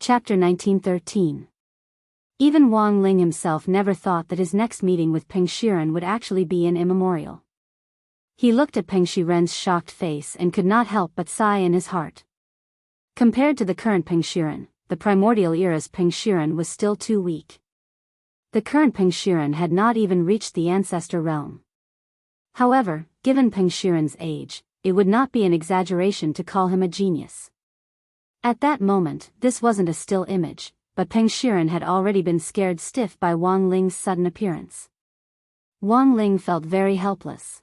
Chapter 1913. Even Wang Ling himself never thought that his next meeting with Peng Shiren would actually be in immemorial. He looked at Peng Shiren's shocked face and could not help but sigh in his heart. Compared to the current Peng Shiren, the primordial era's Peng Shiren was still too weak. The current Peng Shiren had not even reached the ancestor realm. However, given Peng Shiren's age, it would not be an exaggeration to call him a genius. At that moment, this wasn't a still image, but Peng Shiren had already been scared stiff by Wang Ling's sudden appearance. Wang Ling felt very helpless.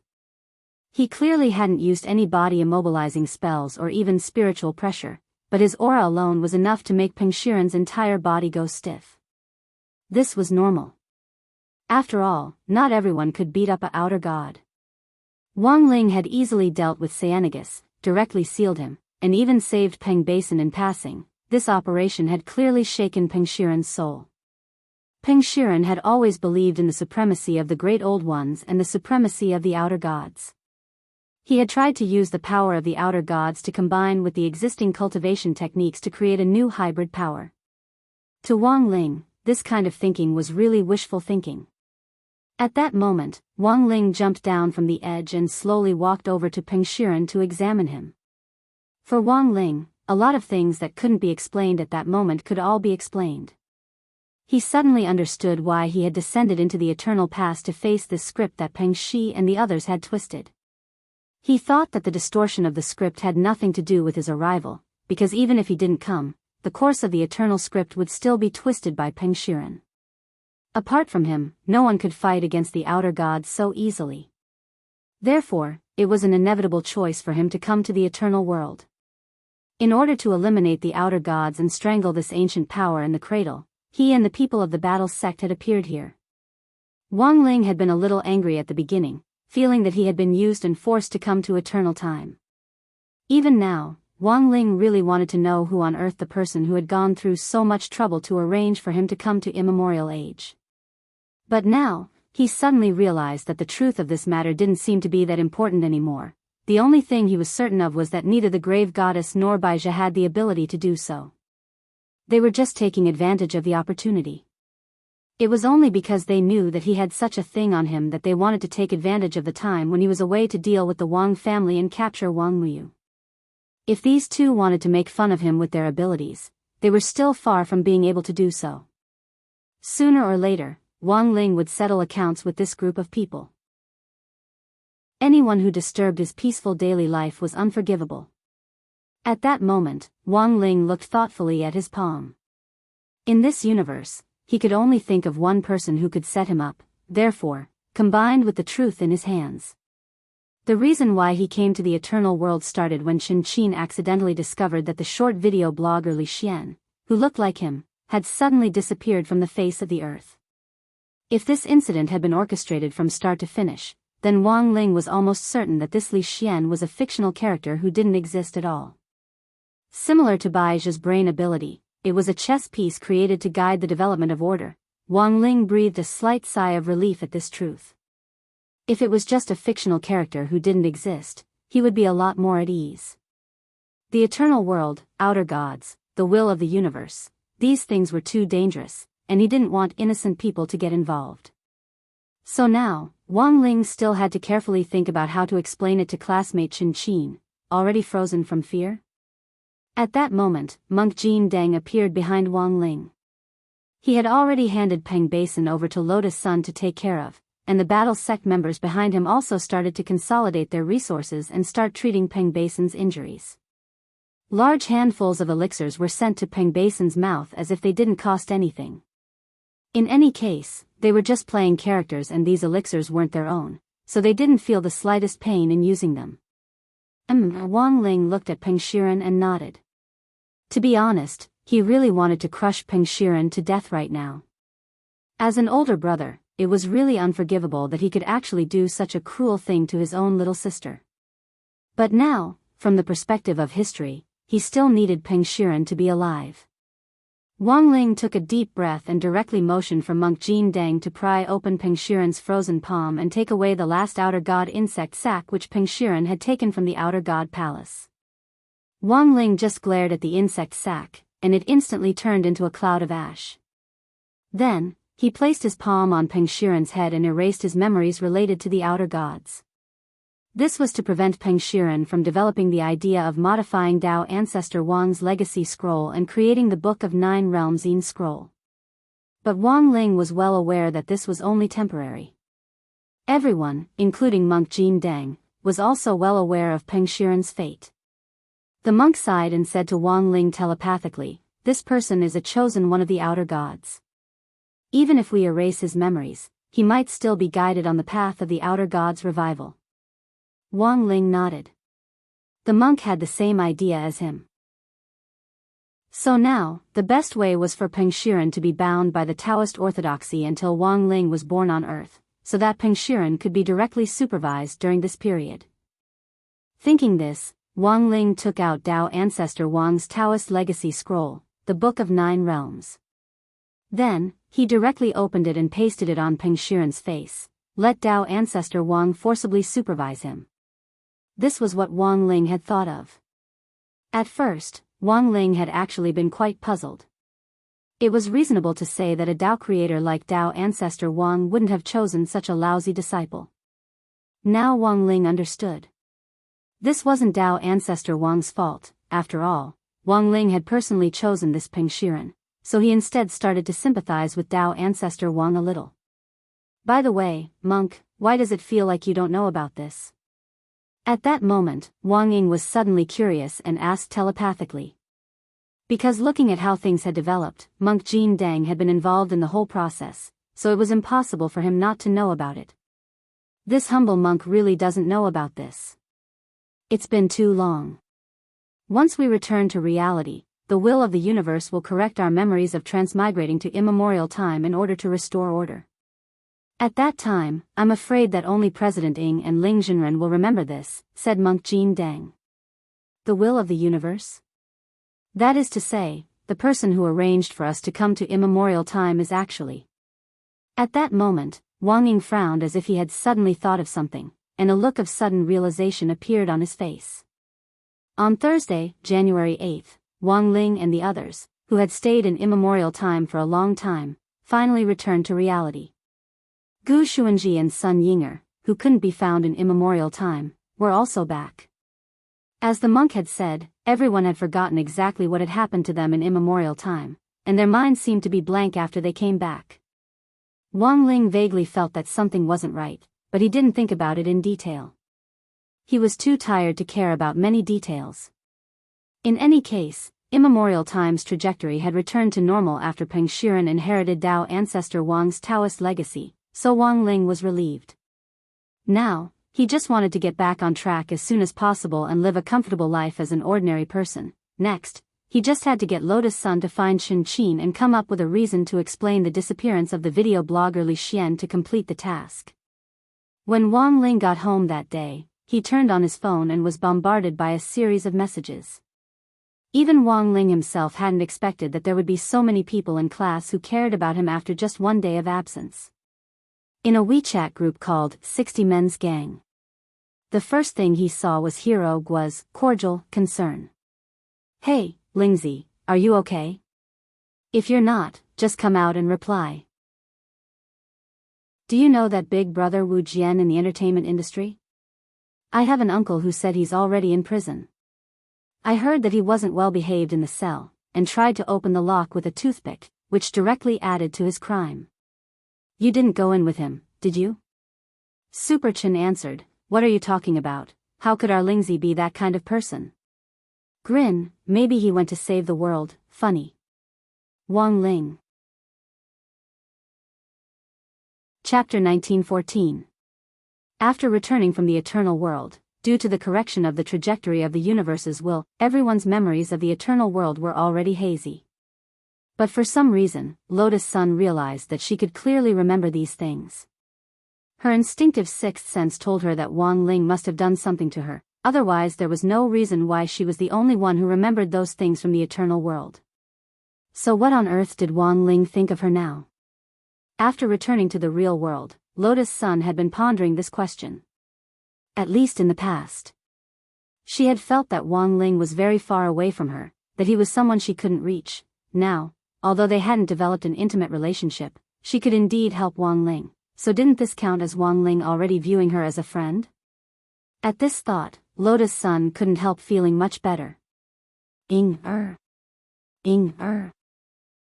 He clearly hadn't used any body immobilizing spells or even spiritual pressure, but his aura alone was enough to make Peng Shiren's entire body go stiff. This was normal. After all, not everyone could beat up a outer god. Wang Ling had easily dealt with Cyanegus, directly sealed him, and even saved Peng Basin in passing. This operation had clearly shaken Peng Shiren's soul. Peng Shiren had always believed in the supremacy of the Great Old Ones and the supremacy of the outer gods. He had tried to use the power of the outer gods to combine with the existing cultivation techniques to create a new hybrid power. To Wang Ling, this kind of thinking was really wishful thinking. At that moment, Wang Ling jumped down from the edge and slowly walked over to Peng Shiren to examine him. For Wang Ling, a lot of things that couldn't be explained at that moment could all be explained. He suddenly understood why he had descended into the eternal past to face this script that Peng Shi and the others had twisted. He thought that the distortion of the script had nothing to do with his arrival, because even if he didn't come, the course of the eternal script would still be twisted by Peng Shiren. Apart from him, no one could fight against the outer gods so easily. Therefore, it was an inevitable choice for him to come to the eternal world. In order to eliminate the outer gods and strangle this ancient power in the cradle, he and the people of the battle sect had appeared here. Wang Ling had been a little angry at the beginning, feeling that he had been used and forced to come to eternal time. Even now, Wang Ling really wanted to know who on earth the person who had gone through so much trouble to arrange for him to come to immemorial age. But now, he suddenly realized that the truth of this matter didn't seem to be that important anymore. The only thing he was certain of was that neither the grave goddess nor Baizha had the ability to do so. They were just taking advantage of the opportunity. It was only because they knew that he had such a thing on him that they wanted to take advantage of the time when he was away to deal with the Wang family and capture Wang Muyu. If these two wanted to make fun of him with their abilities, they were still far from being able to do so. Sooner or later, Wang Ling would settle accounts with this group of people. Anyone who disturbed his peaceful daily life was unforgivable. At that moment, Wang Ling looked thoughtfully at his palm. In this universe, he could only think of one person who could set him up, therefore, combined with the truth in his hands. The reason why he came to the eternal world started when Chen Qin accidentally discovered that the short video blogger Li Xian, who looked like him, had suddenly disappeared from the face of the earth. If this incident had been orchestrated from start to finish, then Wang Ling was almost certain that this Li Xian was a fictional character who didn't exist at all. Similar to Baizha's brain ability, it was a chess piece created to guide the development of order. Wang Ling breathed a slight sigh of relief at this truth. If it was just a fictional character who didn't exist, he would be a lot more at ease. The eternal world, outer gods, the will of the universe, these things were too dangerous, and he didn't want innocent people to get involved. So now, Wang Ling still had to carefully think about how to explain it to classmate Chen Qin, already frozen from fear. At that moment, monk Jin Deng appeared behind Wang Ling. He had already handed Peng Basin over to Lotus Sun to take care of, and the battle sect members behind him also started to consolidate their resources and start treating Peng Basin's injuries. Large handfuls of elixirs were sent to Peng Basin's mouth as if they didn't cost anything. In any case, they were just playing characters and these elixirs weren't their own, so they didn't feel the slightest pain in using them. Wang Ling looked at Peng Shiren and nodded. To be honest, he really wanted to crush Peng Shiren to death right now. As an older brother, it was really unforgivable that he could actually do such a cruel thing to his own little sister. But now, from the perspective of history, he still needed Peng Shiren to be alive. Wang Ling took a deep breath and directly motioned for monk Jin Deng to pry open Peng Shiren's frozen palm and take away the last outer god insect sac which Peng Shiren had taken from the outer god palace. Wang Ling just glared at the insect sac, and it instantly turned into a cloud of ash. Then, he placed his palm on Peng Shiren's head and erased his memories related to the outer gods. This was to prevent Peng Shiren from developing the idea of modifying Dao ancestor Wang's legacy scroll and creating the Book of Nine Realms scroll. But Wang Ling was well aware that this was only temporary. Everyone, including monk Jin Deng, was also well aware of Peng Shiren's fate. The monk sighed and said to Wang Ling telepathically, "This person is a chosen one of the outer gods. Even if we erase his memories, he might still be guided on the path of the outer gods' revival." Wang Ling nodded. The monk had the same idea as him. So now, the best way was for Peng Shiren to be bound by the Taoist orthodoxy until Wang Ling was born on Earth, so that Peng Shiren could be directly supervised during this period. Thinking this, Wang Ling took out Dao ancestor Wang's Taoist legacy scroll, the Book of Nine Realms. Then, he directly opened it and pasted it on Peng Shiren's face. Let Dao ancestor Wang forcibly supervise him. This was what Wang Ling had thought of. At first, Wang Ling had actually been quite puzzled. It was reasonable to say that a Dao creator like Dao ancestor Wang wouldn't have chosen such a lousy disciple. Now Wang Ling understood. This wasn't Dao ancestor Wang's fault. After all, Wang Ling had personally chosen this Peng Shiren, so he instead started to sympathize with Dao ancestor Wang a little. "By the way, monk, why does it feel like you don't know about this?" At that moment, Wang Ying was suddenly curious and asked telepathically. Because looking at how things had developed, monk Jin Deng had been involved in the whole process, so it was impossible for him not to know about it. This humble monk really doesn't know about this. It's been too long. Once we return to reality, the will of the universe will correct our memories of transmigrating to immemorial time in order to restore order. At that time, I'm afraid that only President Ying and Ling Zhenren will remember this, said monk Jin Deng. The will of the universe? That is to say, the person who arranged for us to come to immemorial time is actually. At that moment, Wang Ying frowned as if he had suddenly thought of something, and a look of sudden realization appeared on his face. On Thursday, January 8th, Wang Ling and the others, who had stayed in immemorial time for a long time, finally returned to reality. Gu Xuanji and Sun Yinger, who couldn't be found in immemorial time, were also back. As the monk had said, everyone had forgotten exactly what had happened to them in immemorial time, and their minds seemed to be blank after they came back. Wang Ling vaguely felt that something wasn't right, but he didn't think about it in detail. He was too tired to care about many details. In any case, immemorial time's trajectory had returned to normal after Peng Shiren inherited Dao ancestor Wang's Taoist legacy, so Wang Ling was relieved. Now, he just wanted to get back on track as soon as possible and live a comfortable life as an ordinary person. Next, he just had to get Lotus Sun to find Shen Qin and come up with a reason to explain the disappearance of the video blogger Li Xian to complete the task. When Wang Ling got home that day, he turned on his phone and was bombarded by a series of messages. Even Wang Ling himself hadn't expected that there would be so many people in class who cared about him after just one day of absence. In a WeChat group called 60 Men's Gang. The first thing he saw was Hero Gua's cordial concern. "Hey, Lingzi, are you okay? If you're not, just come out and reply. Do you know that big brother Wu Jian in the entertainment industry? I have an uncle who said he's already in prison. I heard that he wasn't well behaved in the cell, and tried to open the lock with a toothpick, which directly added to his crime. You didn't go in with him, did you?" Super Chen answered, "What are you talking about? How could our Lingzi be that kind of person?" Grin, "Maybe he went to save the world, funny." Wang Ling. Chapter 1914. After returning from the eternal world, due to the correction of the trajectory of the universe's will, everyone's memories of the eternal world were already hazy. But for some reason, Lotus Sun realized that she could clearly remember these things. Her instinctive sixth sense told her that Wang Ling must have done something to her, otherwise there was no reason why she was the only one who remembered those things from the eternal world. So what on earth did Wang Ling think of her now? After returning to the real world, Lotus Sun had been pondering this question. At least in the past. She had felt that Wang Ling was very far away from her, that he was someone she couldn't reach. Now, although they hadn't developed an intimate relationship, she could indeed help Wang Ling, so didn't this count as Wang Ling already viewing her as a friend? At this thought, Lotus Sun couldn't help feeling much better. Ying-er. Ying-er.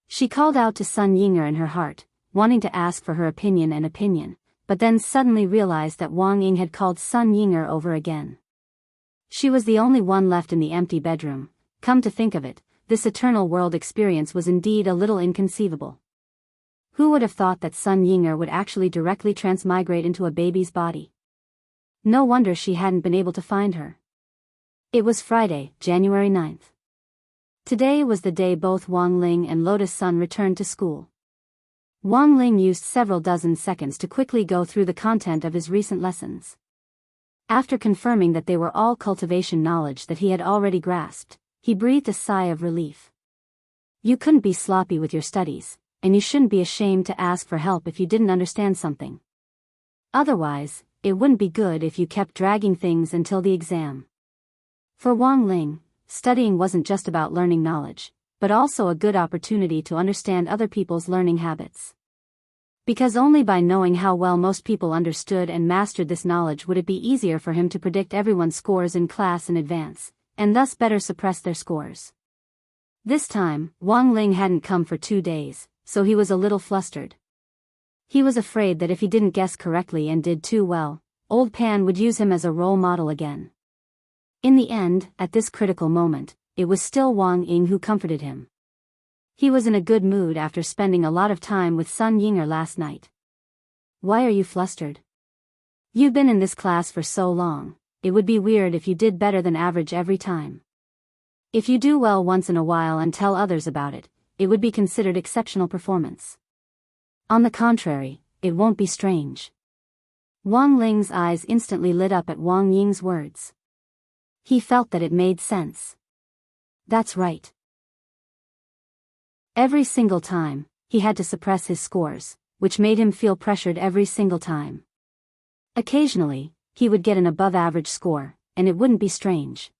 She called out to Sun Ying-er in her heart, wanting to ask for her opinion, but then suddenly realized that Wang Ying had called Sun Ying-er over again. She was the only one left in the empty bedroom. Come to think of it, this eternal world experience was indeed a little inconceivable. Who would have thought that Sun Ying-er would actually directly transmigrate into a baby's body? No wonder she hadn't been able to find her. It was Friday, January 9th. Today was the day both Wang Ling and Lotus Sun returned to school. Wang Ling used several dozen seconds to quickly go through the content of his recent lessons. After confirming that they were all cultivation knowledge that he had already grasped, he breathed a sigh of relief. You couldn't be sloppy with your studies, and you shouldn't be ashamed to ask for help if you didn't understand something. Otherwise, it wouldn't be good if you kept dragging things until the exam. For Wang Ling, studying wasn't just about learning knowledge, but also a good opportunity to understand other people's learning habits. Because only by knowing how well most people understood and mastered this knowledge would it be easier for him to predict everyone's scores in class in advance, and thus better suppress their scores. This time, Wang Ling hadn't come for 2 days, so he was a little flustered. He was afraid that if he didn't guess correctly and did too well, Old Pan would use him as a role model again. In the end, at this critical moment, it was still Wang Ying who comforted him. He was in a good mood after spending a lot of time with Sun Ying-er last night. Why are you flustered? You've been in this class for so long, it would be weird if you did better than average every time. If you do well once in a while and tell others about it, it would be considered exceptional performance. On the contrary, it won't be strange. Wang Ling's eyes instantly lit up at Wang Ying's words. He felt that it made sense. That's right. Every single time, he had to suppress his scores, which made him feel pressured every single time. Occasionally, he would get an above-average score, and it wouldn't be strange.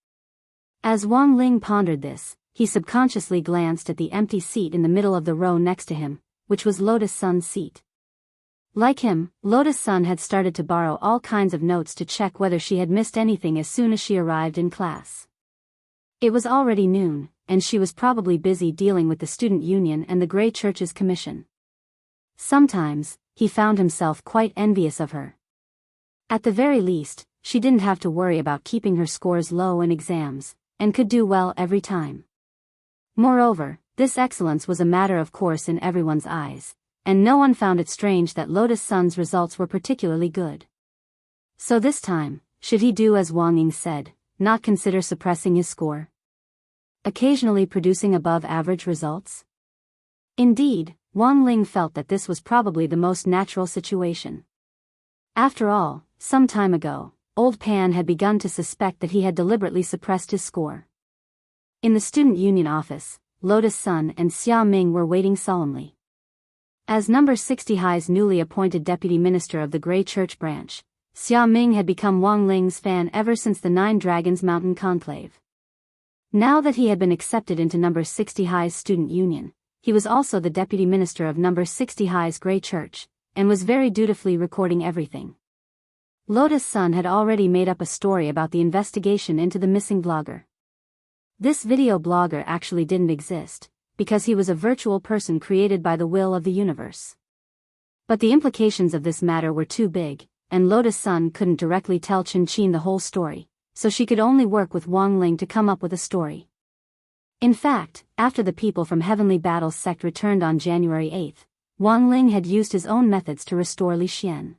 As Wang Ling pondered this, he subconsciously glanced at the empty seat in the middle of the row next to him, which was Lotus Sun's seat. Like him, Lotus Sun had started to borrow all kinds of notes to check whether she had missed anything as soon as she arrived in class. It was already noon, and she was probably busy dealing with the student union and the Grey Church's commission. Sometimes, he found himself quite envious of her. At the very least, she didn't have to worry about keeping her scores low in exams, and could do well every time. Moreover, this excellence was a matter of course in everyone's eyes, and no one found it strange that Lotus Sun's results were particularly good. So this time, should he do as Wang Ying said, not consider suppressing his score? Occasionally producing above-average results? Indeed, Wang Ling felt that this was probably the most natural situation. After all, some time ago, Old Pan had begun to suspect that he had deliberately suppressed his score. In the student union office, Lotus Sun and Xia Ming were waiting solemnly. As number 60 High's newly appointed deputy minister of the Grey Church branch, Xia Ming had become Wang Ling's fan ever since the Nine Dragons Mountain Conclave. Now that he had been accepted into number 60 High's student union, he was also the deputy minister of number 60 High's Grey Church, and was very dutifully recording everything. Lotus Sun had already made up a story about the investigation into the missing blogger. This video blogger actually didn't exist, because he was a virtual person created by the will of the universe. But the implications of this matter were too big, and Lotus Sun couldn't directly tell Qinchin the whole story, so she could only work with Wang Ling to come up with a story. In fact, after the people from Heavenly Battles sect returned on January 8th, Wang Ling had used his own methods to restore Li Xian.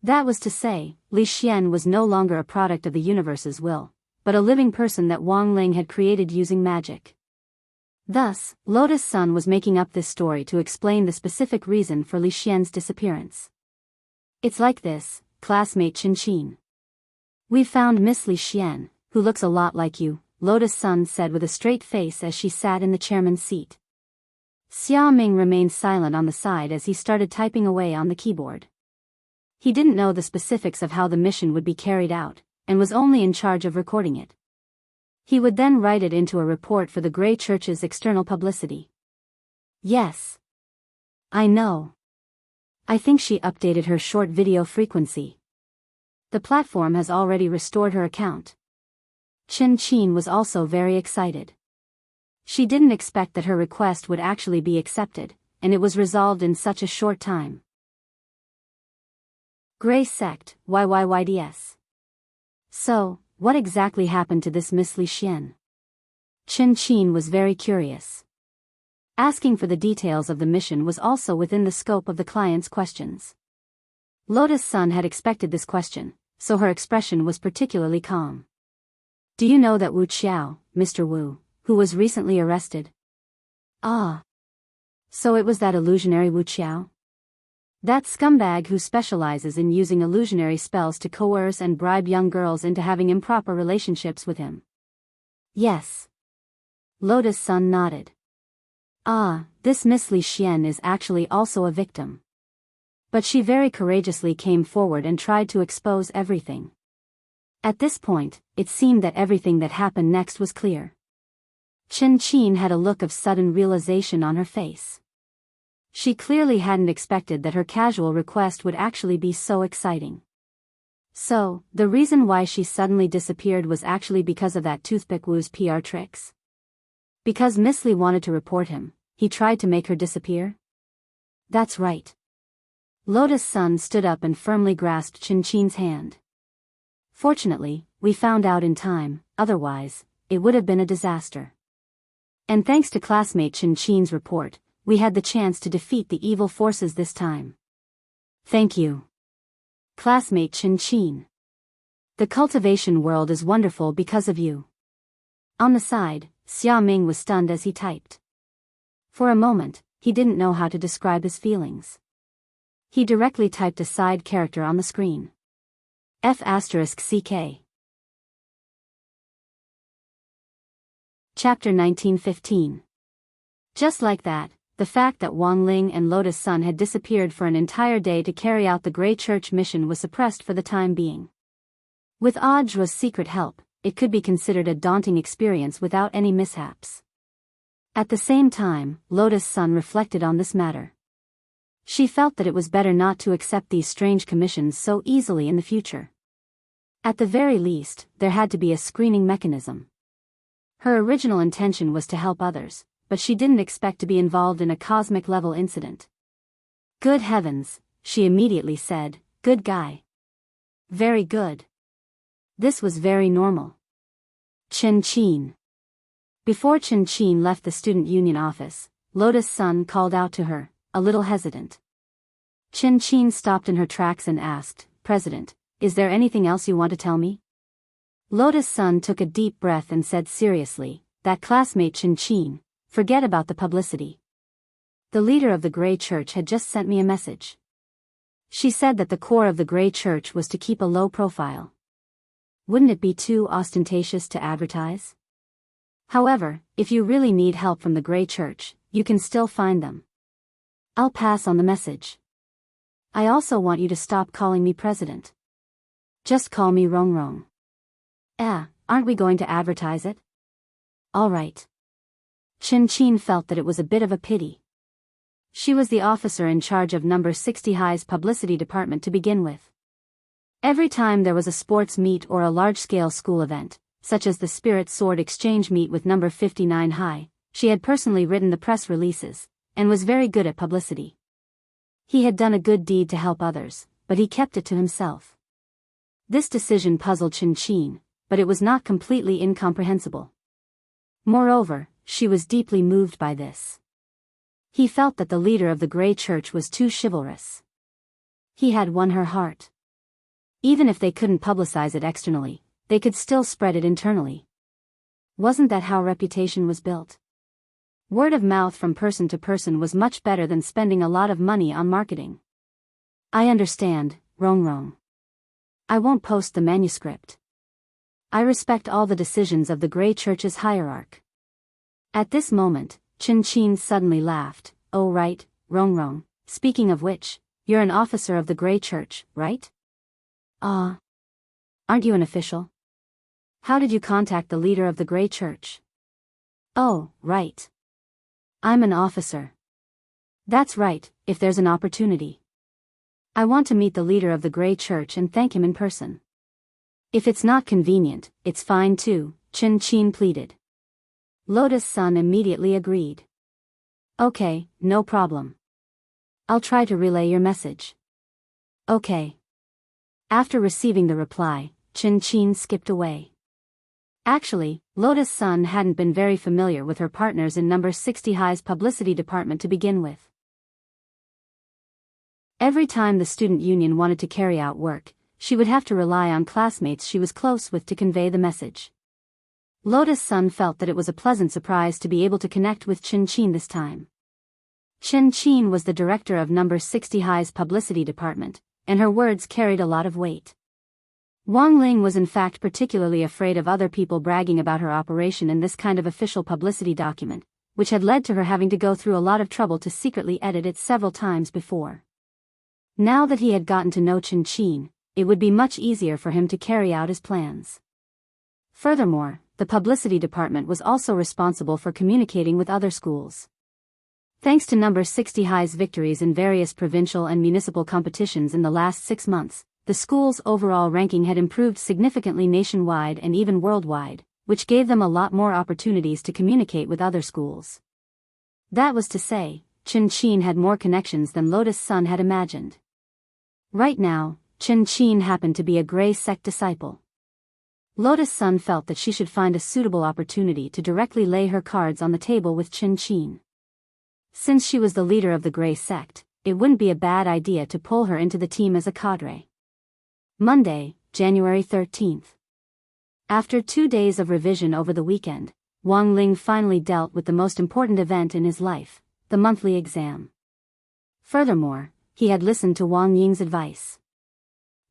That was to say, Li Xian was no longer a product of the universe's will, but a living person that Wang Ling had created using magic. Thus, Lotus Sun was making up this story to explain the specific reason for Li Xian's disappearance. It's like this, classmate Qinchin. We've found Miss Li Xian, who looks a lot like you, Lotus Sun said with a straight face as she sat in the chairman's seat. Xia Ming remained silent on the side as he started typing away on the keyboard. He didn't know the specifics of how the mission would be carried out, and was only in charge of recording it. He would then write it into a report for the Grey Church's external publicity. Yes. I know. I think she updated her short video frequency. The platform has already restored her account. Chin was also very excited. She didn't expect that her request would actually be accepted, and it was resolved in such a short time. Grey Sect, YYYDS. So, what exactly happened to this Miss Li Xian? Chin was very curious. Asking for the details of the mission was also within the scope of the client's questions. Lotus Sun had expected this question, so her expression was particularly calm. Do you know that Wu Qiao, Mr. Wu, who was recently arrested? Ah. So it was that illusionary Wu Qiao? That scumbag who specializes in using illusionary spells to coerce and bribe young girls into having improper relationships with him. Yes. Lotus Sun nodded. Ah, this Miss Li Xian is actually also a victim. But she very courageously came forward and tried to expose everything. At this point, it seemed that everything that happened next was clear. Chin had a look of sudden realization on her face. She clearly hadn't expected that her casual request would actually be so exciting. So, the reason why she suddenly disappeared was actually because of that toothpick Wu's PR tricks? Because Miss Li wanted to report him, he tried to make her disappear? That's right. Lotus Sun stood up and firmly grasped Chin's hand. Fortunately, we found out in time, otherwise, it would have been a disaster. And thanks to classmate Chin's report, we had the chance to defeat the evil forces this time. Thank you. Classmate Chin. The cultivation world is wonderful because of you. On the side, Xia Ming was stunned as he typed. For a moment, he didn't know how to describe his feelings. He directly typed a side character on the screen. F***CK. Chapter 1915. Just like that, the fact that Wang Ling and Lotus Sun had disappeared for an entire day to carry out the Grey Church mission was suppressed for the time being. With Audra's secret help, it could be considered a daunting experience without any mishaps. At the same time, Lotus Sun reflected on this matter. She felt that it was better not to accept these strange commissions so easily in the future. At the very least, there had to be a screening mechanism. Her original intention was to help others, but she didn't expect to be involved in a cosmic-level incident. Good heavens, she immediately said, good guy. Very good. This was very normal. Chin. Before Chin left the student union office, Lotus Sun called out to her, a little hesitant. Chin stopped in her tracks and asked, President, is there anything else you want to tell me? Lotus Sun took a deep breath and said seriously, that classmate Chin, forget about the publicity. The leader of the Grey Church had just sent me a message. She said that the core of the Grey Church was to keep a low profile. Wouldn't it be too ostentatious to advertise? However, if you really need help from the Grey Church, you can still find them. I'll pass on the message. I also want you to stop calling me president. Just call me Rong. Aren't we going to advertise it? All right. Chin felt that it was a bit of a pity. She was the officer in charge of number 60 High's publicity department to begin with. Every time there was a sports meet or a large-scale school event, such as the Spirit Sword Exchange meet with number 59 High, she had personally written the press releases, and was very good at publicity. He had done a good deed to help others, but he kept it to himself. This decision puzzled Chin, but it was not completely incomprehensible. Moreover, she was deeply moved by this. He felt that the leader of the Grey Church was too chivalrous. He had won her heart. Even if they couldn't publicize it externally, they could still spread it internally. Wasn't that how reputation was built? Word of mouth from person to person was much better than spending a lot of money on marketing. I understand, Rong. I won't post the manuscript. I respect all the decisions of the Grey Church's hierarch. At this moment, Chin suddenly laughed. Oh right, Rong. Speaking of which, you're an officer of the Grey Church, right? Aren't you an official? How did you contact the leader of the Grey Church? Oh, right. I'm an officer. That's right, if there's an opportunity. I want to meet the leader of the Grey Church and thank him in person. If it's not convenient, it's fine too, Chin pleaded. Lotus Sun immediately agreed. Okay, no problem. I'll try to relay your message. Okay. After receiving the reply, Chin skipped away. Actually, Lotus Sun hadn't been very familiar with her partners in number 60 High's publicity department to begin with. Every time the student union wanted to carry out work, she would have to rely on classmates she was close with to convey the message. Lotus Sun felt that it was a pleasant surprise to be able to connect with Chin this time. Chin was the director of number 60 High's publicity department, and her words carried a lot of weight. Wang Ling was in fact particularly afraid of other people bragging about her operation in this kind of official publicity document, which had led to her having to go through a lot of trouble to secretly edit it several times before. Now that he had gotten to know Chin, it would be much easier for him to carry out his plans. Furthermore, the publicity department was also responsible for communicating with other schools. Thanks to number 60 High's victories in various provincial and municipal competitions in the last 6 months, the school's overall ranking had improved significantly nationwide and even worldwide, which gave them a lot more opportunities to communicate with other schools. That was to say, Chin had more connections than Lotus Sun had imagined. Right now, Chin happened to be a Grey sect disciple. Lotus Sun felt that she should find a suitable opportunity to directly lay her cards on the table with Chin. Since she was the leader of the Grey sect, it wouldn't be a bad idea to pull her into the team as a cadre. Monday, January 13th. After 2 days of revision over the weekend, Wang Ling finally dealt with the most important event in his life, the monthly exam. Furthermore, he had listened to Wang Ying's advice.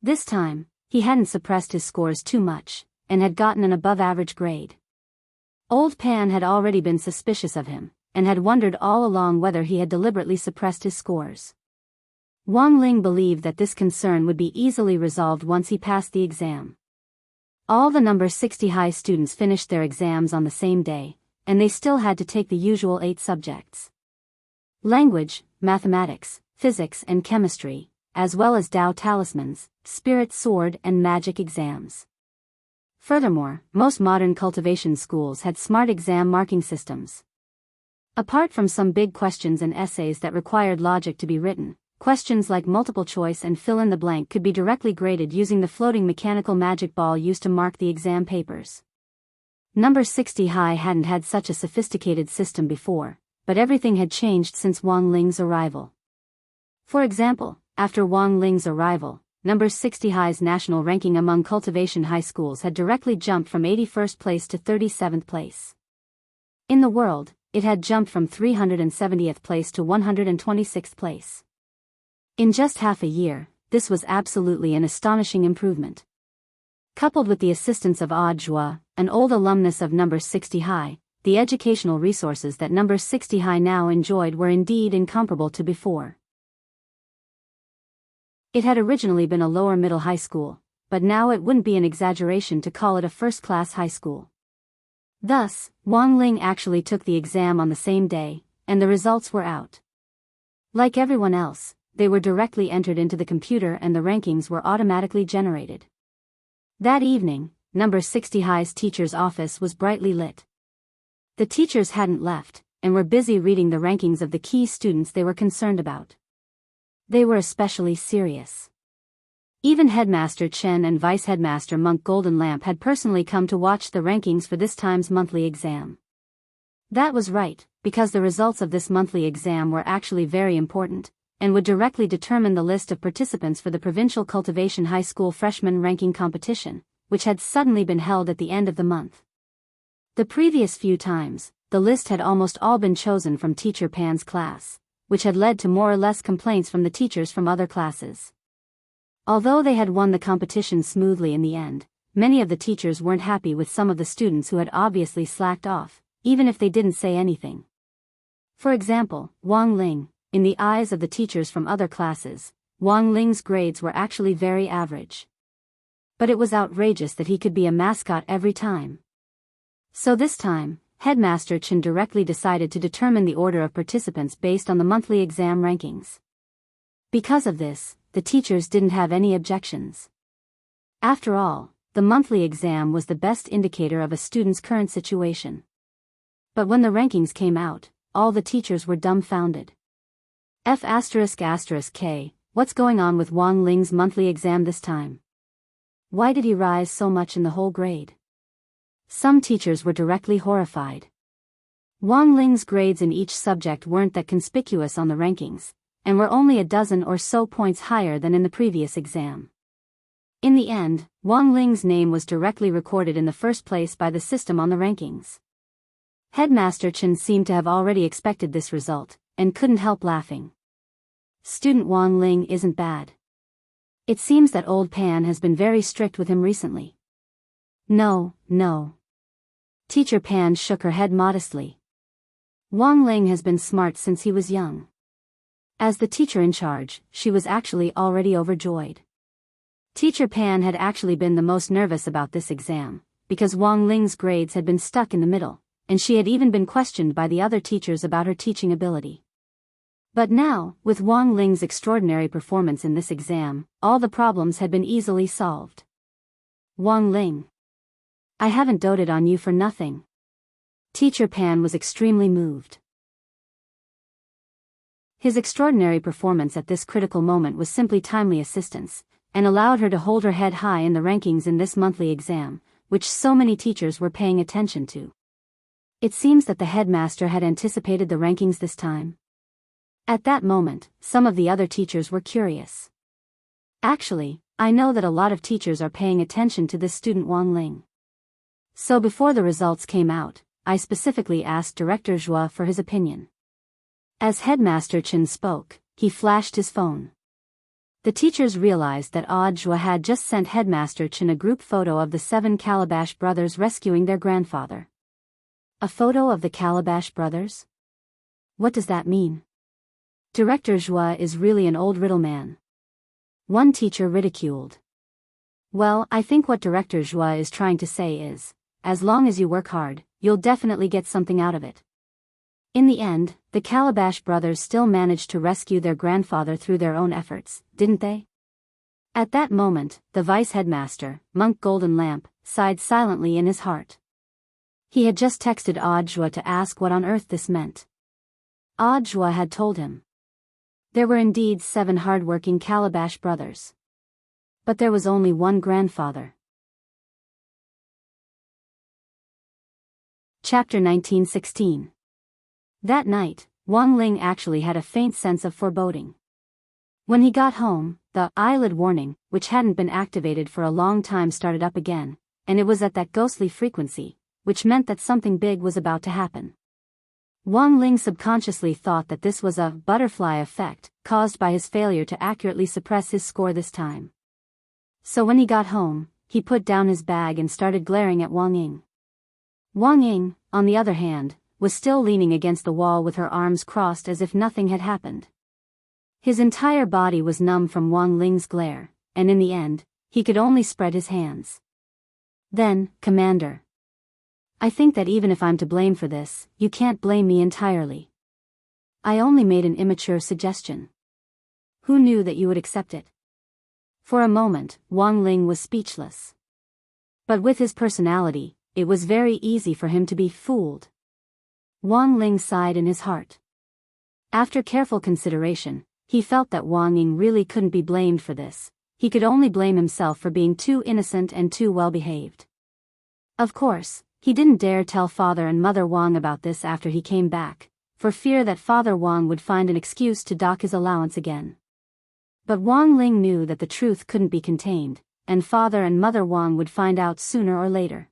This time, he hadn't suppressed his scores too much, and had gotten an above-average grade. Old Pan had already been suspicious of him, and had wondered all along whether he had deliberately suppressed his scores. Wang Ling believed that this concern would be easily resolved once he passed the exam. All the number 60 High students finished their exams on the same day, and they still had to take the usual 8 subjects. Language, mathematics, physics and chemistry, as well as Tao talismans, spirit sword and magic exams. Furthermore, most modern cultivation schools had smart exam marking systems. Apart from some big questions and essays that required logic to be written, questions like multiple choice and fill-in-the-blank could be directly graded using the floating mechanical magic ball used to mark the exam papers. Number 60 High hadn't had such a sophisticated system before, but everything had changed since Wang Ling's arrival. For example, after Wang Ling's arrival, number 60 High's national ranking among cultivation high schools had directly jumped from 81st place to 37th place. In the world, it had jumped from 370th place to 126th place. In just half a year, this was absolutely an astonishing improvement. Coupled with the assistance of Audiobook, an old alumnus of number 60 High, the educational resources that number 60 High now enjoyed were indeed incomparable to before. It had originally been a lower middle high school, but now it wouldn't be an exaggeration to call it a first-class high school. Thus, Wang Ling actually took the exam on the same day, and the results were out. Like everyone else, they were directly entered into the computer and the rankings were automatically generated. That evening, number 60 High's teacher's office was brightly lit. The teachers hadn't left, and were busy reading the rankings of the key students they were concerned about. They were especially serious. Even Headmaster Chen and Vice Headmaster Monk Golden Lamp had personally come to watch the rankings for this time's monthly exam. That was right, because the results of this monthly exam were actually very important, and would directly determine the list of participants for the Provincial Cultivation High School Freshman Ranking Competition, which had suddenly been held at the end of the month. The previous few times, the list had almost all been chosen from Teacher Pan's class, which had led to more or less complaints from the teachers from other classes. Although they had won the competition smoothly in the end, many of the teachers weren't happy with some of the students who had obviously slacked off, even if they didn't say anything. For example, Wang Ling. In the eyes of the teachers from other classes, Wang Ling's grades were actually very average. But it was outrageous that he could be a mascot every time. So this time, Headmaster Chen directly decided to determine the order of participants based on the monthly exam rankings. Because of this, the teachers didn't have any objections. After all, the monthly exam was the best indicator of a student's current situation. But when the rankings came out, all the teachers were dumbfounded. F***K, what's going on with Wang Ling's monthly exam this time? Why did he rise so much in the whole grade? Some teachers were directly horrified. Wang Ling's grades in each subject weren't that conspicuous on the rankings, and were only a dozen or so points higher than in the previous exam. In the end, Wang Ling's name was directly recorded in the first place by the system on the rankings. Headmaster Chen seemed to have already expected this result, and couldn't help laughing. Student Wang Ling isn't bad. It seems that old Pan has been very strict with him recently. No. Teacher Pan shook her head modestly. Wang Ling has been smart since he was young. As the teacher in charge, she was actually already overjoyed. Teacher Pan had actually been the most nervous about this exam, because Wang Ling's grades had been stuck in the middle, and she had even been questioned by the other teachers about her teaching ability. But now, with Wang Ling's extraordinary performance in this exam, all the problems had been easily solved. Wang Ling, I haven't doted on you for nothing. Teacher Pan was extremely moved. His extraordinary performance at this critical moment was simply timely assistance, and allowed her to hold her head high in the rankings in this monthly exam, which so many teachers were paying attention to. It seems that the headmaster had anticipated the rankings this time. At that moment, some of the other teachers were curious. Actually, I know that a lot of teachers are paying attention to this student Wang Ling. So before the results came out, I specifically asked Director Zhua for his opinion. As Headmaster Chen spoke, he flashed his phone. The teachers realized that Zhua had just sent Headmaster Chen a group photo of the 7 Calabash brothers rescuing their grandfather. A photo of the Calabash brothers? What does that mean? Director Zhua is really an old riddle man. One teacher ridiculed. Well, I think what Director Zhua is trying to say is, as long as you work hard, you'll definitely get something out of it. In the end, the Calabash brothers still managed to rescue their grandfather through their own efforts, didn't they? At that moment, the vice headmaster, Monk Golden Lamp, sighed silently in his heart. He had just texted Zhua to ask what on earth this meant. Zhua had told him. There were indeed 7 hard-working Calabash brothers. But there was only one grandfather. Chapter 1916. That night, Wang Ling actually had a faint sense of foreboding. When he got home, the eyelid warning, which hadn't been activated for a long time, started up again, and it was at that ghostly frequency, which meant that something big was about to happen. Wang Ling subconsciously thought that this was a butterfly effect, caused by his failure to accurately suppress his score this time. So when he got home, he put down his bag and started glaring at Wang Ying. Wang Ying, on the other hand, was still leaning against the wall with her arms crossed as if nothing had happened. His entire body was numb from Wang Ling's glare, and in the end, he could only spread his hands. Then, Commander. I think that even if I'm to blame for this, you can't blame me entirely. I only made an immature suggestion. Who knew that you would accept it? For a moment, Wang Ling was speechless. But with his personality, it was very easy for him to be fooled. Wang Ling sighed in his heart. After careful consideration, he felt that Wang Ying really couldn't be blamed for this. He could only blame himself for being too innocent and too well-behaved. Of course, he didn't dare tell Father and Mother Wang about this after he came back, for fear that Father Wang would find an excuse to dock his allowance again. But Wang Ling knew that the truth couldn't be contained, and Father and Mother Wang would find out sooner or later.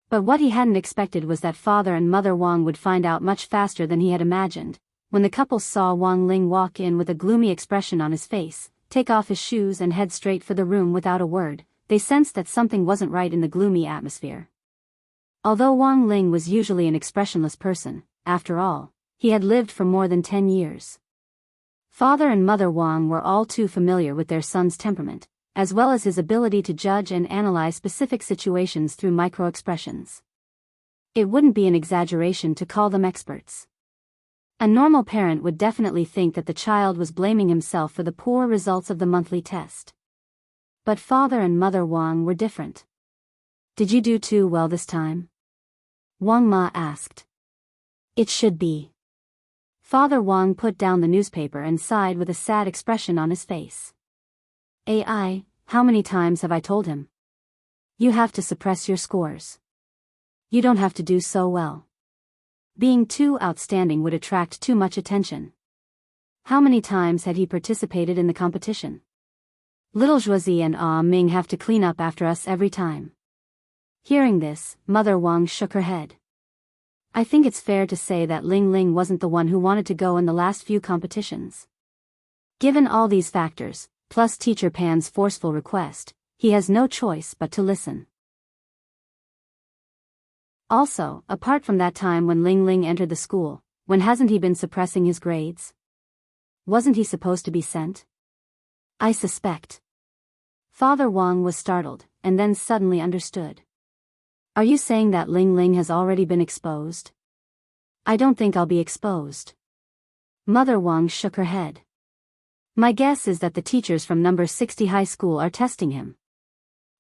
But what he hadn't expected was that Father and Mother Wang would find out much faster than he had imagined. When the couple saw Wang Ling walk in with a gloomy expression on his face, take off his shoes and head straight for the room without a word, they sensed that something wasn't right in the gloomy atmosphere. Although Wang Ling was usually an expressionless person, after all, he had lived for more than 10 years. Father and Mother Wang were all too familiar with their son's temperament, as well as his ability to judge and analyze specific situations through micro-expressions. It wouldn't be an exaggeration to call them experts. A normal parent would definitely think that the child was blaming himself for the poor results of the monthly test. But Father and Mother Wang were different. "Did you do too well this time?" Wang Ma asked. "It should be." Father Wang put down the newspaper and sighed with a sad expression on his face. "AI, how many times have I told him? You have to suppress your scores. You don't have to do so well. Being too outstanding would attract too much attention." How many times had he participated in the competition? "Little Zhuozi and Ah Ming have to clean up after us every time." Hearing this, Mother Wang shook her head. "I think it's fair to say that Ling Ling wasn't the one who wanted to go in the last few competitions. Given all these factors, plus Teacher Pan's forceful request, he has no choice but to listen. Also, apart from that time when Ling Ling entered the school, when hasn't he been suppressing his grades? Wasn't he supposed to be sent? I suspect." Father Wang was startled, and then suddenly understood. "Are you saying that Ling Ling has already been exposed?" "I don't think I'll be exposed." Mother Wang shook her head. "My guess is that the teachers from number 60 high school are testing him.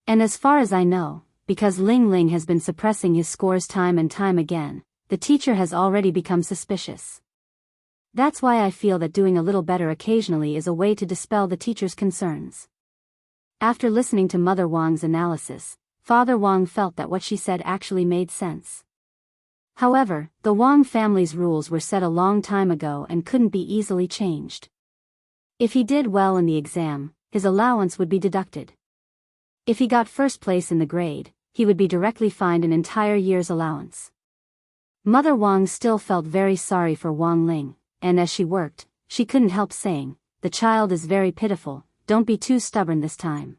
And as far as I know, because Ling Ling has been suppressing his scores time and time again, the teacher has already become suspicious. That's why I feel that doing a little better occasionally is a way to dispel the teacher's concerns." After listening to Mother Wang's analysis, Father Wang felt that what she said actually made sense. However, the Wang family's rules were set a long time ago and couldn't be easily changed. If he did well in the exam, his allowance would be deducted. If he got first place in the grade, he would be directly fined an entire year's allowance. Mother Wang still felt very sorry for Wang Ling, and as she worked, she couldn't help saying, "The child is very pitiful, don't be too stubborn this time."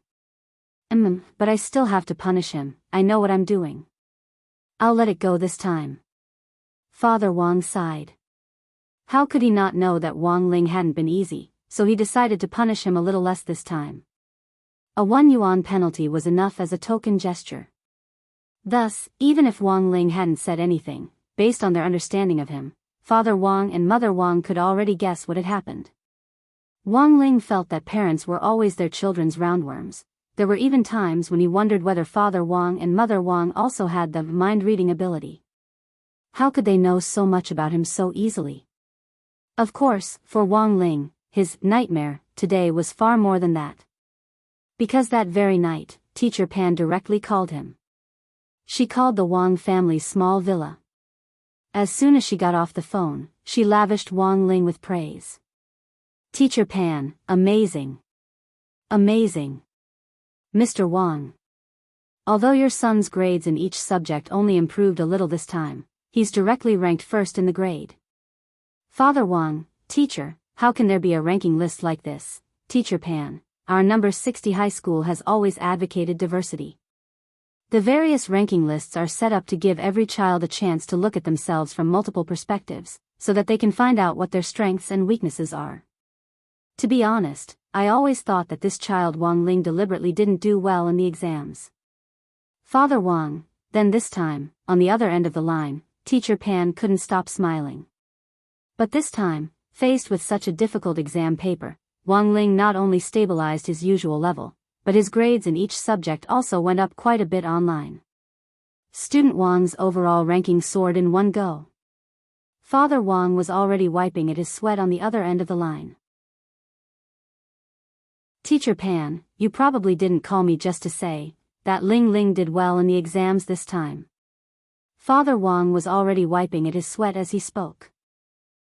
But I still have to punish him, I know what I'm doing. I'll let it go this time." Father Wang sighed. How could he not know that Wang Ling hadn't been easy, so he decided to punish him a little less this time. A 1 yuan penalty was enough as a token gesture. Thus, even if Wang Ling hadn't said anything, based on their understanding of him, Father Wang and Mother Wang could already guess what had happened. Wang Ling felt that parents were always their children's roundworms. There were even times when he wondered whether Father Wang and Mother Wang also had the mind-reading ability. How could they know so much about him so easily? Of course, for Wang Ling, his nightmare today was far more than that. Because that very night, Teacher Pan directly called him. She called the Wang family's small villa. As soon as she got off the phone, she lavished Wang Ling with praise. "Teacher Pan, amazing. Amazing. Mr. Wang. Although your son's grades in each subject only improved a little this time, he's directly ranked first in the grade." Father Wang, "Teacher, how can there be a ranking list like this? Teacher Pan, our number 60 high school has always advocated diversity. The various ranking lists are set up to give every child a chance to look at themselves from multiple perspectives, so that they can find out what their strengths and weaknesses are. To be honest, I always thought that this child Wang Ling deliberately didn't do well in the exams." Father Wang, then this time, on the other end of the line, Teacher Pan couldn't stop smiling. But this time, faced with such a difficult exam paper, Wang Ling not only stabilized his usual level, but his grades in each subject also went up quite a bit online. Student Wang's overall ranking soared in one go. Father Wang was already wiping at his sweat on the other end of the line. "Teacher Pan, you probably didn't call me just to say that Ling Ling did well in the exams this time." Father Wang was already wiping at his sweat as he spoke.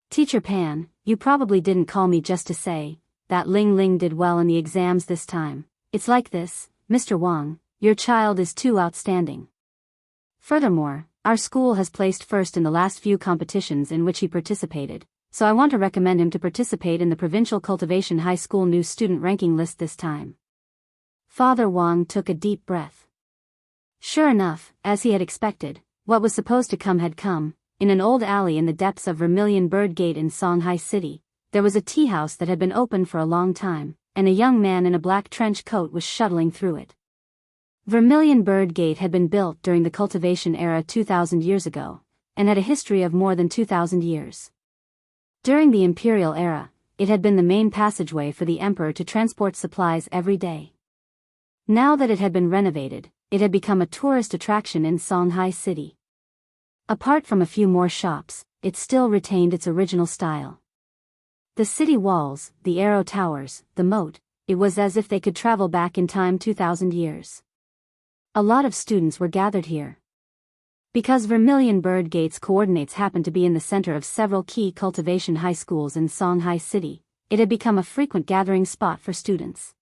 "Teacher Pan, you probably didn't call me just to say that Ling Ling did well in the exams this time. It's like this, Mr. Wang, your child is too outstanding. Furthermore, our school has placed first in the last few competitions in which he participated, so I want to recommend him to participate in the Provincial Cultivation High School new student ranking list this time." Father Wang took a deep breath. Sure enough, as he had expected, what was supposed to come had come. In an old alley in the depths of Vermilion Bird Gate in Songhai City, there was a tea house that had been open for a long time, and a young man in a black trench coat was shuttling through it. Vermilion Bird Gate had been built during the cultivation era 2,000 years ago, and had a history of more than 2,000 years. During the imperial era, it had been the main passageway for the emperor to transport supplies every day. Now that it had been renovated, it had become a tourist attraction in Songhai City. Apart from a few more shops, it still retained its original style. The city walls, the arrow towers, the moat, it was as if they could travel back in time 2,000 years. A lot of students were gathered here. Because Vermilion Bird Gate's coordinates happened to be in the center of several key cultivation high schools in Songhai City, it had become a frequent gathering spot for students.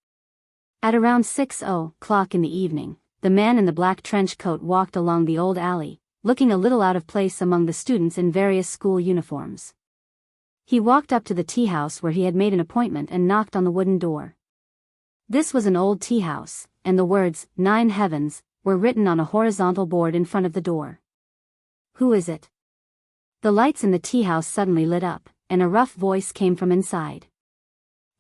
At around 6:00 in the evening, the man in the black trench coat walked along the old alley, looking a little out of place among the students in various school uniforms. He walked up to the tea house where he had made an appointment and knocked on the wooden door. This was an old tea house, and the words, "Nine Heavens," were written on a horizontal board in front of the door. "Who is it?" The lights in the tea house suddenly lit up, and a rough voice came from inside.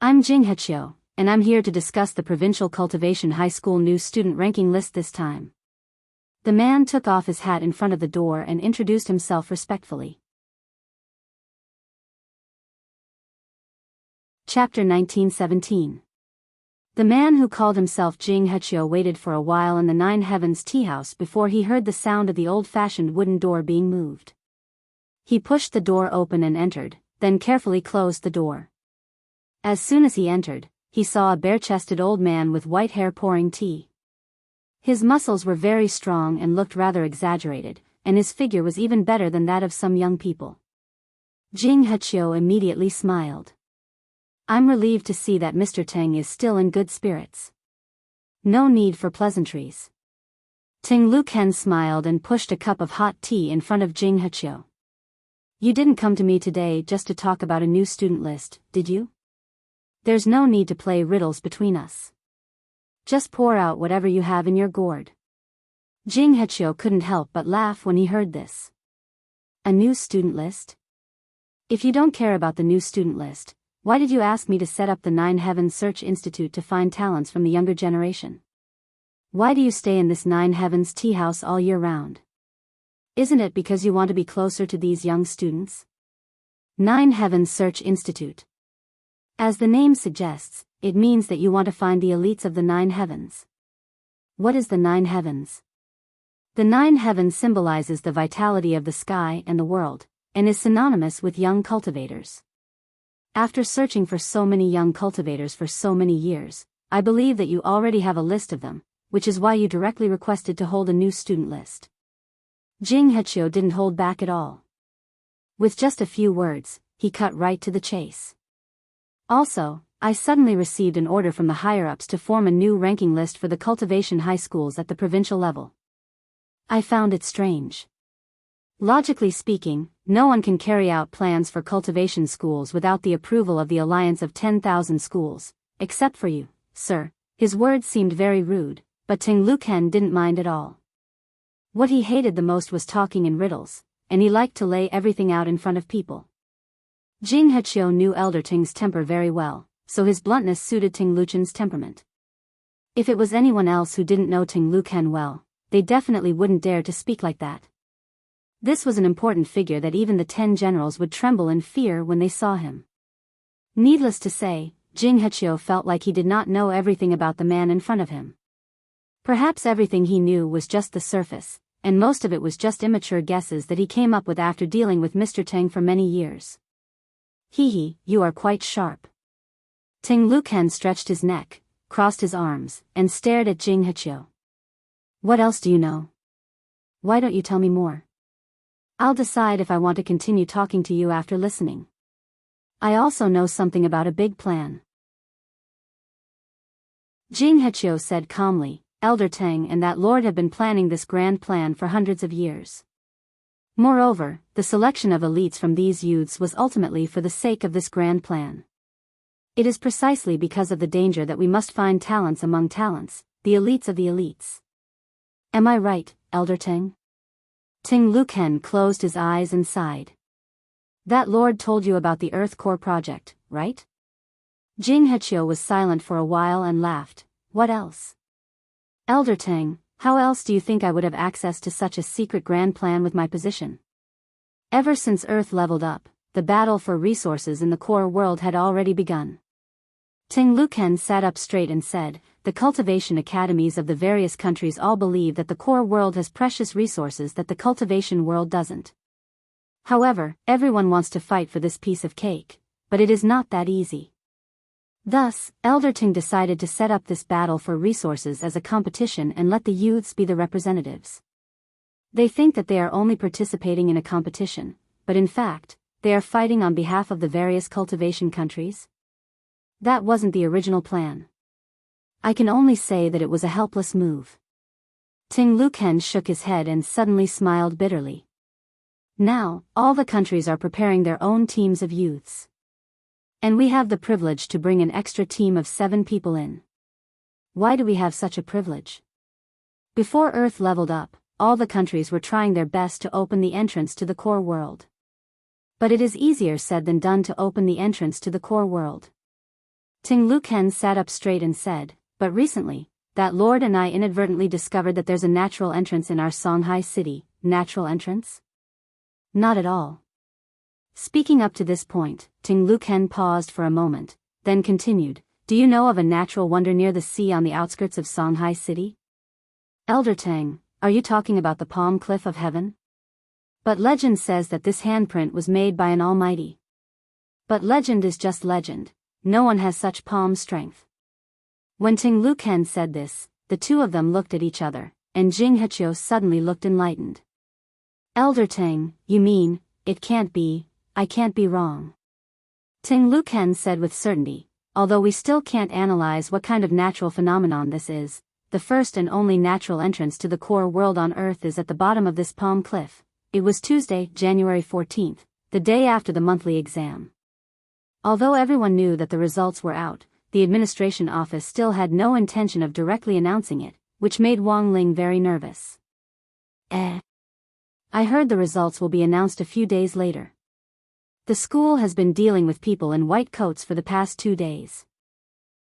"I'm Jing Hechio, and I'm here to discuss the Provincial Cultivation High School new student ranking list this time." The man took off his hat in front of the door and introduced himself respectfully. Chapter 1917. The man who called himself Jing Hechio waited for a while in the Nine Heavens tea house before he heard the sound of the old-fashioned wooden door being moved. He pushed the door open and entered, then carefully closed the door. As soon as he entered, he saw a bare-chested old man with white hair pouring tea. His muscles were very strong and looked rather exaggerated, and his figure was even better than that of some young people. Jing Hechio immediately smiled. "I'm relieved to see that Mr. Teng is still in good spirits. No need for pleasantries." Ting Luken smiled and pushed a cup of hot tea in front of Jing Hechio. "You didn't come to me today just to talk about a new student list, did you? There's no need to play riddles between us. Just pour out whatever you have in your gourd." Jing Hechio couldn't help but laugh when he heard this. "A new student list? If you don't care about the new student list, why did you ask me to set up the Nine Heavens Search Institute to find talents from the younger generation? Why do you stay in this Nine Heavens tea house all year round? Isn't it because you want to be closer to these young students?" Nine Heavens Search Institute. As the name suggests, it means that you want to find the elites of the Nine Heavens. What is the Nine Heavens? The Nine Heavens symbolizes the vitality of the sky and the world, and is synonymous with young cultivators. After searching for so many young cultivators for so many years, I believe that you already have a list of them, which is why you directly requested to hold a new student list. Jing Hechio didn't hold back at all. With just a few words, he cut right to the chase. "Also, I suddenly received an order from the higher-ups to form a new ranking list for the cultivation high schools at the provincial level. I found it strange. Logically speaking, no one can carry out plans for cultivation schools without the approval of the Alliance of 10,000 Schools, except for you, sir." His words seemed very rude, but Ting Luken didn't mind at all. What he hated the most was talking in riddles, and he liked to lay everything out in front of people. Jing Hechio knew Elder Ting's temper very well, so his bluntness suited Ting Luchen's temperament. If it was anyone else who didn't know Ting Luken well, they definitely wouldn't dare to speak like that. This was an important figure that even the 10 generals would tremble in fear when they saw him. Needless to say, Jing Hechio felt like he did not know everything about the man in front of him. Perhaps everything he knew was just the surface, and most of it was just immature guesses that he came up with after dealing with Mr. Teng for many years. "Hee, you are quite sharp." Ting Luken stretched his neck, crossed his arms, and stared at Jing Hechio. "What else do you know? Why don't you tell me more? I'll decide if I want to continue talking to you after listening. I also know something about a big plan." Jing Hechio said calmly, "Elder Teng and that lord have been planning this grand plan for hundreds of years. Moreover, the selection of elites from these youths was ultimately for the sake of this grand plan. It is precisely because of the danger that we must find talents among talents, the elites of the elites. Am I right, Elder Teng?" Ting Luken closed his eyes and sighed. "That lord told you about the Earth Core project, right? Jing Hechio was silent for a while and laughed. What else? Elder Tang, how else do you think I would have access to such a secret grand plan with my position? Ever since Earth leveled up, the battle for resources in the core world had already begun. Ting Luken sat up straight and said, the cultivation academies of the various countries all believe that the core world has precious resources that the cultivation world doesn't. However, everyone wants to fight for this piece of cake, but it is not that easy. Thus, Elder Ting decided to set up this battle for resources as a competition and let the youths be the representatives. They think that they are only participating in a competition, but in fact, they are fighting on behalf of the various cultivation countries. That wasn't the original plan. I can only say that it was a helpless move. Ting Luken shook his head and suddenly smiled bitterly. Now, all the countries are preparing their own teams of youths. And we have the privilege to bring an extra team of 7 people in. Why do we have such a privilege? Before Earth leveled up, all the countries were trying their best to open the entrance to the core world. But it is easier said than done to open the entrance to the core world. Ting Luken sat up straight and said, but recently, that lord and I inadvertently discovered that there's a natural entrance in our Songhai city. Natural entrance? Not at all. Speaking up to this point, Ting Luken paused for a moment, then continued, do you know of a natural wonder near the sea on the outskirts of Songhai city? Elder Tang, are you talking about the Palm Cliff of Heaven? But legend says that this handprint was made by an almighty. But legend is just legend. No one has such palm strength. When Ting Luken said this, the two of them looked at each other, and Jing Hechio suddenly looked enlightened. Elder Tang, you mean, it can't be, I can't be wrong. Ting Luken said with certainty, although we still can't analyze what kind of natural phenomenon this is, the first and only natural entrance to the core world on Earth is at the bottom of this palm cliff. It was Tuesday, January 14th, the day after the monthly exam. Although everyone knew that the results were out, the administration office still had no intention of directly announcing it, which made Wang Ling very nervous. I heard the results will be announced a few days later. The school has been dealing with people in white coats for the past 2 days.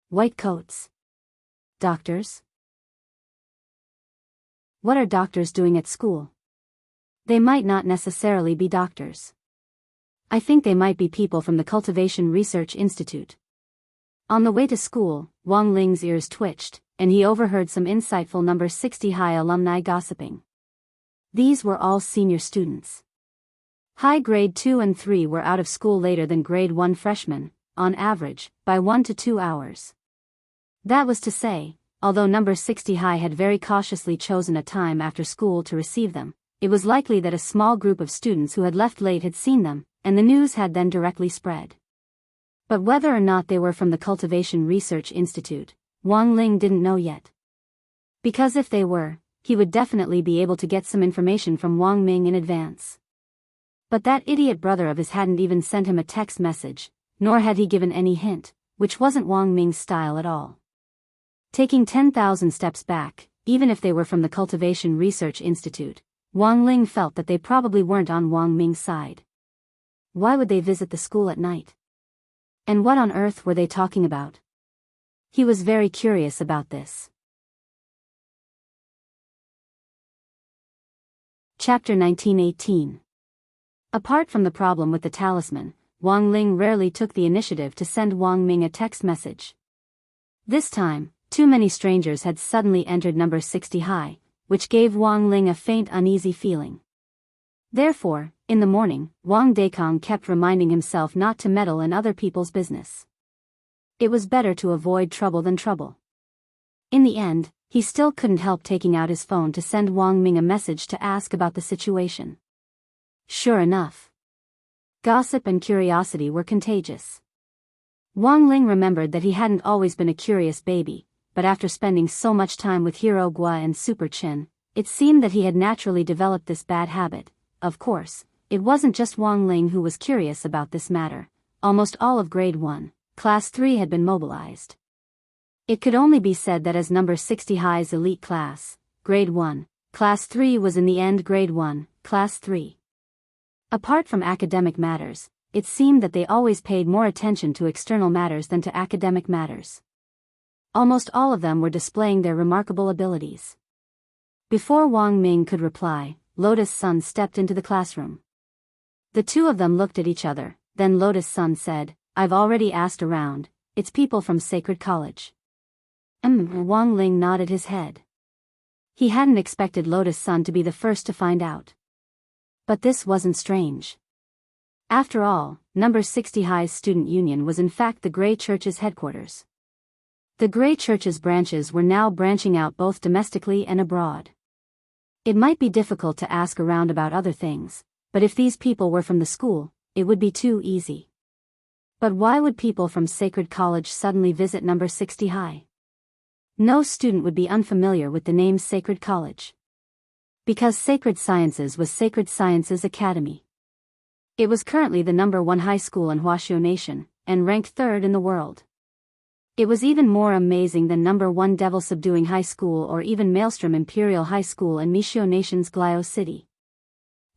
White coats? Doctors? What are doctors doing at school? They might not necessarily be doctors. I think they might be people from the Cultivation Research Institute. On the way to school, Wang Ling's ears twitched, and he overheard some insightful number 60 high alumni gossiping. These were all senior students. High grade 2 and 3 were out of school later than grade 1 freshmen, on average, by 1 to 2 hours. That was to say, although number 60 high had very cautiously chosen a time after school to receive them, it was likely that a small group of students who had left late had seen them, and the news had then directly spread. But whether or not they were from the Cultivation Research Institute, Wang Ling didn't know yet. Because if they were, he would definitely be able to get some information from Wang Ming in advance. But that idiot brother of his hadn't even sent him a text message, nor had he given any hint, which wasn't Wang Ming's style at all. Taking 10,000 steps back, even if they were from the Cultivation Research Institute, Wang Ling felt that they probably weren't on Wang Ming's side. Why would they visit the school at night? And what on earth were they talking about? He was very curious about this. Chapter 1918. Apart from the problem with the talisman, Wang Ling rarely took the initiative to send Wang Ming a text message. This time, too many strangers had suddenly entered number 60 high, which gave Wang Ling a faint uneasy feeling. Therefore, in the morning, Wang Dekong kept reminding himself not to meddle in other people's business. It was better to avoid trouble than trouble. In the end, he still couldn't help taking out his phone to send Wang Ming a message to ask about the situation. Sure enough, gossip and curiosity were contagious. Wang Ling remembered that he hadn't always been a curious baby, but after spending so much time with Hero Gua and Super Chin, it seemed that he had naturally developed this bad habit. Of course, it wasn't just Wang Ling who was curious about this matter. Almost all of grade 1, class 3 had been mobilized. It could only be said that as number 60 high's elite class, grade 1, class 3 was in the end grade 1, class 3. Apart from academic matters, it seemed that they always paid more attention to external matters than to academic matters. Almost all of them were displaying their remarkable abilities. Before Wang Ming could reply, Lotus Sun stepped into the classroom. The two of them looked at each other, then Lotus Sun said, "I've already asked around, it's people from Sacred College." Wang Ling nodded his head. He hadn't expected Lotus Sun to be the first to find out. But this wasn't strange. After all, Number 60 High's student union was in fact the Grey Church's headquarters. The Grey Church's branches were now branching out both domestically and abroad. It might be difficult to ask around about other things, but if these people were from the school, it would be too easy. But why would people from Sacred College suddenly visit Number 60 High? No student would be unfamiliar with the name Sacred College. Because Sacred Sciences was Sacred Sciences Academy. It was currently the number 1 high school in Huaxiu Nation, and ranked 3rd in the world. It was even more amazing than number 1 Devil Subduing High School or even Maelstrom Imperial High School in Mishio Nation's Glio City.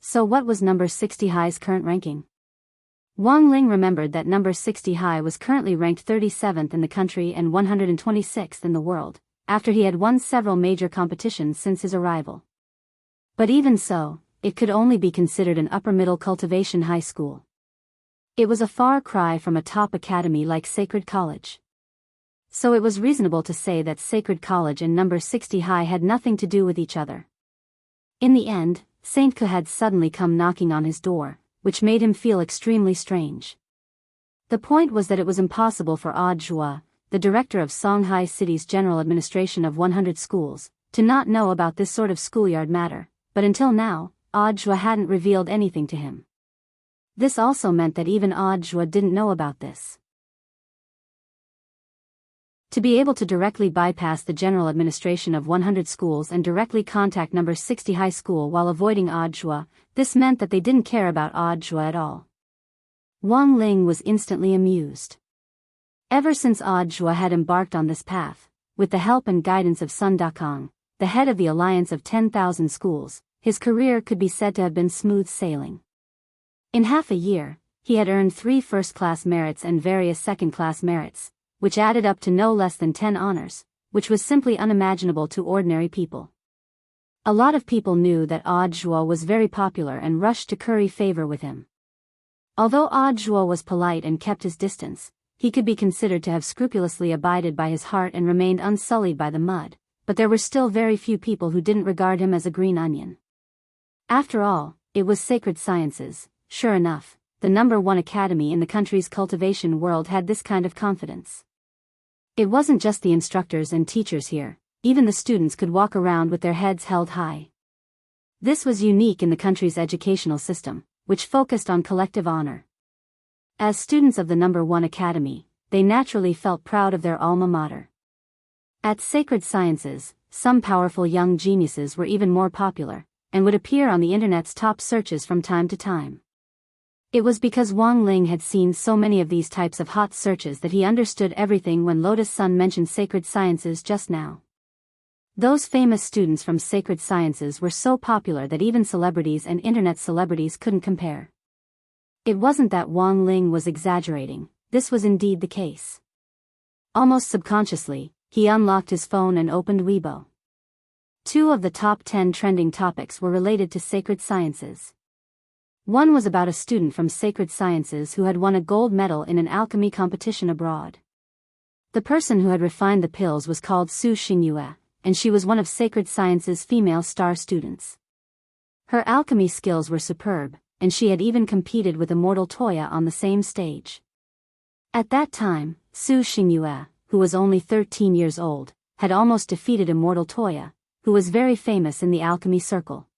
So what was Number 60 High's current ranking? Wang Ling remembered that Number 60 High was currently ranked 37th in the country and 126th in the world, after he had won several major competitions since his arrival. But even so, it could only be considered an upper-middle cultivation high school. It was a far cry from a top academy like Sacred College. So it was reasonable to say that Sacred College and Number 60 High had nothing to do with each other. In the end, Saint Ke had suddenly come knocking on his door, which made him feel extremely strange. The point was that it was impossible for Odd Zhua, the director of Songhai City's general administration of 100 schools, to not know about this sort of schoolyard matter, but until now, Odd Zhua hadn't revealed anything to him. This also meant that even Odd Zhua didn't know about this. To be able to directly bypass the general administration of 100 schools and directly contact Number 60 High School while avoiding Odd Zhua, this meant that they didn't care about Odd Zhua at all. Wang Ling was instantly amused. Ever since Odd Zhua had embarked on this path, with the help and guidance of Sun Dakong, the head of the Alliance of 10,000 Schools, his career could be said to have been smooth sailing. In half a year, he had earned 3 first-class merits and various second-class merits, which added up to no less than 10 honors, which was simply unimaginable to ordinary people. A lot of people knew that Odd Zhua was very popular and rushed to curry favor with him. Although Odd Zhua was polite and kept his distance, he could be considered to have scrupulously abided by his heart and remained unsullied by the mud, but there were still very few people who didn't regard him as a green onion. After all, it was Sacred Sciences. Sure enough, the number 1 academy in the country's cultivation world had this kind of confidence. It wasn't just the instructors and teachers here, even the students could walk around with their heads held high. This was unique in the country's educational system, which focused on collective honor. As students of the number 1 academy, they naturally felt proud of their alma mater. At Sacred Sciences, some powerful young geniuses were even more popular, and would appear on the internet's top searches from time to time. It was because Wang Ling had seen so many of these types of hot searches that he understood everything when Lotus Sun mentioned Sacred Sciences just now. Those famous students from Sacred Sciences were so popular that even celebrities and internet celebrities couldn't compare. It wasn't that Wang Ling was exaggerating, this was indeed the case. Almost subconsciously, he unlocked his phone and opened Weibo. 2 of the top 10 trending topics were related to Sacred Sciences. One was about a student from Sacred Sciences who had won a gold medal in an alchemy competition abroad. The person who had refined the pills was called Su Xingyue, and she was one of Sacred Sciences' female star students. Her alchemy skills were superb, and she had even competed with Immortal Toya on the same stage. At that time, Su Xingyue, who was only 13 years old, had almost defeated Immortal Toya, who was very famous in the alchemy circle.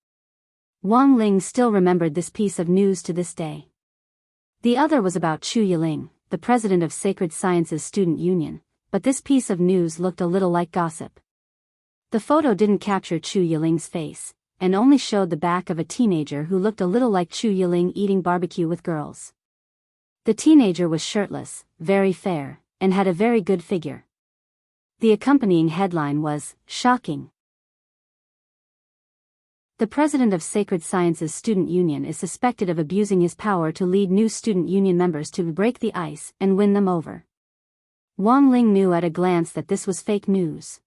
Wang Ling still remembered this piece of news to this day. The other was about Chu Yiling, the president of Sacred Sciences Student Union, but this piece of news looked a little like gossip. The photo didn't capture Chu Yiling's face, and only showed the back of a teenager who looked a little like Chu Yiling eating barbecue with girls. The teenager was shirtless, very fair, and had a very good figure. The accompanying headline was, "Shocking." The president of Sacred Sciences Student Union is suspected of abusing his power to lead new student union members to break the ice and win them over. Wang Ling knew at a glance that this was fake news.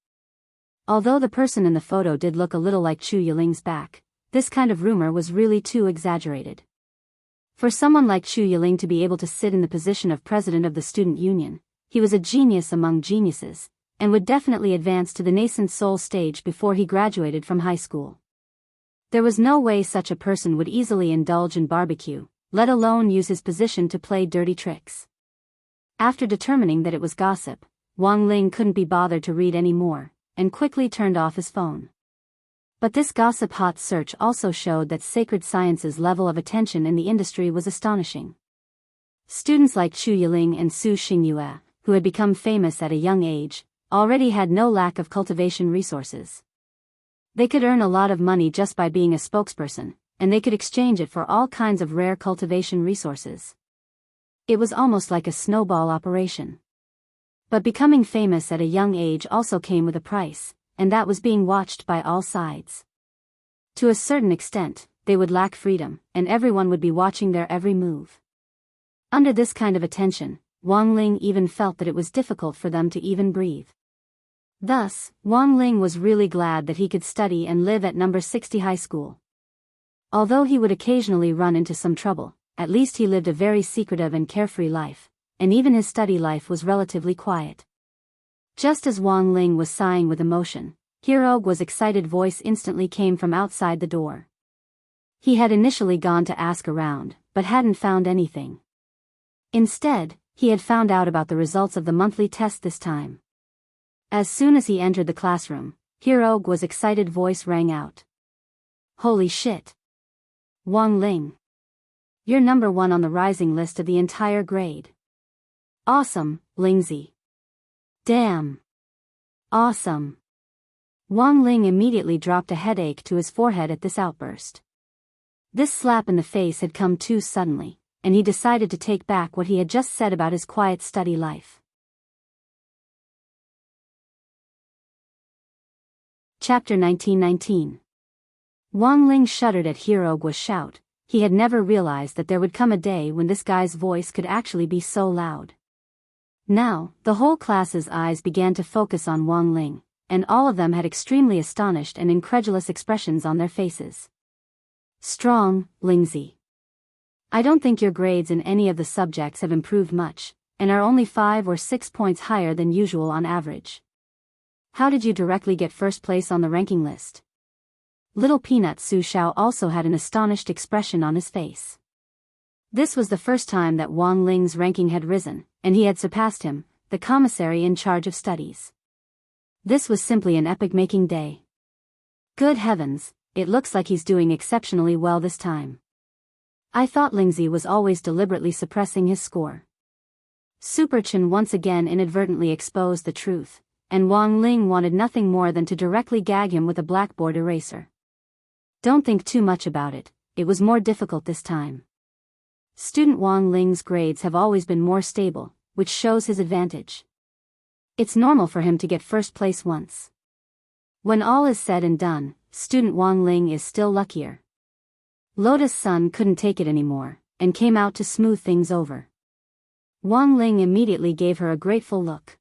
Although the person in the photo did look a little like Chu Yiling's back, this kind of rumor was really too exaggerated. For someone like Chu Yiling to be able to sit in the position of president of the student union, he was a genius among geniuses, and would definitely advance to the nascent soul stage before he graduated from high school. There was no way such a person would easily indulge in barbecue, let alone use his position to play dirty tricks. After determining that it was gossip, Wang Ling couldn't be bothered to read any more, and quickly turned off his phone. But this gossip hot search also showed that Sacred Sciences' level of attention in the industry was astonishing. Students like Chu Yiling and Su Xingyue, who had become famous at a young age, already had no lack of cultivation resources. They could earn a lot of money just by being a spokesperson, and they could exchange it for all kinds of rare cultivation resources. It was almost like a snowball operation. But becoming famous at a young age also came with a price, and that was being watched by all sides. To a certain extent, they would lack freedom, and everyone would be watching their every move. Under this kind of attention, Wang Ling even felt that it was difficult for them to even breathe. Thus, Wang Ling was really glad that he could study and live at number 60 high school. Although he would occasionally run into some trouble, at least he lived a very secretive and carefree life, and even his study life was relatively quiet. Just as Wang Ling was sighing with emotion, Hearogwa's excited voice instantly came from outside the door. He had initially gone to ask around, but hadn't found anything. Instead, he had found out about the results of the monthly test this time. As soon as he entered the classroom, Hearogwa's excited voice rang out. Holy shit! Wang Ling! You're number 1 on the rising list of the entire grade. Awesome, Lingzi. Damn! Awesome! Wang Ling immediately dropped a headache to his forehead at this outburst. This slap in the face had come too suddenly, and he decided to take back what he had just said about his quiet study life. Chapter 1919. Wang Ling shuddered at Hearogwa's shout. He had never realized that there would come a day when this guy's voice could actually be so loud. Now, the whole class's eyes began to focus on Wang Ling, and all of them had extremely astonished and incredulous expressions on their faces. Strong, Lingzi. I don't think your grades in any of the subjects have improved much, and are only 5 or 6 points higher than usual on average. How did you directly get first place on the ranking list? Little Peanut Su Xiao also had an astonished expression on his face. This was the first time that Wang Ling's ranking had risen, and he had surpassed him, the commissary in charge of studies. This was simply an epoch-making day. Good heavens, it looks like he's doing exceptionally well this time. I thought Lingzi was always deliberately suppressing his score. Super Chen once again inadvertently exposed the truth, and Wang Ling wanted nothing more than to directly gag him with a blackboard eraser. Don't think too much about it, it was more difficult this time. Student Wang Ling's grades have always been more stable, which shows his advantage. It's normal for him to get first place once. When all is said and done, student Wang Ling is still luckier. Lotus Sun couldn't take it anymore, and came out to smooth things over. Wang Ling immediately gave her a grateful look.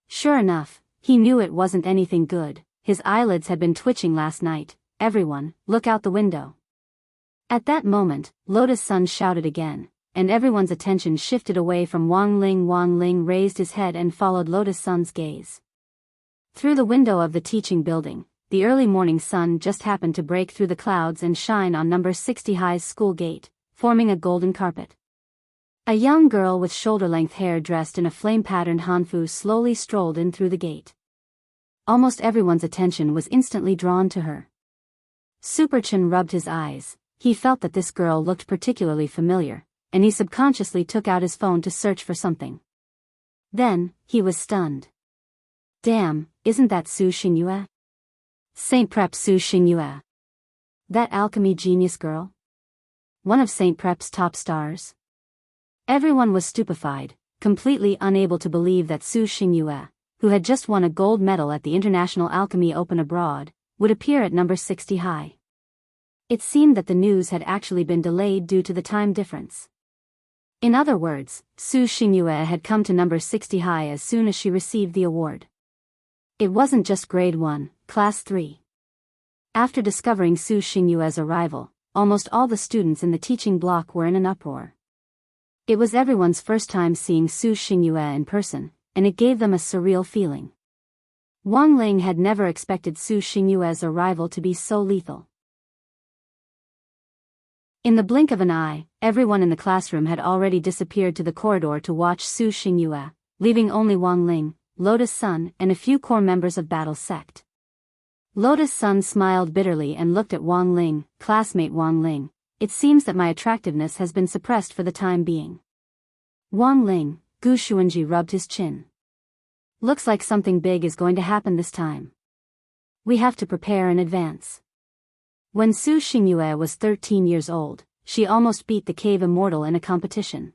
Sure enough, he knew it wasn't anything good. His eyelids had been twitching last night. Everyone, look out the window. At that moment, Lotus Sun shouted again, and everyone's attention shifted away from Wang Ling. Wang Ling raised his head and followed Lotus Sun's gaze. Through the window of the teaching building, the early morning sun just happened to break through the clouds and shine on number 60 High's school gate, forming a golden carpet. A young girl with shoulder-length hair dressed in a flame-patterned hanfu slowly strolled in through the gate. Almost everyone's attention was instantly drawn to her. Super Chen rubbed his eyes. He felt that this girl looked particularly familiar, and he subconsciously took out his phone to search for something. Then, he was stunned. Damn, isn't that Su Xingyue? Saint Prep Su Xingyue. That alchemy genius girl? One of Saint Prep's top stars? Everyone was stupefied, completely unable to believe that Su Xingyue, who had just won a gold medal at the International Alchemy Open abroad, would appear at number 60 high. It seemed that the news had actually been delayed due to the time difference. In other words, Su Xingyue had come to number 60 high as soon as she received the award. It wasn't just grade 1, class 3. After discovering Su Xingyue's arrival, almost all the students in the teaching block were in an uproar. It was everyone's first time seeing Su Xingyue in person, and it gave them a surreal feeling. Wang Ling had never expected Su Xingyue's arrival to be so lethal. In the blink of an eye, everyone in the classroom had already disappeared to the corridor to watch Su Xingyue, leaving only Wang Ling, Lotus Sun, and a few core members of Battle Sect. Lotus Sun smiled bitterly and looked at Wang Ling. Classmate Wang Ling, it seems that my attractiveness has been suppressed for the time being. Wang Ling, Gu Xuanji rubbed his chin. Looks like something big is going to happen this time. We have to prepare in advance. When Su Xingyue was 13 years old, she almost beat the Cave Immortal in a competition.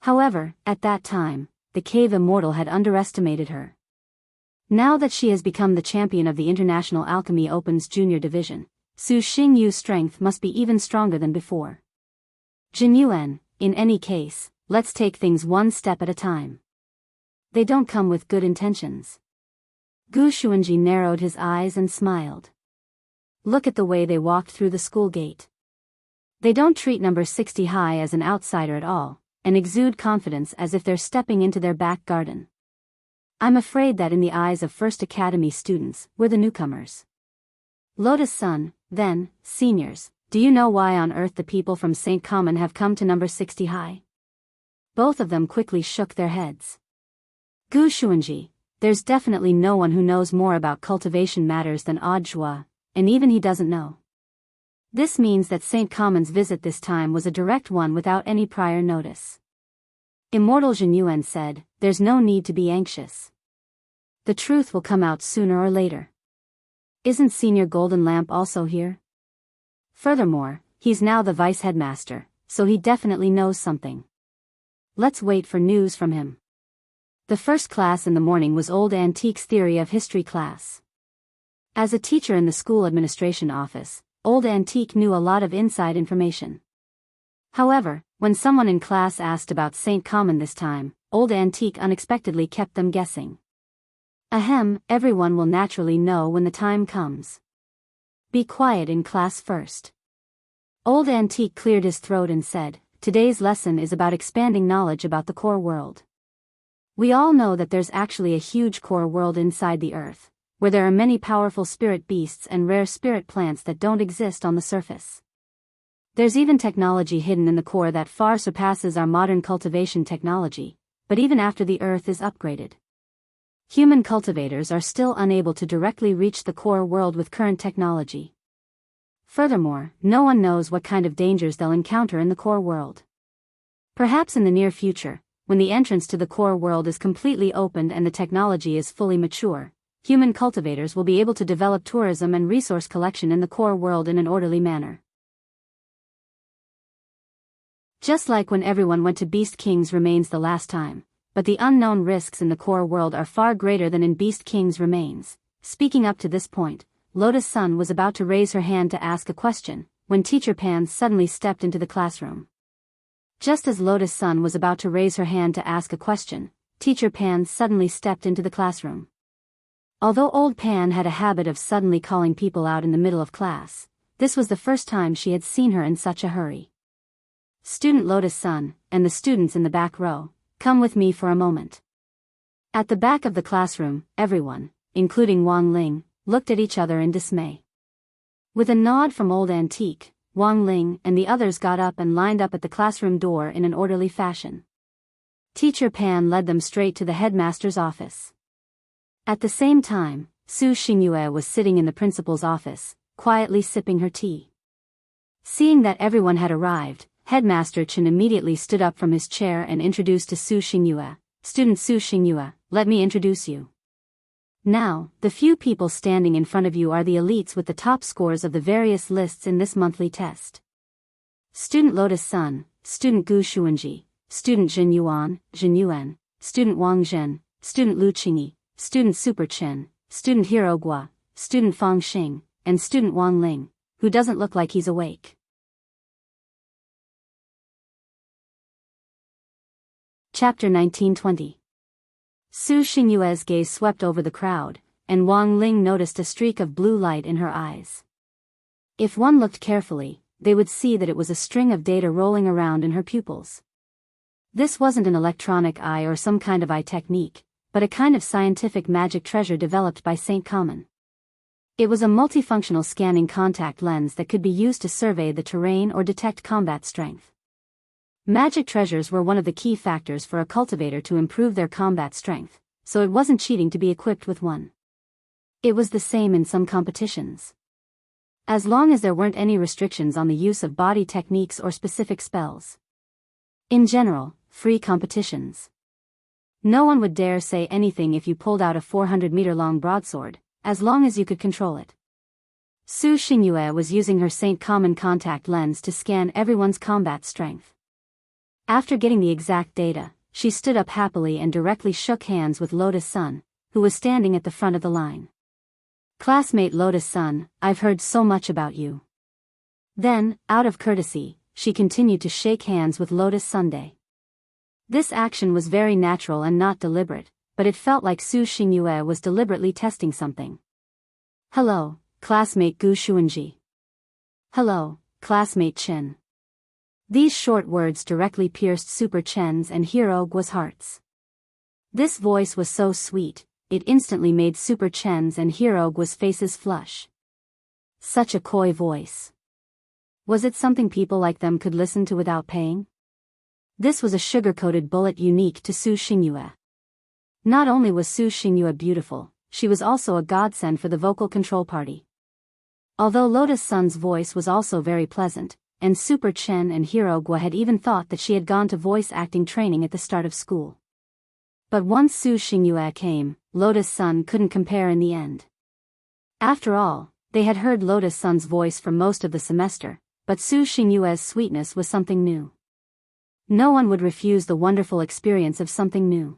However, at that time, the Cave Immortal had underestimated her. Now that she has become the champion of the International Alchemy Open's junior division, Su Xingyu's strength must be even stronger than before. Jin Yuan, in any case, let's take things one step at a time. They don't come with good intentions. Gu Xuanji narrowed his eyes and smiled. Look at the way they walked through the school gate. They don't treat number 60 high as an outsider at all, and exude confidence as if they're stepping into their back garden. I'm afraid that in the eyes of First Academy students, we're the newcomers. Lotus Sun, then, seniors, do you know why on earth the people from St. Common have come to number 60 high? Both of them quickly shook their heads. Gu Xuanji, there's definitely no one who knows more about cultivation matters than Odd Zhua, and even he doesn't know. This means that St. Common's visit this time was a direct one without any prior notice. Immortal Jin Yuan said, there's no need to be anxious. The truth will come out sooner or later. Isn't Senior Golden Lamp also here? Furthermore, he's now the vice headmaster, so he definitely knows something. Let's wait for news from him. The first class in the morning was Old Antique's Theory of History class. As a teacher in the school administration office, Old Antique knew a lot of inside information. However, when someone in class asked about St. Common this time, Old Antique unexpectedly kept them guessing. Ahem, everyone will naturally know when the time comes. Be quiet in class first. Old Antique cleared his throat and said, today's lesson is about expanding knowledge about the core world. We all know that there's actually a huge core world inside the earth, where there are many powerful spirit beasts and rare spirit plants that don't exist on the surface. There's even technology hidden in the core that far surpasses our modern cultivation technology, but even after the earth is upgraded, human cultivators are still unable to directly reach the core world with current technology. Furthermore, no one knows what kind of dangers they'll encounter in the core world. Perhaps in the near future, when the entrance to the core world is completely opened and the technology is fully mature, human cultivators will be able to develop tourism and resource collection in the core world in an orderly manner. Just like when everyone went to Beast King's remains the last time, but the unknown risks in the core world are far greater than in Beast King's remains. Speaking up to this point, Lotus Sun was about to raise her hand to ask a question, when Teacher Pan suddenly stepped into the classroom. Just as Lotus Sun was about to raise her hand to ask a question, Teacher Pan suddenly stepped into the classroom. Although Old Pan had a habit of suddenly calling people out in the middle of class, this was the first time she had seen her in such a hurry. Student Lotus Sun, and the students in the back row, come with me for a moment. At the back of the classroom, everyone, including Wang Ling, looked at each other in dismay. With a nod from Old Antique, Wang Ling and the others got up and lined up at the classroom door in an orderly fashion. Teacher Pan led them straight to the headmaster's office. At the same time, Su Xingyue was sitting in the principal's office, quietly sipping her tea. Seeing that everyone had arrived, Headmaster Chen immediately stood up from his chair and introduced to Su Xingyue, Student Su Xingyue, let me introduce you. Now, the few people standing in front of you are the elites with the top scores of the various lists in this monthly test. Student Lotus Sun, Student Gu Xuanji, Student Jin Yuan, Student Wang Zhen, Student Lu Qingyi, Student Super Chen, Student Hero Gua, Student Fang Xing, and Student Wang Ling. who doesn't look like he's awake. Chapter 1920. Su Xingyue's gaze swept over the crowd, and Wang Ling noticed a streak of blue light in her eyes. If one looked carefully, they would see that it was a string of data rolling around in her pupils. This wasn't an electronic eye or some kind of eye technique, but a kind of scientific magic treasure developed by Saint Common. It was a multifunctional scanning contact lens that could be used to survey the terrain or detect combat strength. Magic treasures were one of the key factors for a cultivator to improve their combat strength, so it wasn't cheating to be equipped with one. It was the same in some competitions. As long as there weren't any restrictions on the use of body techniques or specific spells. In general, free competitions. No one would dare say anything if you pulled out a 400-meter-long broadsword, as long as you could control it. Su Xingyue was using her Saint Common contact lens to scan everyone's combat strength. After getting the exact data, she stood up happily and directly shook hands with Lotus Sun, who was standing at the front of the line. "Classmate Lotus Sun, I've heard so much about you." Then, out of courtesy, she continued to shake hands with Lotus Sunday. This action was very natural and not deliberate, but it felt like Su Xingyue was deliberately testing something. "Hello, classmate Gu Xuanji." "Hello, classmate Chen." These short words directly pierced Super Chen's and Hero Gua's hearts. This voice was so sweet, it instantly made Super Chen's and Hero Gua's faces flush. Such a coy voice. Was it something people like them could listen to without paying? This was a sugar-coated bullet unique to Su Xingyue. Not only was Su Xingyue beautiful, she was also a godsend for the vocal control party. Although Lotus Sun's voice was also very pleasant, and Super Chen and Hero Gua had even thought that she had gone to voice acting training at the start of school. But once Su Xingyue came, Lotus Sun couldn't compare in the end. After all, they had heard Lotus Sun's voice for most of the semester, but Su Xingyue's sweetness was something new. No one would refuse the wonderful experience of something new.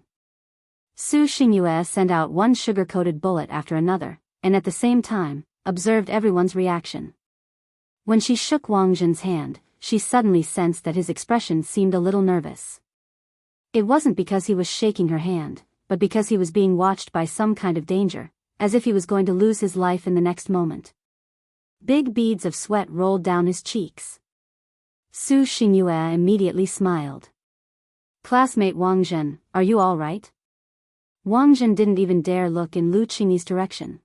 Su Xingyue sent out one sugar-coated bullet after another, and at the same time, observed everyone's reaction. When she shook Wang Zhen's hand, she suddenly sensed that his expression seemed a little nervous. It wasn't because he was shaking her hand, but because he was being watched by some kind of danger, as if he was going to lose his life in the next moment. Big beads of sweat rolled down his cheeks. Su Xingyue immediately smiled. "Classmate Wang Zhen, are you all right?" Wang Zhen didn't even dare look in Lu Qingyi's direction.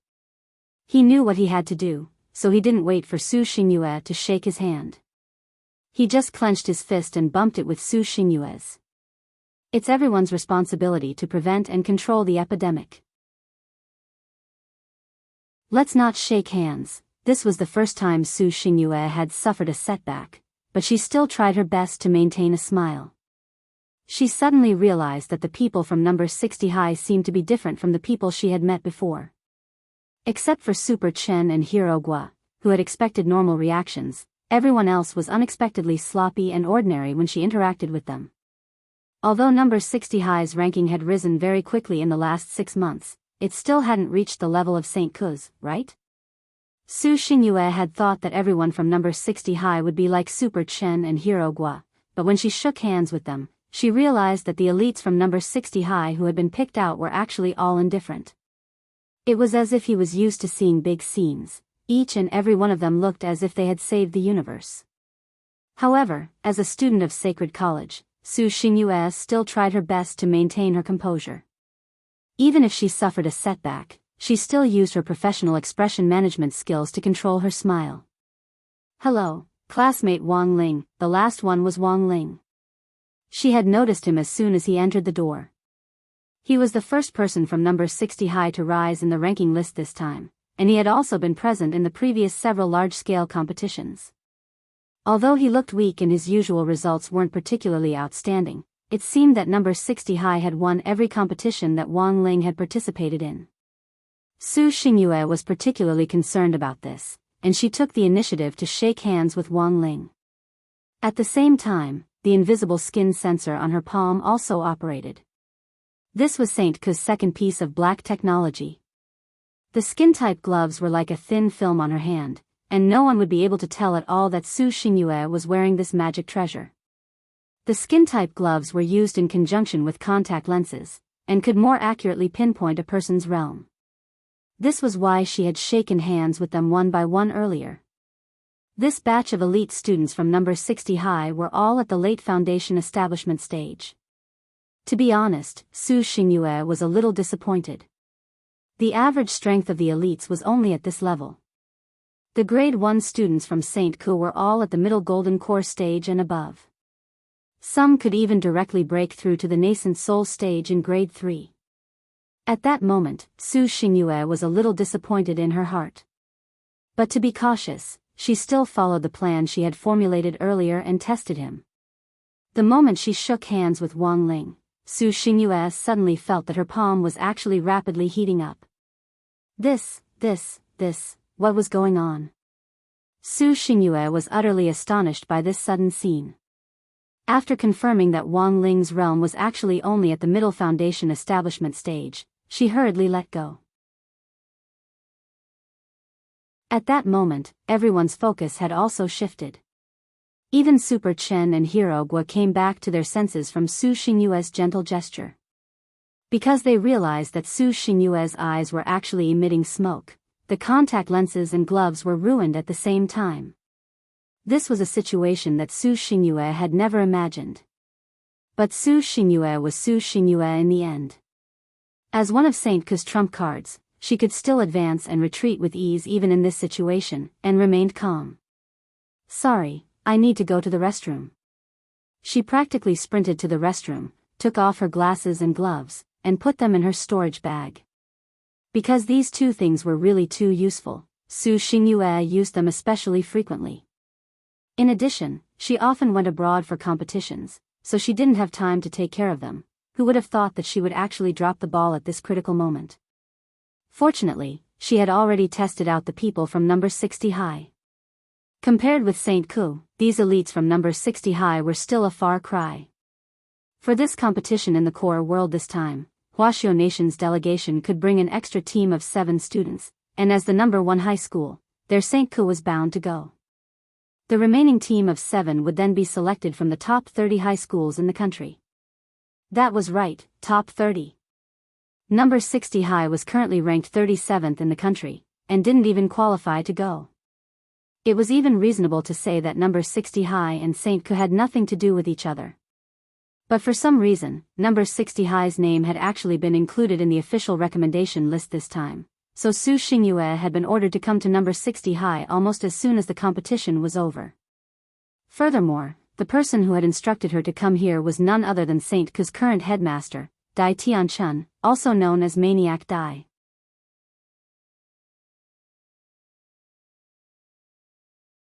He knew what he had to do, so he didn't wait for Su Xingyue to shake his hand. He just clenched his fist and bumped it with Su Xingyue's. It's everyone's responsibility to prevent and control the epidemic. Let's not shake hands. This was the first time Su Xingyue had suffered a setback, but she still tried her best to maintain a smile. She suddenly realized that the people from number 60 high seemed to be different from the people she had met before. Except for Super Chen and Hero Gua, who had expected normal reactions, everyone else was unexpectedly sloppy and ordinary when she interacted with them. Although number 60 high's ranking had risen very quickly in the last 6 months, it still hadn't reached the level of St. Ku's, right? Su Xingyue had thought that everyone from number 60 high would be like Super Chen and Hero Gua, but when she shook hands with them, she realized that the elites from number 60 high who had been picked out were actually all indifferent. It was as if he was used to seeing big scenes. Each and every one of them looked as if they had saved the universe. However, as a student of Sacred College, Su Xingyue still tried her best to maintain her composure. Even if she suffered a setback, she still used her professional expression management skills to control her smile. "Hello, classmate Wang Ling." The last one was Wang Ling. She had noticed him as soon as he entered the door. He was the first person from number 60 high to rise in the ranking list this time, and he had also been present in the previous several large-scale competitions. Although he looked weak and his usual results weren't particularly outstanding, it seemed that number 60 high had won every competition that Wang Ling had participated in. Su Xingyue was particularly concerned about this, and she took the initiative to shake hands with Wang Ling. At the same time, the invisible skin sensor on her palm also operated. This was Saint Ku's second piece of black technology. The skin-type gloves were like a thin film on her hand, and no one would be able to tell at all that Su Xingyue was wearing this magic treasure. The skin-type gloves were used in conjunction with contact lenses, and could more accurately pinpoint a person's realm. This was why she had shaken hands with them one by one earlier. This batch of elite students from number 60 high were all at the late foundation establishment stage. To be honest, Su Xingyue was a little disappointed. The average strength of the elites was only at this level. The grade 1 students from St. Ku were all at the middle golden core stage and above. Some could even directly break through to the nascent soul stage in grade 3. At that moment, Su Xingyue was a little disappointed in her heart. But to be cautious, she still followed the plan she had formulated earlier and tested him. The moment she shook hands with Wang Ling, Su Xingyue suddenly felt that her palm was actually rapidly heating up. What was going on? Su Xingyue was utterly astonished by this sudden scene. After confirming that Wang Ling's realm was actually only at the middle foundation establishment stage, she hurriedly let go. At that moment, everyone's focus had also shifted. Even Super Chen and Hero Gua came back to their senses from Su Xingyue's gentle gesture. Because they realized that Su Xingyue's eyes were actually emitting smoke, the contact lenses and gloves were ruined at the same time. This was a situation that Su Xingyue had never imagined. But Su Xingyue was Su Xingyue in the end. As one of St. Ku's trump cards, she could still advance and retreat with ease even in this situation, and remained calm. "Sorry, I need to go to the restroom." She practically sprinted to the restroom, took off her glasses and gloves, and put them in her storage bag. Because these two things were really too useful, Su Xingyue used them especially frequently. In addition, she often went abroad for competitions, so she didn't have time to take care of them. Who would have thought that she would actually drop the ball at this critical moment? Fortunately, she had already tested out the people from number 60 high. Compared with St. Ku, these elites from number 60 high were still a far cry. For this competition in the core world this time, Huaxiao Nation's delegation could bring an extra team of 7 students, and as the number 1 high school, their St. Ku was bound to go. The remaining team of 7 would then be selected from the top 30 high schools in the country. That was right, top 30. Number 60 high was currently ranked 37th in the country, and didn't even qualify to go. It was even reasonable to say that number 60 high and St. Ku had nothing to do with each other. But for some reason, number 60 high's name had actually been included in the official recommendation list this time, so Su Xingyue had been ordered to come to number 60 high almost as soon as the competition was over. Furthermore, the person who had instructed her to come here was none other than St. Ku's current headmaster, Dai Tianchun, also known as Maniac Dai.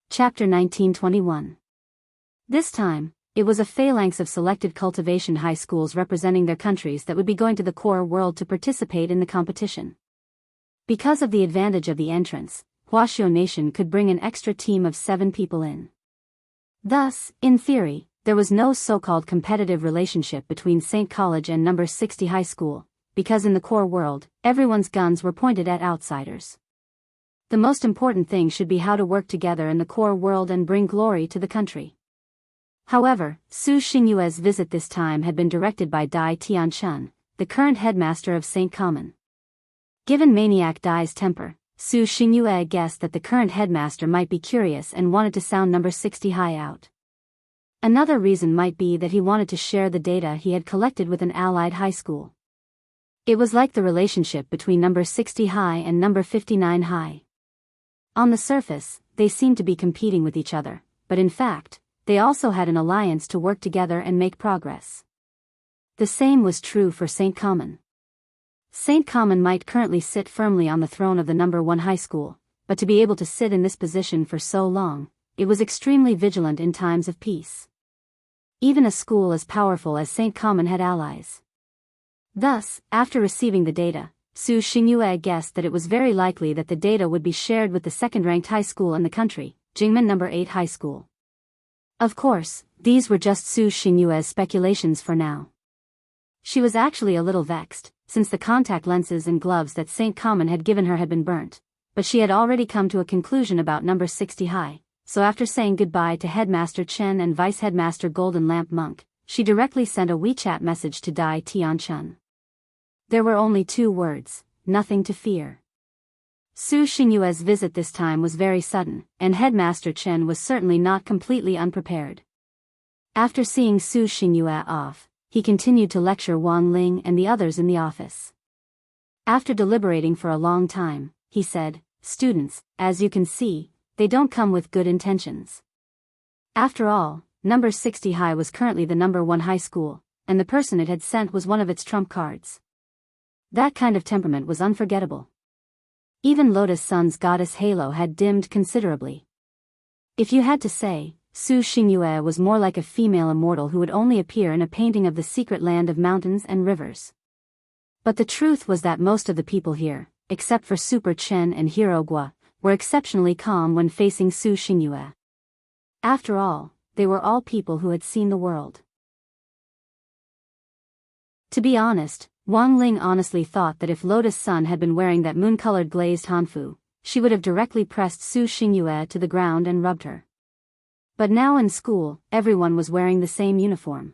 Chapter 1921. This time, it was a phalanx of selected cultivation high schools representing their countries that would be going to the core world to participate in the competition. Because of the advantage of the entrance, Huaxiao Nation could bring an extra team of 7 people in. Thus, in theory, there was no so-called competitive relationship between St. College and number 60 high school, because in the core world, everyone's guns were pointed at outsiders. The most important thing should be how to work together in the core world and bring glory to the country. However, Su Xingyue's visit this time had been directed by Dai Tianchun, the current headmaster of St. Common. Given Maniac Dai's temper, Su Xingyue guessed that the current headmaster might be curious and wanted to sound number 60 high out. Another reason might be that he wanted to share the data he had collected with an allied high school. It was like the relationship between number 60 high and number 59 high. On the surface, they seemed to be competing with each other, but in fact, they also had an alliance to work together and make progress. The same was true for St. Common. St. Common might currently sit firmly on the throne of the number 1 high school, but to be able to sit in this position for so long, it was extremely vigilant in times of peace. Even a school as powerful as St. Common had allies. Thus, after receiving the data, Su Xingyue guessed that it was very likely that the data would be shared with the second-ranked high school in the country, Jingmen number 8 high school. Of course, these were just Su Xingyue's speculations for now. She was actually a little vexed, since the contact lenses and gloves that St. Common had given her had been burnt, but she had already come to a conclusion about number 60 high, so after saying goodbye to Headmaster Chen and Vice Headmaster Golden Lamp Monk, she directly sent a WeChat message to Dai Tianchun. There were only 2 words, nothing to fear. Su Xingyue's visit this time was very sudden, and Headmaster Chen was certainly not completely unprepared. After seeing Su Xingyue off, he continued to lecture Wang Ling and the others in the office. After deliberating for a long time, he said, "Students, as you can see, they don't come with good intentions. After all, number 60 high was currently the number 1 high school, and the person it had sent was one of its trump cards. That kind of temperament was unforgettable. Even Lotus Sun's goddess halo had dimmed considerably. If you had to say, Su Xingyue was more like a female immortal who would only appear in a painting of the secret land of mountains and rivers. But the truth was that most of the people here, except for Super Chen and Hero Gua, were exceptionally calm when facing Su Xingyue. After all, they were all people who had seen the world. To be honest, Wang Ling honestly thought that if Lotus Sun had been wearing that moon-colored glazed hanfu, she would have directly pressed Su Xingyue to the ground and rubbed her. But now in school, everyone was wearing the same uniform.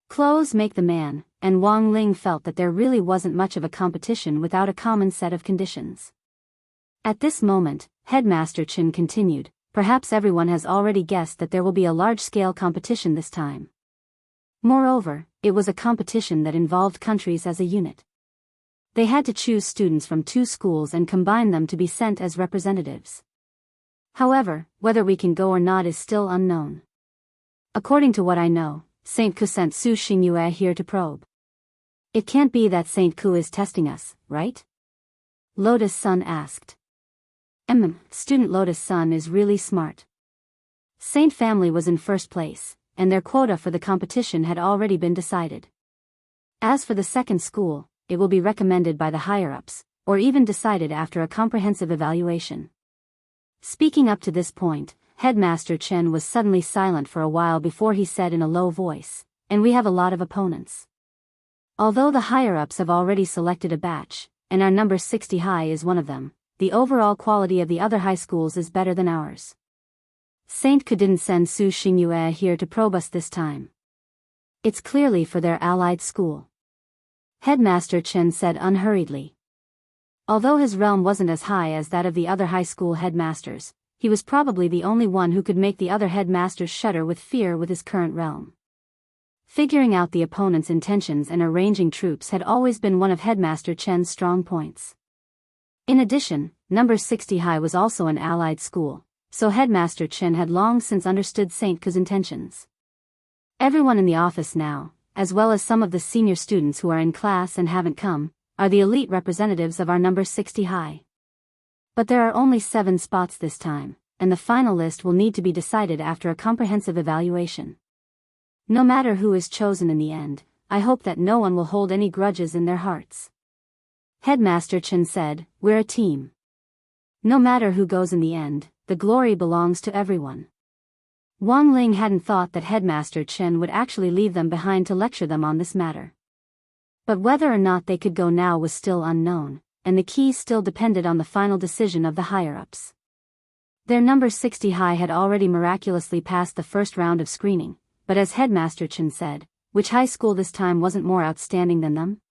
Clothes make the man, and Wang Ling felt that there really wasn't much of a competition without a common set of conditions. At this moment, Headmaster Chen continued, "Perhaps everyone has already guessed that there will be a large-scale competition this time. Moreover, it was a competition that involved countries as a unit. They had to choose students from 2 schools and combine them to be sent as representatives. However, whether we can go or not is still unknown. According to what I know, Saint Ku sent Su Xingyue here to probe. It can't be that Saint Ku is testing us, right?" Lotus Sun asked. Student Lotus Sun is really smart. Saint family was in first place, and their quota for the competition had already been decided. As for the second school, it will be recommended by the higher-ups, or even decided after a comprehensive evaluation. Speaking up to this point, Headmaster Chen was suddenly silent for a while before he said in a low voice, "And we have a lot of opponents. Although the higher-ups have already selected a batch, and our number 60 high is one of them, the overall quality of the other high schools is better than ours. Saint Ku didn't send Su Xingyue here to probe us this time. It's clearly for their allied school." Headmaster Chen said unhurriedly. Although his realm wasn't as high as that of the other high school headmasters, he was probably the only one who could make the other headmasters shudder with fear with his current realm. Figuring out the opponent's intentions and arranging troops had always been one of Headmaster Chen's strong points. In addition, number 60 high was also an allied school, so Headmaster Chen had long since understood Saint Ku's intentions. Everyone in the office now, as well as some of the senior students who are in class and haven't come, are the elite representatives of our number 60 high. But there are only 7 spots this time, and the final list will need to be decided after a comprehensive evaluation. No matter who is chosen in the end, I hope that no one will hold any grudges in their hearts. Headmaster Chen said, "We're a team. No matter who goes in the end, the glory belongs to everyone." Wang Ling hadn't thought that Headmaster Chen would actually leave them behind to lecture them on this matter. But whether or not they could go now was still unknown, and the key still depended on the final decision of the higher-ups. Their number 60 high had already miraculously passed the first round of screening, but as Headmaster Chen said, which high school this time wasn't more outstanding than them?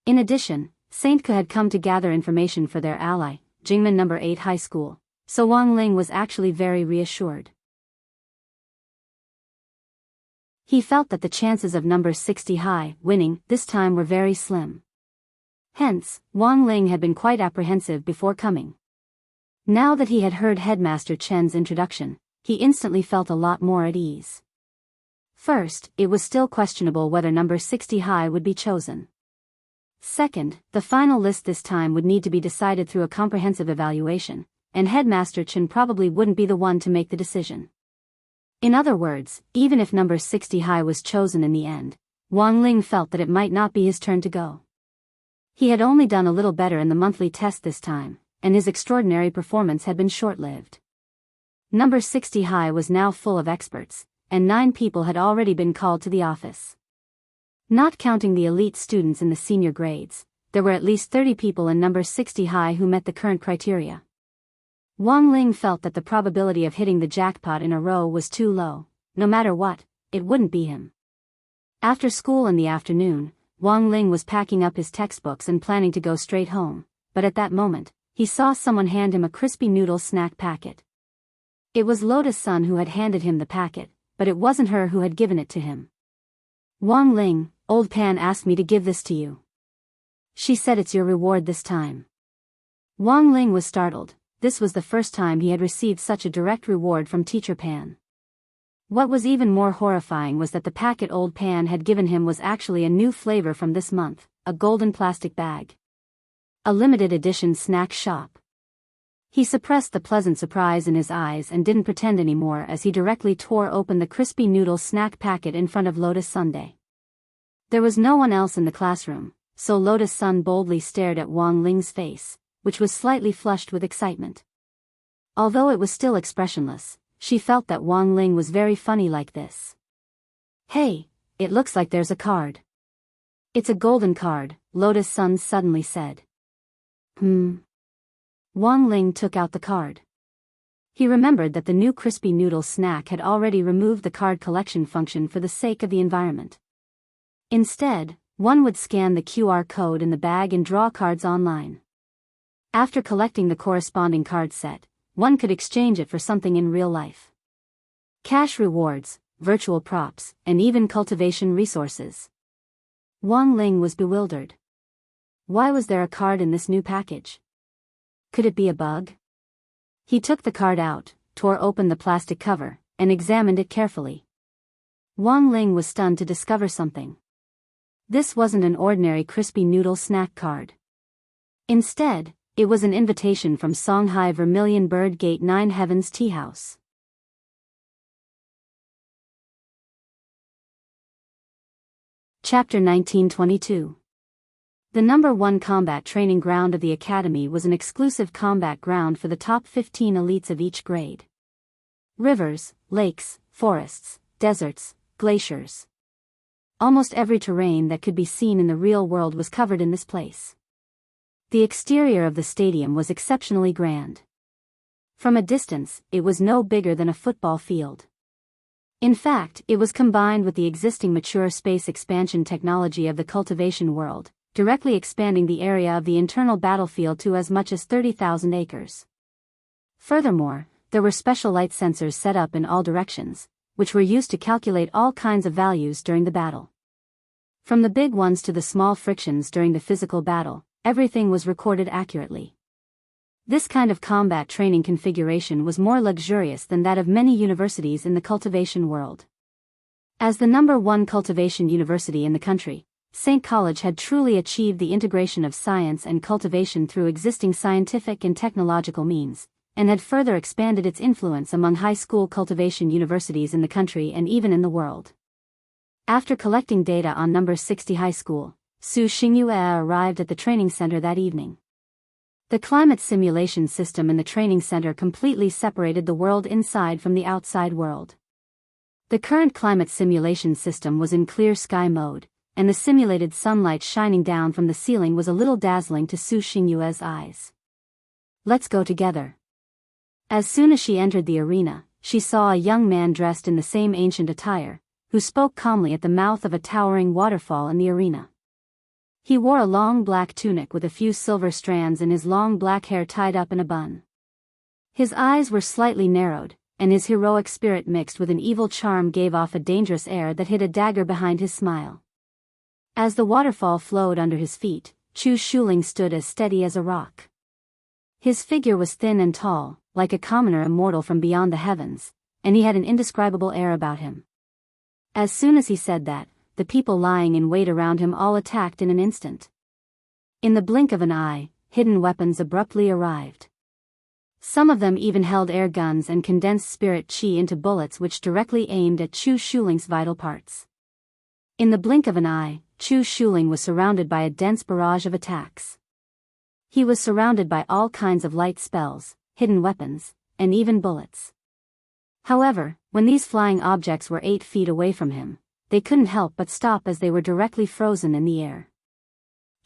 In addition, Saint Ku had come to gather information for their ally, Jingmen number 8 high school, so Wang Ling was actually very reassured. He felt that the chances of number 60 high winning this time were very slim. Hence, Wang Ling had been quite apprehensive before coming. Now that he had heard Headmaster Chen's introduction, he instantly felt a lot more at ease. First, it was still questionable whether number 60 high would be chosen. Second, the final list this time would need to be decided through a comprehensive evaluation, and Headmaster Chen probably wouldn't be the one to make the decision. In other words, even if number 60 high was chosen in the end, Wang Ling felt that it might not be his turn to go. He had only done a little better in the monthly test this time, and his extraordinary performance had been short-lived. Number 60 high was now full of experts, and 9 people had already been called to the office. Not counting the elite students in the senior grades, there were at least 30 people in number 60 high who met the current criteria. Wang Ling felt that the probability of hitting the jackpot in a row was too low. No matter what, it wouldn't be him. After school in the afternoon, Wang Ling was packing up his textbooks and planning to go straight home, but at that moment, he saw someone hand him a crispy noodle snack packet. It was Lotus Sun who had handed him the packet, but it wasn't her who had given it to him. Wang Ling, old Pan asked me to give this to you. She said it's your reward this time. Wang Ling was startled. This was the first time he had received such a direct reward from Teacher Pan. What was even more horrifying was that the packet old Pan had given him was actually a new flavor from this month, a golden plastic bag. A limited edition snack shop. He suppressed the pleasant surprise in his eyes and didn't pretend anymore as he directly tore open the crispy noodle snack packet in front of Lotus Sunday. There was no one else in the classroom, so Lotus Sun boldly stared at Wang Ling's face, which was slightly flushed with excitement. Although it was still expressionless, she felt that Wang Ling was very funny like this. Hey, it looks like there's a card. It's a golden card, Lotus Sun suddenly said. Wang Ling took out the card. He remembered that the new crispy noodle snack had already removed the card collection function for the sake of the environment. Instead, one would scan the QR code in the bag and draw cards online. After collecting the corresponding card set, one could exchange it for something in real life. Cash rewards, virtual props, and even cultivation resources. Wang Ling was bewildered. Why was there a card in this new package? Could it be a bug? He took the card out, tore open the plastic cover, and examined it carefully. Wang Ling was stunned to discover something. This wasn't an ordinary crispy noodle snack card. Instead, it was an invitation from Songhai Vermilion Bird Gate 9 Heavens Tea House. Chapter 1922. The number 1 combat training ground of the academy was an exclusive combat ground for the top 15 elites of each grade. Rivers, lakes, forests, deserts, glaciers. Almost every terrain that could be seen in the real world was covered in this place. The exterior of the stadium was exceptionally grand. From a distance, it was no bigger than a football field. In fact, it was combined with the existing mature space expansion technology of the cultivation world, directly expanding the area of the internal battlefield to as much as 30,000 acres. Furthermore, there were special light sensors set up in all directions, which were used to calculate all kinds of values during the battle. From the big ones to the small frictions during the physical battle, everything was recorded accurately. This kind of combat training configuration was more luxurious than that of many universities in the cultivation world. As the number 1 cultivation university in the country, St. College had truly achieved the integration of science and cultivation through existing scientific and technological means, and had further expanded its influence among high school cultivation universities in the country and even in the world. After collecting data on number 60 high school, Su Xingyue arrived at the training center that evening. The climate simulation system in the training center completely separated the world inside from the outside world. The current climate simulation system was in clear sky mode, and the simulated sunlight shining down from the ceiling was a little dazzling to Su Xingyue's eyes. Let's go together. As soon as she entered the arena, she saw a young man dressed in the same ancient attire, who spoke calmly at the mouth of a towering waterfall in the arena. He wore a long black tunic with a few silver strands and his long black hair tied up in a bun. His eyes were slightly narrowed, and his heroic spirit mixed with an evil charm gave off a dangerous air that hid a dagger behind his smile. As the waterfall flowed under his feet, Chu Shuling stood as steady as a rock. His figure was thin and tall, like a commoner immortal from beyond the heavens, and he had an indescribable air about him. As soon as he said that, the people lying in wait around him all attacked in an instant. In the blink of an eye, hidden weapons abruptly arrived. Some of them even held air guns and condensed spirit chi into bullets which directly aimed at Chu Shuling's vital parts. In the blink of an eye, Chu Shuling was surrounded by a dense barrage of attacks. He was surrounded by all kinds of light spells, hidden weapons, and even bullets. However, when these flying objects were 8 feet away from him, they couldn't help but stop as they were directly frozen in the air.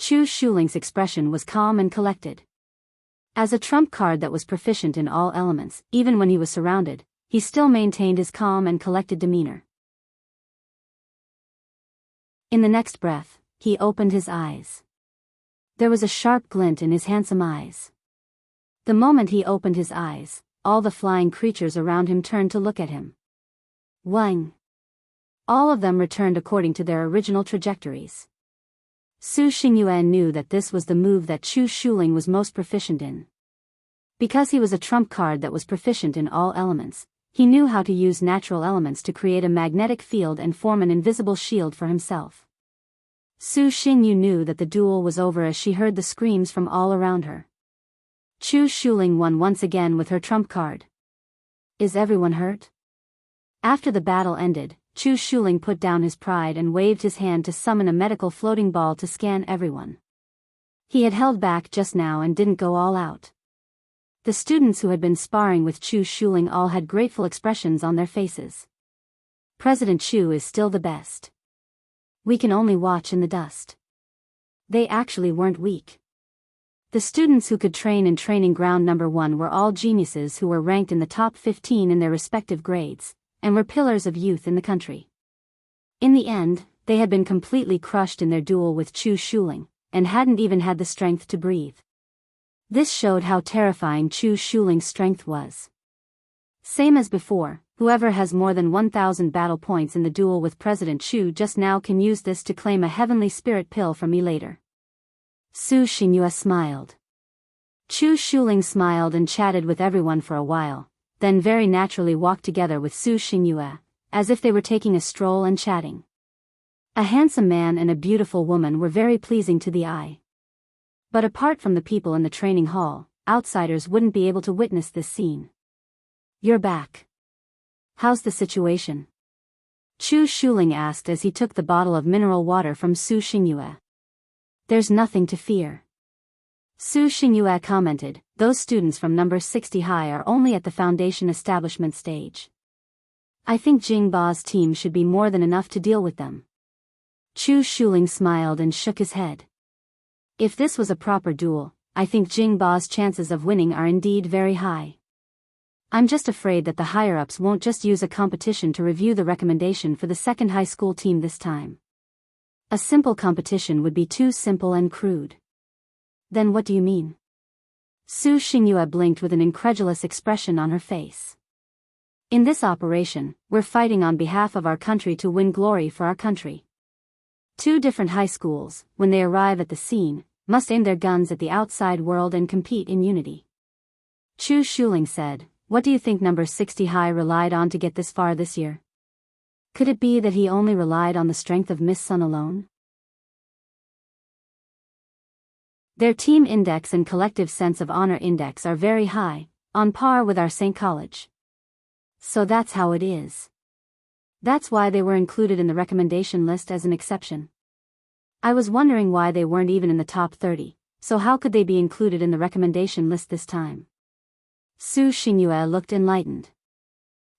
Chu Shuling's expression was calm and collected. As a trump card that was proficient in all elements, even when he was surrounded, he still maintained his calm and collected demeanor. In the next breath, he opened his eyes. There was a sharp glint in his handsome eyes. The moment he opened his eyes, all the flying creatures around him turned to look at him. Wang! All of them returned according to their original trajectories. Su Xingyue knew that this was the move that Chu Shuling was most proficient in. Because he was a trump card that was proficient in all elements, he knew how to use natural elements to create a magnetic field and form an invisible shield for himself. Su Xingyu knew that the duel was over as she heard the screams from all around her. Chu Shuling won once again with her trump card. Is everyone hurt? After the battle ended, Chu Shuling put down his pride and waved his hand to summon a medical floating ball to scan everyone. He had held back just now and didn't go all out. The students who had been sparring with Chu Shuling all had grateful expressions on their faces. President Chu is still the best. We can only watch in the dust. They actually weren't weak. The students who could train in training ground number 1 were all geniuses who were ranked in the top 15 in their respective grades, and were pillars of youth in the country. In the end, they had been completely crushed in their duel with Chu Shuling, and hadn't even had the strength to breathe. This showed how terrifying Chu Shuling's strength was. Same as before, whoever has more than 1,000 battle points in the duel with President Chu just now can use this to claim a heavenly spirit pill from me later. Su Xingyue smiled. Chu Shuling smiled and chatted with everyone for a while, then very naturally walked together with Su Xingyue, as if they were taking a stroll and chatting. A handsome man and a beautiful woman were very pleasing to the eye. But apart from the people in the training hall, outsiders wouldn't be able to witness this scene. You're back. How's the situation? Chu Shuling asked as he took the bottle of mineral water from Su Xingyue. There's nothing to fear. Su Xingyue commented, those students from number 60 high are only at the foundation establishment stage. I think Jingba's team should be more than enough to deal with them. Chu Shuling smiled and shook his head. If this was a proper duel, I think Jingba's chances of winning are indeed very high. I'm just afraid that the higher-ups won't just use a competition to review the recommendation for the second high school team this time. A simple competition would be too simple and crude. Then what do you mean? Su Xingyue blinked with an incredulous expression on her face. In this operation, we're fighting on behalf of our country to win glory for our country. 2 different high schools, when they arrive at the scene, must aim their guns at the outside world and compete in unity. Chu Shuling said, what do you think number 60 high relied on to get this far this year? Could it be that he only relied on the strength of Miss Sun alone? Their team index and collective sense of honor index are very high, on par with our St. College. So that's how it is. That's why they were included in the recommendation list as an exception. I was wondering why they weren't even in the top 30, so how could they be included in the recommendation list this time? Su Xingyue looked enlightened.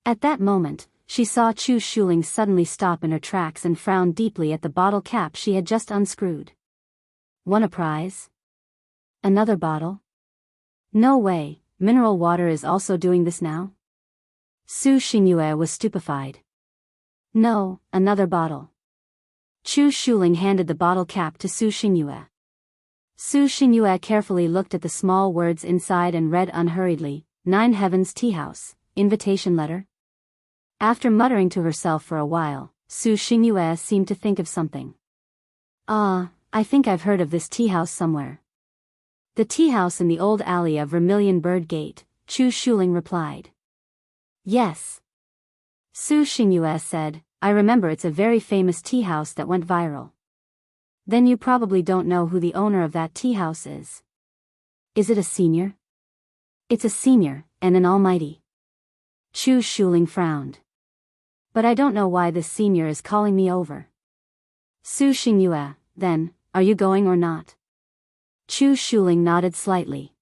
At that moment, she saw Chu Shuling suddenly stop in her tracks and frown deeply at the bottle cap she had just unscrewed. Won a prize? Another bottle? No way, mineral water is also doing this now? Su Xingyue was stupefied. No, another bottle. Chu Shuling handed the bottle cap to Su Xingyue. Su Xingyue carefully looked at the small words inside and read unhurriedly, 9 Heavens Tea House, invitation letter. After muttering to herself for a while, Su Xingyue seemed to think of something. I think I've heard of this tea house somewhere. The tea house in the old alley of Vermilion Bird Gate, Chu Shuling replied. Yes. Su Xingyue said, I remember it's a very famous tea house that went viral. Then you probably don't know who the owner of that tea house is. Is it a senior? It's a senior, and an almighty. Chu Shuling frowned. But I don't know why this senior is calling me over. Su Xingyue, then, are you going or not? Chu Shuling nodded slightly.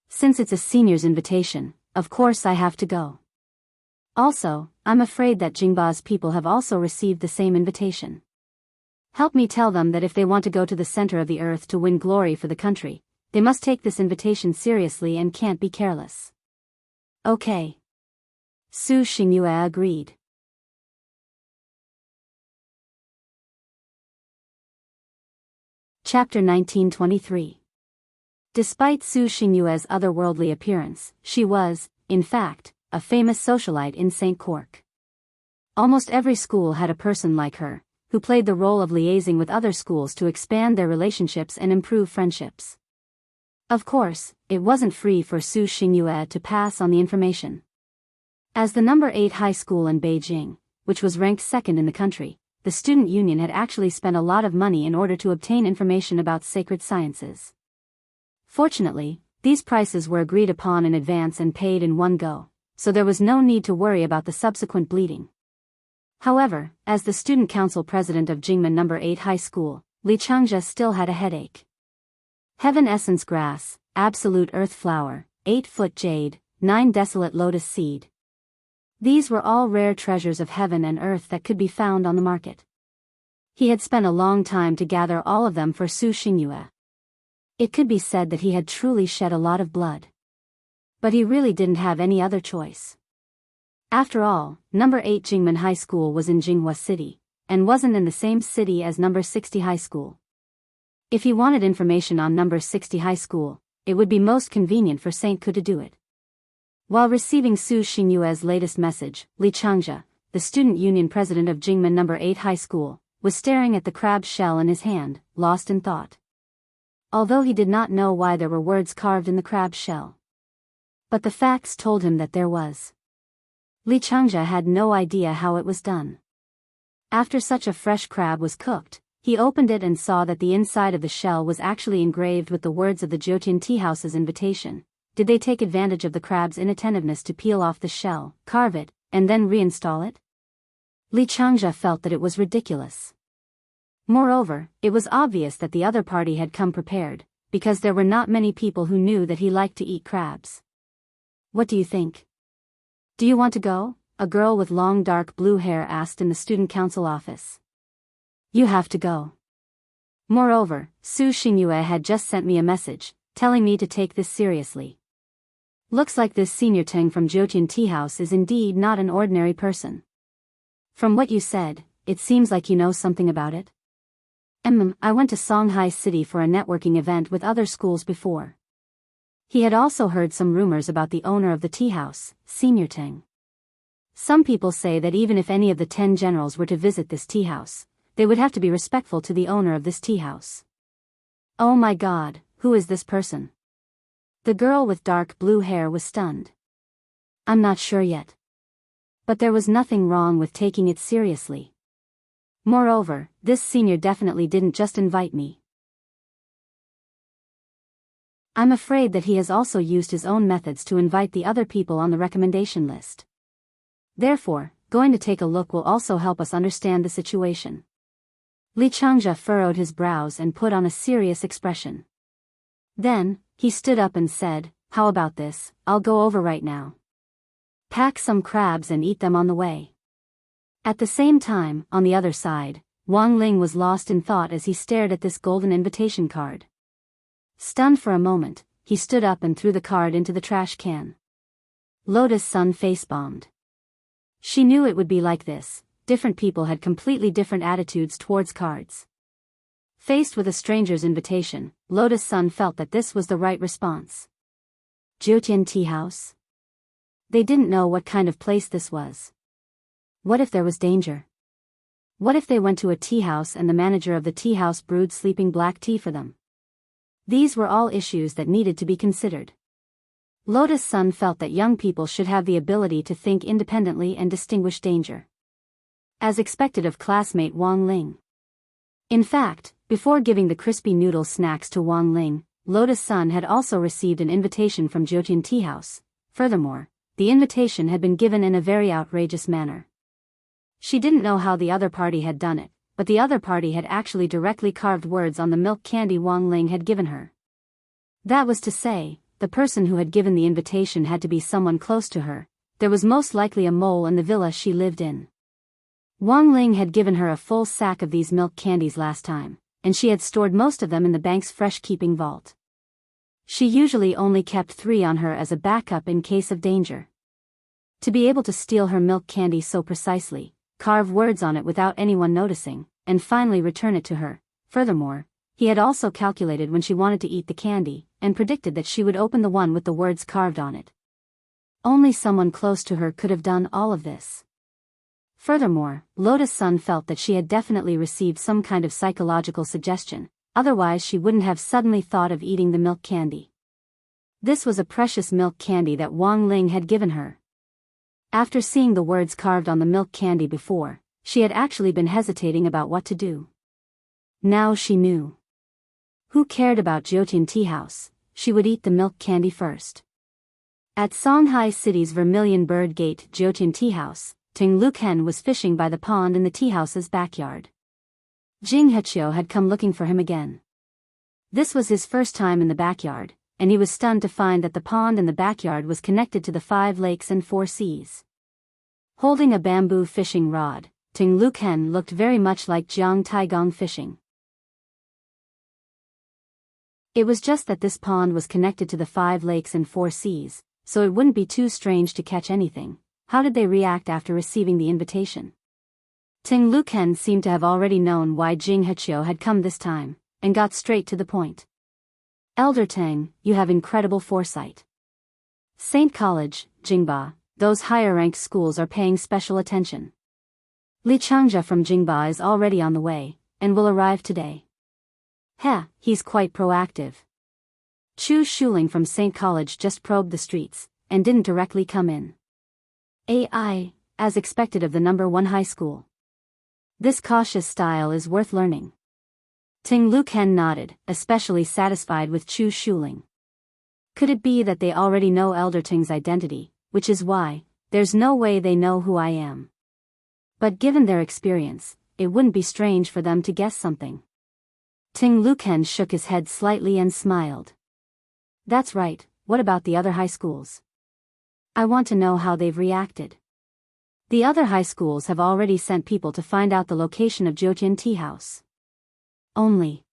Since it's a senior's invitation, of course I have to go. Also, I'm afraid that Jingba's people have also received the same invitation. Help me tell them that if they want to go to the center of the earth to win glory for the country, they must take this invitation seriously and can't be careless. Okay. Su Xingyue agreed. Chapter 1923. Despite Su Xingyue's otherworldly appearance, she was, in fact, a famous socialite in St. Cork. Almost every school had a person like her, who played the role of liaising with other schools to expand their relationships and improve friendships. Of course, it wasn't free for Su Xingyue to pass on the information. As the number 8 high school in Beijing, which was ranked second in the country, the student union had actually spent a lot of money in order to obtain information about sacred sciences. Fortunately, these prices were agreed upon in advance and paid in one go, so there was no need to worry about the subsequent bleeding. However, as the student council president of Jingmen No. 8 High School, Li Changzhe still had a headache. Heaven essence grass, absolute earth flower, 8-foot jade, 9 desolate lotus seed. These were all rare treasures of heaven and earth that could be found on the market. He had spent a long time to gather all of them for Su Xingyue. It could be said that he had truly shed a lot of blood. But he really didn't have any other choice. After all, No. 8 Jingmen High School was in Jinghua City, and wasn't in the same city as No. 60 High School. If he wanted information on No. 60 High School, it would be most convenient for St. Ku to do it. While receiving Su Xingyue's latest message, Li Changzhe, the student union president of Jingmen No. 8 High School, was staring at the crab shell in his hand, lost in thought. Although he did not know why there were words carved in the crab shell. But the facts told him that there was. Li Changzhe had no idea how it was done. After such a fresh crab was cooked, he opened it and saw that the inside of the shell was actually engraved with the words of the Jiutian Tea House's invitation. Did they take advantage of the crab's inattentiveness to peel off the shell, carve it, and then reinstall it? Li Changzhe felt that it was ridiculous. Moreover, it was obvious that the other party had come prepared, because there were not many people who knew that he liked to eat crabs. What do you think? Do you want to go? A girl with long dark blue hair asked in the student council office. You have to go. Moreover, Su Xingyue had just sent me a message, telling me to take this seriously. Looks like this senior Teng from Jiutian Tea House is indeed not an ordinary person. From what you said, it seems like you know something about it. I went to Songhai City for a networking event with other schools before. He had also heard some rumors about the owner of the tea house, Senior Teng. Some people say that even if any of the 10 generals were to visit this tea house, they would have to be respectful to the owner of this tea house. Oh my God, who is this person? The girl with dark blue hair was stunned. I'm not sure yet. But there was nothing wrong with taking it seriously. Moreover, this senior definitely didn't just invite me. I'm afraid that he has also used his own methods to invite the other people on the recommendation list. Therefore, going to take a look will also help us understand the situation. Li Changzhe furrowed his brows and put on a serious expression. Then, he stood up and said, how about this, I'll go over right now. Pack some crabs and eat them on the way. At the same time, on the other side, Wang Ling was lost in thought as he stared at this golden invitation card. Stunned for a moment, he stood up and threw the card into the trash can. Lotus Sun face-bombed. She knew it would be like this. Different people had completely different attitudes towards cards. Faced with a stranger's invitation, Lotus Sun felt that this was the right response. Jiutian Tea House? They didn't know what kind of place this was. What if there was danger? What if they went to a tea house and the manager of the tea house brewed sleeping black tea for them? These were all issues that needed to be considered. Lotus Sun felt that young people should have the ability to think independently and distinguish danger. As expected of classmate Wang Ling. In fact, before giving the crispy noodle snacks to Wang Ling, Lotus Sun had also received an invitation from Jiutian Tea House. Furthermore, the invitation had been given in a very outrageous manner. She didn't know how the other party had done it, but the other party had actually directly carved words on the milk candy Wang Ling had given her. That was to say, the person who had given the invitation had to be someone close to her. There was most likely a mole in the villa she lived in. Wang Ling had given her a full sack of these milk candies last time, and she had stored most of them in the bank's fresh-keeping vault. She usually only kept 3 on her as a backup in case of danger. To be able to steal her milk candy so precisely, carve words on it without anyone noticing, and finally return it to her. Furthermore, he had also calculated when she wanted to eat the candy, and predicted that she would open the one with the words carved on it. Only someone close to her could have done all of this. Furthermore, Lotus Sun felt that she had definitely received some kind of psychological suggestion, otherwise she wouldn't have suddenly thought of eating the milk candy. This was a precious milk candy that Wang Ling had given her. After seeing the words carved on the milk candy before, she had actually been hesitating about what to do. Now she knew. Who cared about Jiutian Tea House? She would eat the milk candy first. At Songhai City's Vermilion Bird Gate Jiutian Tea House, Ting Luken was fishing by the pond in the tea house's backyard. Jing Hechio had come looking for him again. This was his first time in the backyard, and he was stunned to find that the pond in the backyard was connected to the 5 lakes and 4 seas. Holding a bamboo fishing rod, Ting Luken looked very much like Jiang Taigong fishing. It was just that this pond was connected to the 5 lakes and 4 seas, so it wouldn't be too strange to catch anything. How did they react after receiving the invitation? Ting Luken seemed to have already known why Jing Hechio had come this time, and got straight to the point. Elder Tang, you have incredible foresight. Saint College, Jingba, those higher-ranked schools are paying special attention. Li Changjia from Jingba is already on the way, and will arrive today. He's quite proactive. Chu Shuling from Saint College just probed the streets, and didn't directly come in. AI, as expected of the #1 high school. This cautious style is worth learning. Ting Luken nodded, especially satisfied with Chu Shuling. Could it be that they already know Elder Ting's identity, which is why, there's no way they know who I am. But given their experience, it wouldn't be strange for them to guess something. Ting Luken shook his head slightly and smiled. That's right, what about the other high schools? I want to know how they've reacted. The other high schools have already sent people to find out the location of Jiutian Tea House. Only.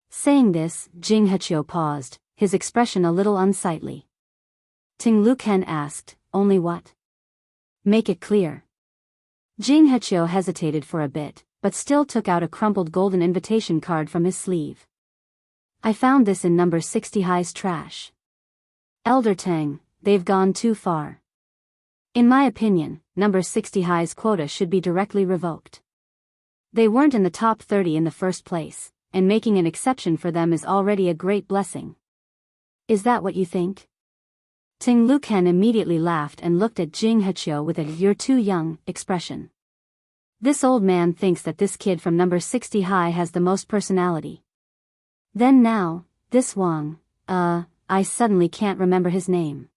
Saying this, Jing Hechio paused, his expression a little unsightly. Ting Luken asked, only what? Make it clear. Jing Hechio hesitated for a bit, but still took out a crumpled golden invitation card from his sleeve. I found this in number 60 High's trash. Elder Tang, they've gone too far. In my opinion, number 60 High's quota should be directly revoked. They weren't in the top 30 in the first place, and making an exception for them is already a great blessing. Is that what you think? Ting Luken immediately laughed and looked at Jing Hechio with a "you're too young" expression. This old man thinks that this kid from number 60 High has the most personality. Then now, this Wang, I suddenly can't remember his name.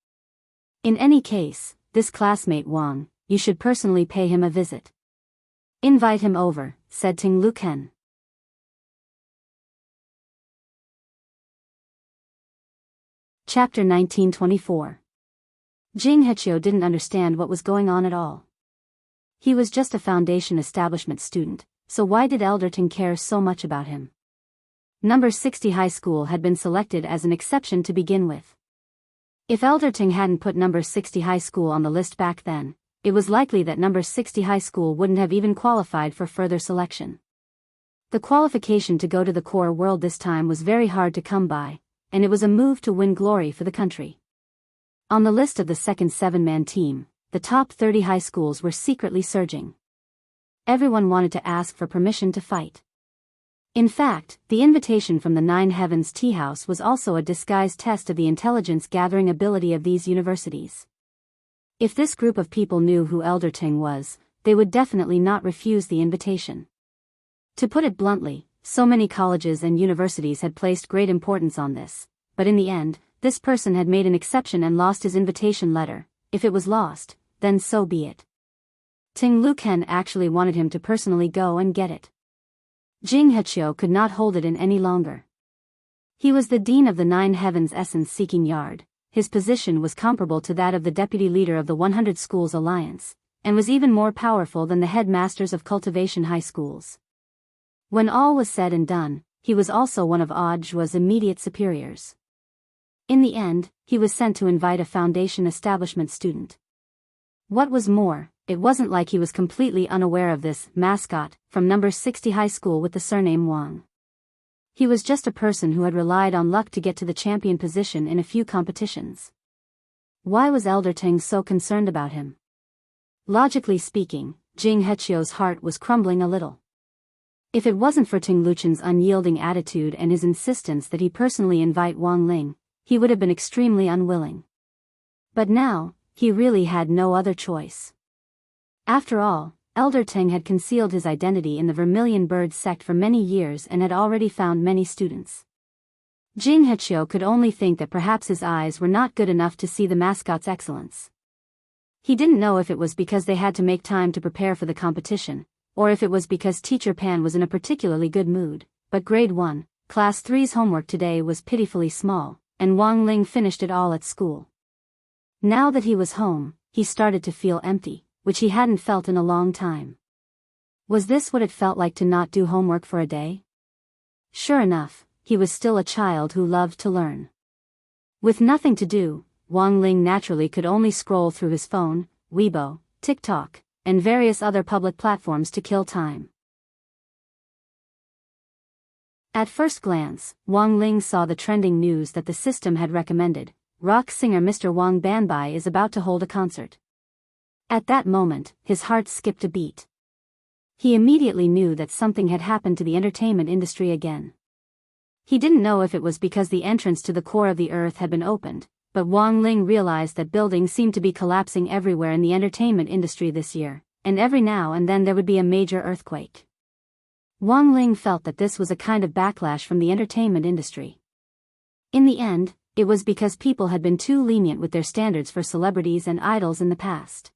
In any case, this classmate Wang, you should personally pay him a visit. Invite him over, said Ting Luken. Chapter 1924. Jing Hechio didn't understand what was going on at all. He was just a foundation establishment student, so why did Elder Ting care so much about him? Number 60 High School had been selected as an exception to begin with. If Elder Ting hadn't put number 60 High School on the list back then, it was likely that number 60 High School wouldn't have even qualified for further selection. The qualification to go to the core world this time was very hard to come by, and it was a move to win glory for the country. On the list of the second 7-man team, the top 30 high schools were secretly surging. Everyone wanted to ask for permission to fight. In fact, the invitation from the 9 Heavens Tea House was also a disguised test of the intelligence-gathering ability of these universities. If this group of people knew who Elder Ting was, they would definitely not refuse the invitation. To put it bluntly, so many colleges and universities had placed great importance on this, but in the end, this person had made an exception and lost his invitation letter. If it was lost, then so be it. Ting Luken actually wanted him to personally go and get it. Jing Hechio could not hold it in any longer. He was the dean of the 9 Heavens Essence-Seeking Yard. His position was comparable to that of the deputy leader of the 100 Schools Alliance, and was even more powerful than the headmasters of cultivation high schools. When all was said and done, he was also one of Audiobook's immediate superiors. In the end, he was sent to invite a foundation establishment student. What was more, it wasn't like he was completely unaware of this mascot from number 60 high school with the surname Wang. He was just a person who had relied on luck to get to the champion position in a few competitions. Why was Elder Ting so concerned about him? Logically speaking, Jing Hechio's heart was crumbling a little. If it wasn't for Ting Luchen's unyielding attitude and his insistence that he personally invite Wang Ling, he would have been extremely unwilling. But now, he really had no other choice. After all, Elder Ting had concealed his identity in the Vermilion Bird sect for many years and had already found many students. Jing Hechio could only think that perhaps his eyes were not good enough to see the mascot's excellence. He didn't know if it was because they had to make time to prepare for the competition, or if it was because Teacher Pan was in a particularly good mood, but Grade 1, Class 3's homework today was pitifully small, and Wang Ling finished it all at school. Now that he was home, he started to feel empty, which he hadn't felt in a long time. Was this what it felt like to not do homework for a day? Sure enough, he was still a child who loved to learn. With nothing to do, Wang Ling naturally could only scroll through his phone, Weibo, TikTok, and various other public platforms to kill time. At first glance, Wang Ling saw the trending news that the system had recommended. Rock singer Mr. Wang Banbai is about to hold a concert. At that moment, his heart skipped a beat. He immediately knew that something had happened to the entertainment industry again. He didn't know if it was because the entrance to the core of the earth had been opened, but Wang Ling realized that buildings seemed to be collapsing everywhere in the entertainment industry this year, and every now and then there would be a major earthquake. Wang Ling felt that this was a kind of backlash from the entertainment industry. In the end, it was because people had been too lenient with their standards for celebrities and idols in the past.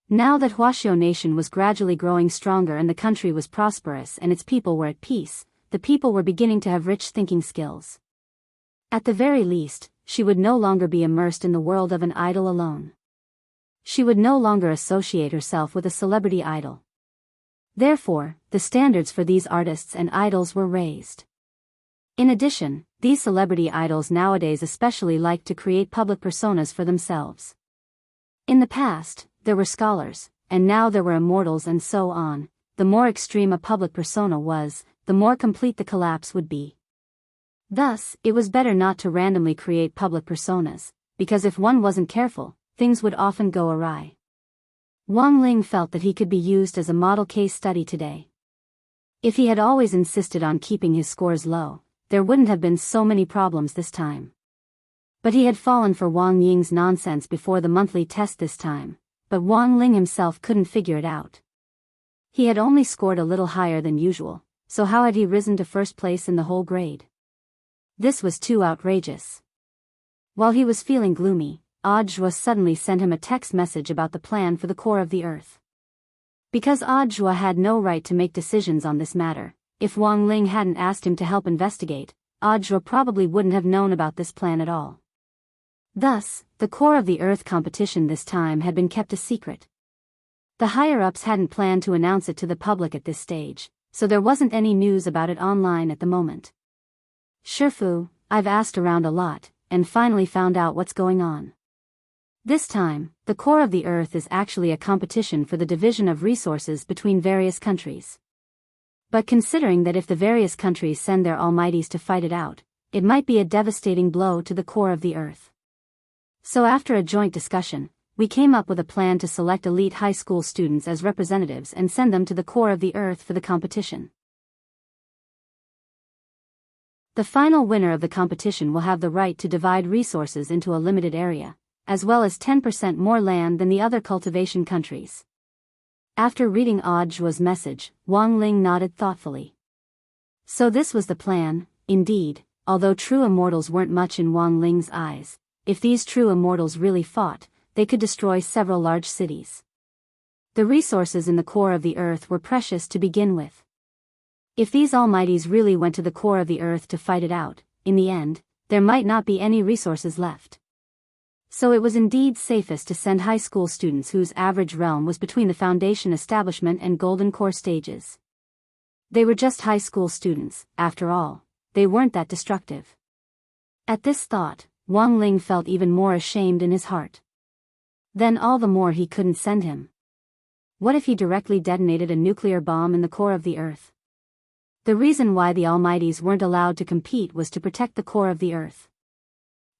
Now that Huaxiao Nation was gradually growing stronger and the country was prosperous and its people were at peace, the people were beginning to have rich thinking skills. At the very least, she would no longer be immersed in the world of an idol alone. She would no longer associate herself with a celebrity idol. Therefore, the standards for these artists and idols were raised. In addition, these celebrity idols nowadays especially like to create public personas for themselves. In the past, there were scholars, and now there were immortals and so on. The more extreme a public persona was, the more complete the collapse would be. Thus, it was better not to randomly create public personas, because if one wasn't careful, things would often go awry. Wang Ling felt that he could be used as a model case study today. If he had always insisted on keeping his scores low, there wouldn't have been so many problems this time. But he had fallen for Wang Ying's nonsense before the monthly test this time, but Wang Ling himself couldn't figure it out. He had only scored a little higher than usual, so how had he risen to first place in the whole grade? This was too outrageous. While he was feeling gloomy, Audiobook suddenly sent him a text message about the plan for the core of the earth. Because Audiobook had no right to make decisions on this matter, if Wang Ling hadn't asked him to help investigate, Audiobook probably wouldn't have known about this plan at all. Thus, the core of the earth competition this time had been kept a secret. The higher-ups hadn't planned to announce it to the public at this stage, so there wasn't any news about it online at the moment. Shifu, I've asked around a lot, and finally found out what's going on. This time, the core of the earth is actually a competition for the division of resources between various countries. But considering that if the various countries send their almighties to fight it out, it might be a devastating blow to the core of the earth. So after a joint discussion, we came up with a plan to select elite high school students as representatives and send them to the core of the earth for the competition. The final winner of the competition will have the right to divide resources into a limited area, as well as 10% more land than the other cultivation countries. After reading Audiobook's message, Wang Ling nodded thoughtfully. So this was the plan, indeed, although true immortals weren't much in Wang Ling's eyes. If these true immortals really fought, they could destroy several large cities. The resources in the core of the earth were precious to begin with. If these almighties really went to the core of the earth to fight it out, in the end, there might not be any resources left. So it was indeed safest to send high school students whose average realm was between the foundation establishment and golden core stages. They were just high school students, after all. They weren't that destructive. At this thought, Wang Ling felt even more ashamed in his heart. Then all the more he couldn't send him. What if he directly detonated a nuclear bomb in the core of the Earth? The reason why the Almighties weren't allowed to compete was to protect the core of the Earth.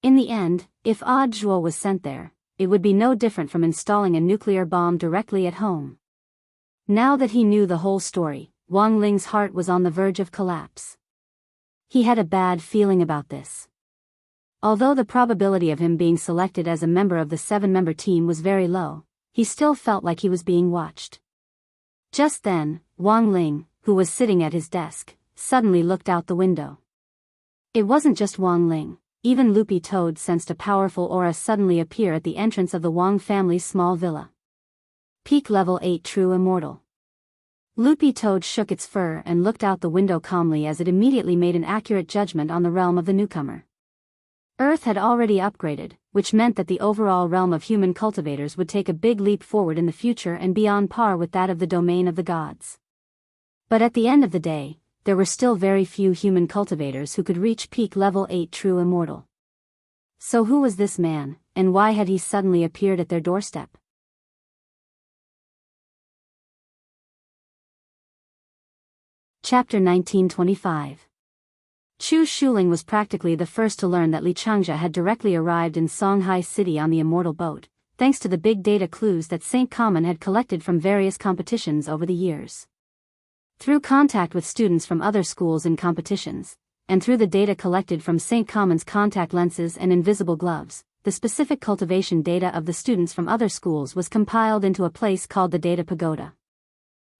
In the end, if Audiobook was sent there, it would be no different from installing a nuclear bomb directly at home. Now that he knew the whole story, Wang Ling's heart was on the verge of collapse. He had a bad feeling about this. Although the probability of him being selected as a member of the 7-member team was very low, he still felt like he was being watched. Just then, Wang Ling, who was sitting at his desk, suddenly looked out the window. It wasn't just Wang Ling. Even Loopy Toad sensed a powerful aura suddenly appear at the entrance of the Wang family's small villa. Peak level 8 true immortal. Loopy Toad shook its fur and looked out the window calmly as it immediately made an accurate judgment on the realm of the newcomer. Earth had already upgraded, which meant that the overall realm of human cultivators would take a big leap forward in the future and be on par with that of the domain of the gods. But at the end of the day, there were still very few human cultivators who could reach peak level 8 true immortal. So who was this man, and why had he suddenly appeared at their doorstep? Chapter 1925. Chu Shuling was practically the first to learn that Li Changjia had directly arrived in Songhai City on the immortal boat, thanks to the big data clues that St. Common had collected from various competitions over the years. Through contact with students from other schools in competitions, and through the data collected from St. Common's contact lenses and invisible gloves, the specific cultivation data of the students from other schools was compiled into a place called the Data Pagoda.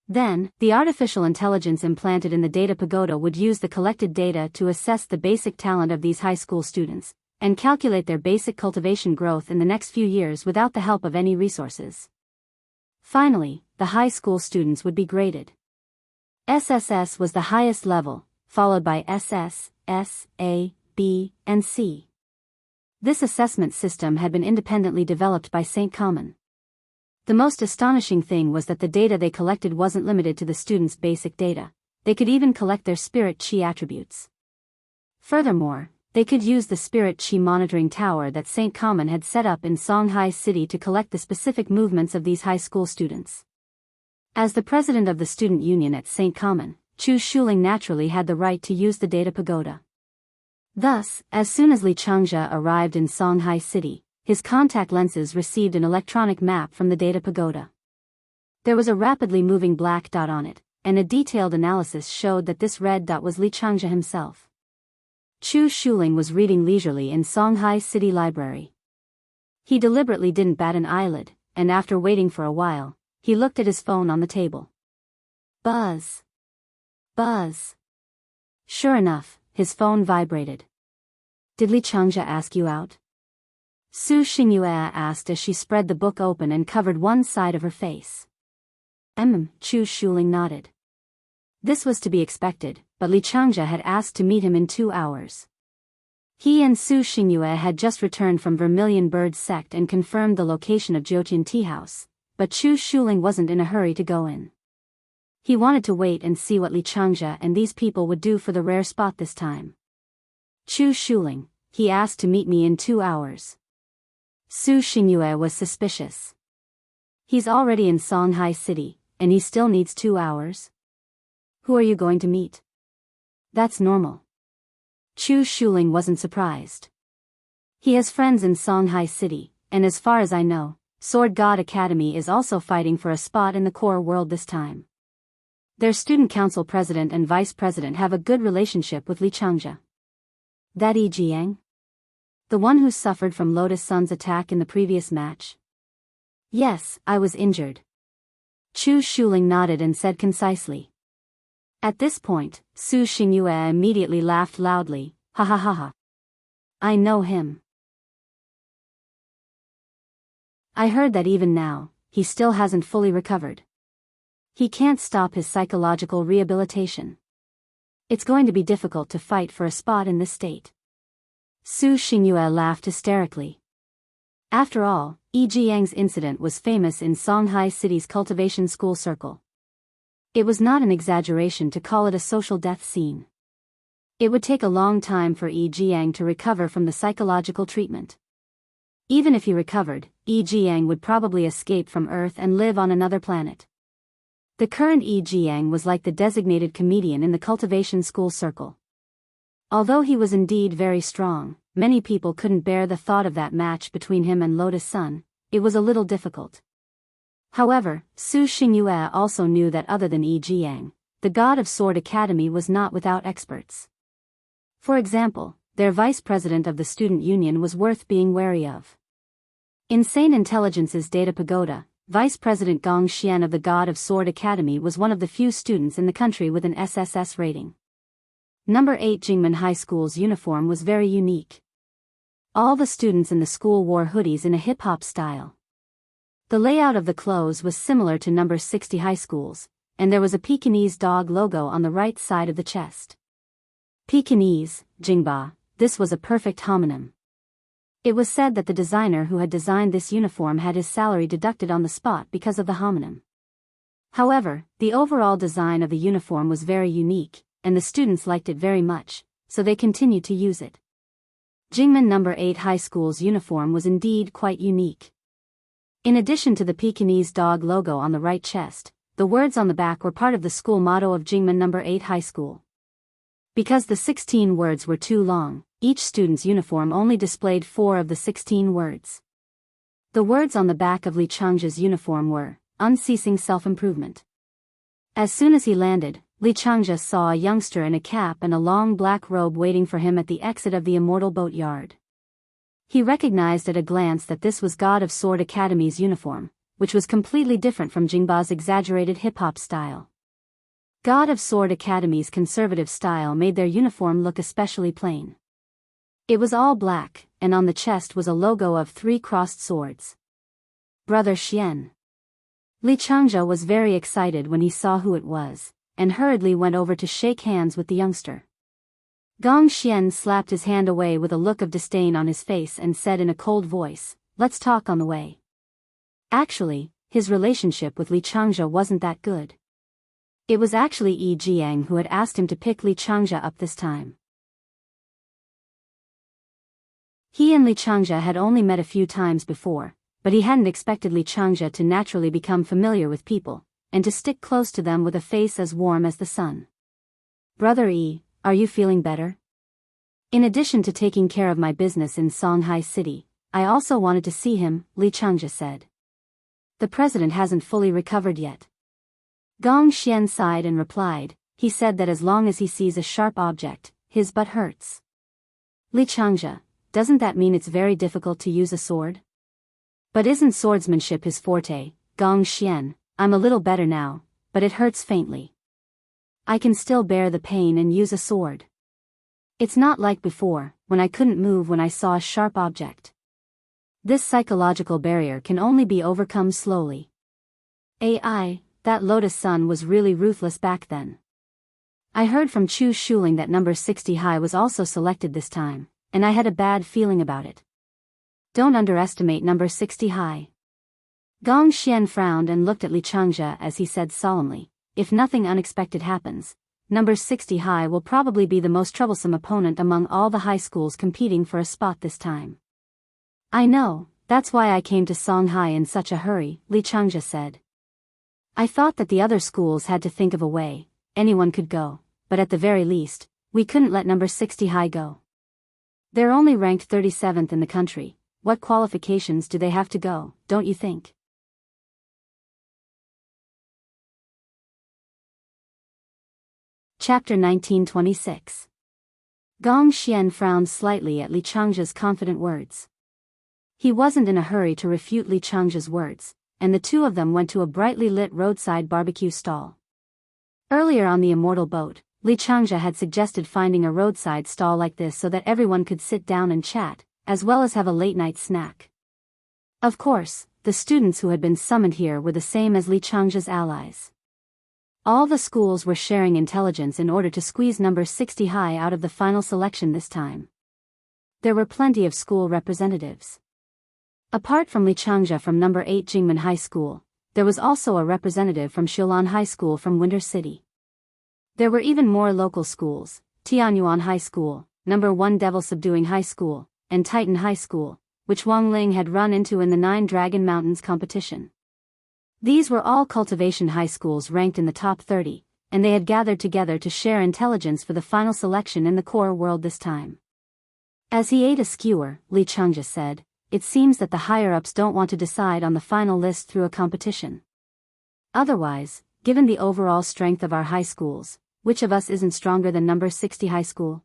Then, the artificial intelligence implanted in the Data Pagoda would use the collected data to assess the basic talent of these high school students, and calculate their basic cultivation growth in the next few years without the help of any resources. Finally, the high school students would be graded. SSS was the highest level, followed by SS, S, A, B, and C. This assessment system had been independently developed by St. Common. The most astonishing thing was that the data they collected wasn't limited to the students' basic data. They could even collect their spirit chi attributes. Furthermore, they could use the spirit chi monitoring tower that St. Common had set up in Songhai City to collect the specific movements of these high school students. As the president of the student union at St. Common, Chu Shuling naturally had the right to use the Data Pagoda. Thus, as soon as Li Changjia arrived in Songhai City, his contact lenses received an electronic map from the Data Pagoda. There was a rapidly moving black dot on it, and a detailed analysis showed that this red dot was Li Changjia himself. Chu Shuling was reading leisurely in Songhai City Library. He deliberately didn't bat an eyelid, and after waiting for a while, he looked at his phone on the table. Buzz. Buzz. Sure enough, his phone vibrated. Did Li Changjia ask you out? Su Xingyue asked as she spread the book open and covered one side of her face. Chu Shuling nodded. This was to be expected, but Li Changjia had asked to meet him in 2 hours. He and Su Xingyue had just returned from Vermilion Bird Sect and confirmed the location of Jiutian Tea House, but Chu Shuling wasn't in a hurry to go in. He wanted to wait and see what Li Changjia and these people would do for the rare spot this time. Chu Shuling, he asked to meet me in 2 hours. Su Xingyue was suspicious. He's already in Songhai City, and he still needs 2 hours? Who are you going to meet? That's normal. Chu Shuling wasn't surprised. He has friends in Songhai City, and as far as I know, Sword God Academy is also fighting for a spot in the core world this time. Their student council president and vice president have a good relationship with Li Changjia. That Yi Jiang? The one who suffered from Lotus Sun's attack in the previous match? Yes, I was injured. Chu Shuling nodded and said concisely. At this point, Su Xingyue immediately laughed loudly, ha ha ha ha. I know him. I heard that even now, he still hasn't fully recovered. He can't stop his psychological rehabilitation. It's going to be difficult to fight for a spot in this state. Su Xingyue laughed hysterically. After all, Yi Jiang's incident was famous in Shanghai City's cultivation school circle. It was not an exaggeration to call it a social death scene. It would take a long time for Yi Jiang to recover from the psychological treatment. Even if he recovered, Yi Jiang would probably escape from Earth and live on another planet. The current Yi Jiang was like the designated comedian in the cultivation school circle. Although he was indeed very strong, many people couldn't bear the thought of that match between him and Lotus Sun. It was a little difficult. However, Su Xingyue also knew that other than Yi Jiang, the God of Sword Academy was not without experts. For example, their vice president of the student union was worth being wary of. Insane Intelligence's Data Pagoda, Vice President Gong Xian of the God of Sword Academy was one of the few students in the country with an SSS rating. Number 8 Jingmen High School's uniform was very unique. All the students in the school wore hoodies in a hip-hop style. The layout of the clothes was similar to number 60 High School's, and there was a Pekingese dog logo on the right side of the chest. Pekingese, Jingba, this was a perfect homonym. It was said that the designer who had designed this uniform had his salary deducted on the spot because of the homonym. However, the overall design of the uniform was very unique, and the students liked it very much, so they continued to use it. Jingmen No. 8 High School's uniform was indeed quite unique. In addition to the Pekingese dog logo on the right chest, the words on the back were part of the school motto of Jingmen No. 8 High School. Because the 16 words were too long, each student's uniform only displayed 4 of the 16 words. The words on the back of Li Changzhe's uniform were, unceasing self-improvement. As soon as he landed, Li Changzhe saw a youngster in a cap and a long black robe waiting for him at the exit of the Immortal Boat Yard. He recognized at a glance that this was God of Sword Academy's uniform, which was completely different from Jingba's exaggerated hip-hop style. God of Sword Academy's conservative style made their uniform look especially plain. It was all black, and on the chest was a logo of 3 crossed swords. Brother Xian. Li Changzhe was very excited when he saw who it was, and hurriedly went over to shake hands with the youngster. Gong Xian slapped his hand away with a look of disdain on his face and said in a cold voice, "Let's talk on the way." Actually, his relationship with Li Changzhe wasn't that good. It was actually Yi Jiang who had asked him to pick Li Changzhe up this time. He and Li Changzhe had only met a few times before, but he hadn't expected Li Changzhe to naturally become familiar with people, and to stick close to them with a face as warm as the sun. "Brother Yi, are you feeling better?" "In addition to taking care of my business in Shanghai City, I also wanted to see him," Li Changzhe said. "The president hasn't fully recovered yet." Gong Xian sighed and replied, "He said that as long as he sees a sharp object, his butt hurts." "Li Changzhe, doesn't that mean it's very difficult to use a sword?" "But isn't swordsmanship his forte?" "Gong Xian, I'm a little better now, but it hurts faintly. I can still bear the pain and use a sword. It's not like before, when I couldn't move when I saw a sharp object. This psychological barrier can only be overcome slowly. AI, that Lotus Sun was really ruthless back then. I heard from Chu Shuling that number 60 High was also selected this time, and I had a bad feeling about it. Don't underestimate number 60 High." Gong Xian frowned and looked at Li Changzhe as he said solemnly, "If nothing unexpected happens, number 60 High will probably be the most troublesome opponent among all the high schools competing for a spot this time." "I know, that's why I came to Shanghai in such a hurry," Li Changzhe said. "I thought that the other schools had to think of a way, anyone could go, but at the very least, we couldn't let number 60 High go. They're only ranked 37th in the country. What qualifications do they have to go, don't you think?" Chapter 1926. Gong Xian frowned slightly at Li Changzhe's confident words. He wasn't in a hurry to refute Li Changzhe's words, and the two of them went to a brightly lit roadside barbecue stall. Earlier on the Immortal Boat, Li Changzhe had suggested finding a roadside stall like this so that everyone could sit down and chat, as well as have a late-night snack. Of course, the students who had been summoned here were the same as Li Changzhe's allies. All the schools were sharing intelligence in order to squeeze number 60 High out of the final selection this time. There were plenty of school representatives. Apart from Li Changzhe from number 8 Jingmen High School, there was also a representative from Xilan High School from Winter City. There were even more local schools, Tianyuan High School, number 1 Devil Subduing High School, and Titan High School, which Wang Ling had run into in the 9 Dragon Mountains competition. These were all cultivation high schools ranked in the top 30, and they had gathered together to share intelligence for the final selection in the core world this time. As he ate a skewer, Li Changzhe said, "It seems that the higher-ups don't want to decide on the final list through a competition. Otherwise, given the overall strength of our high schools, which of us isn't stronger than number 60 high school?"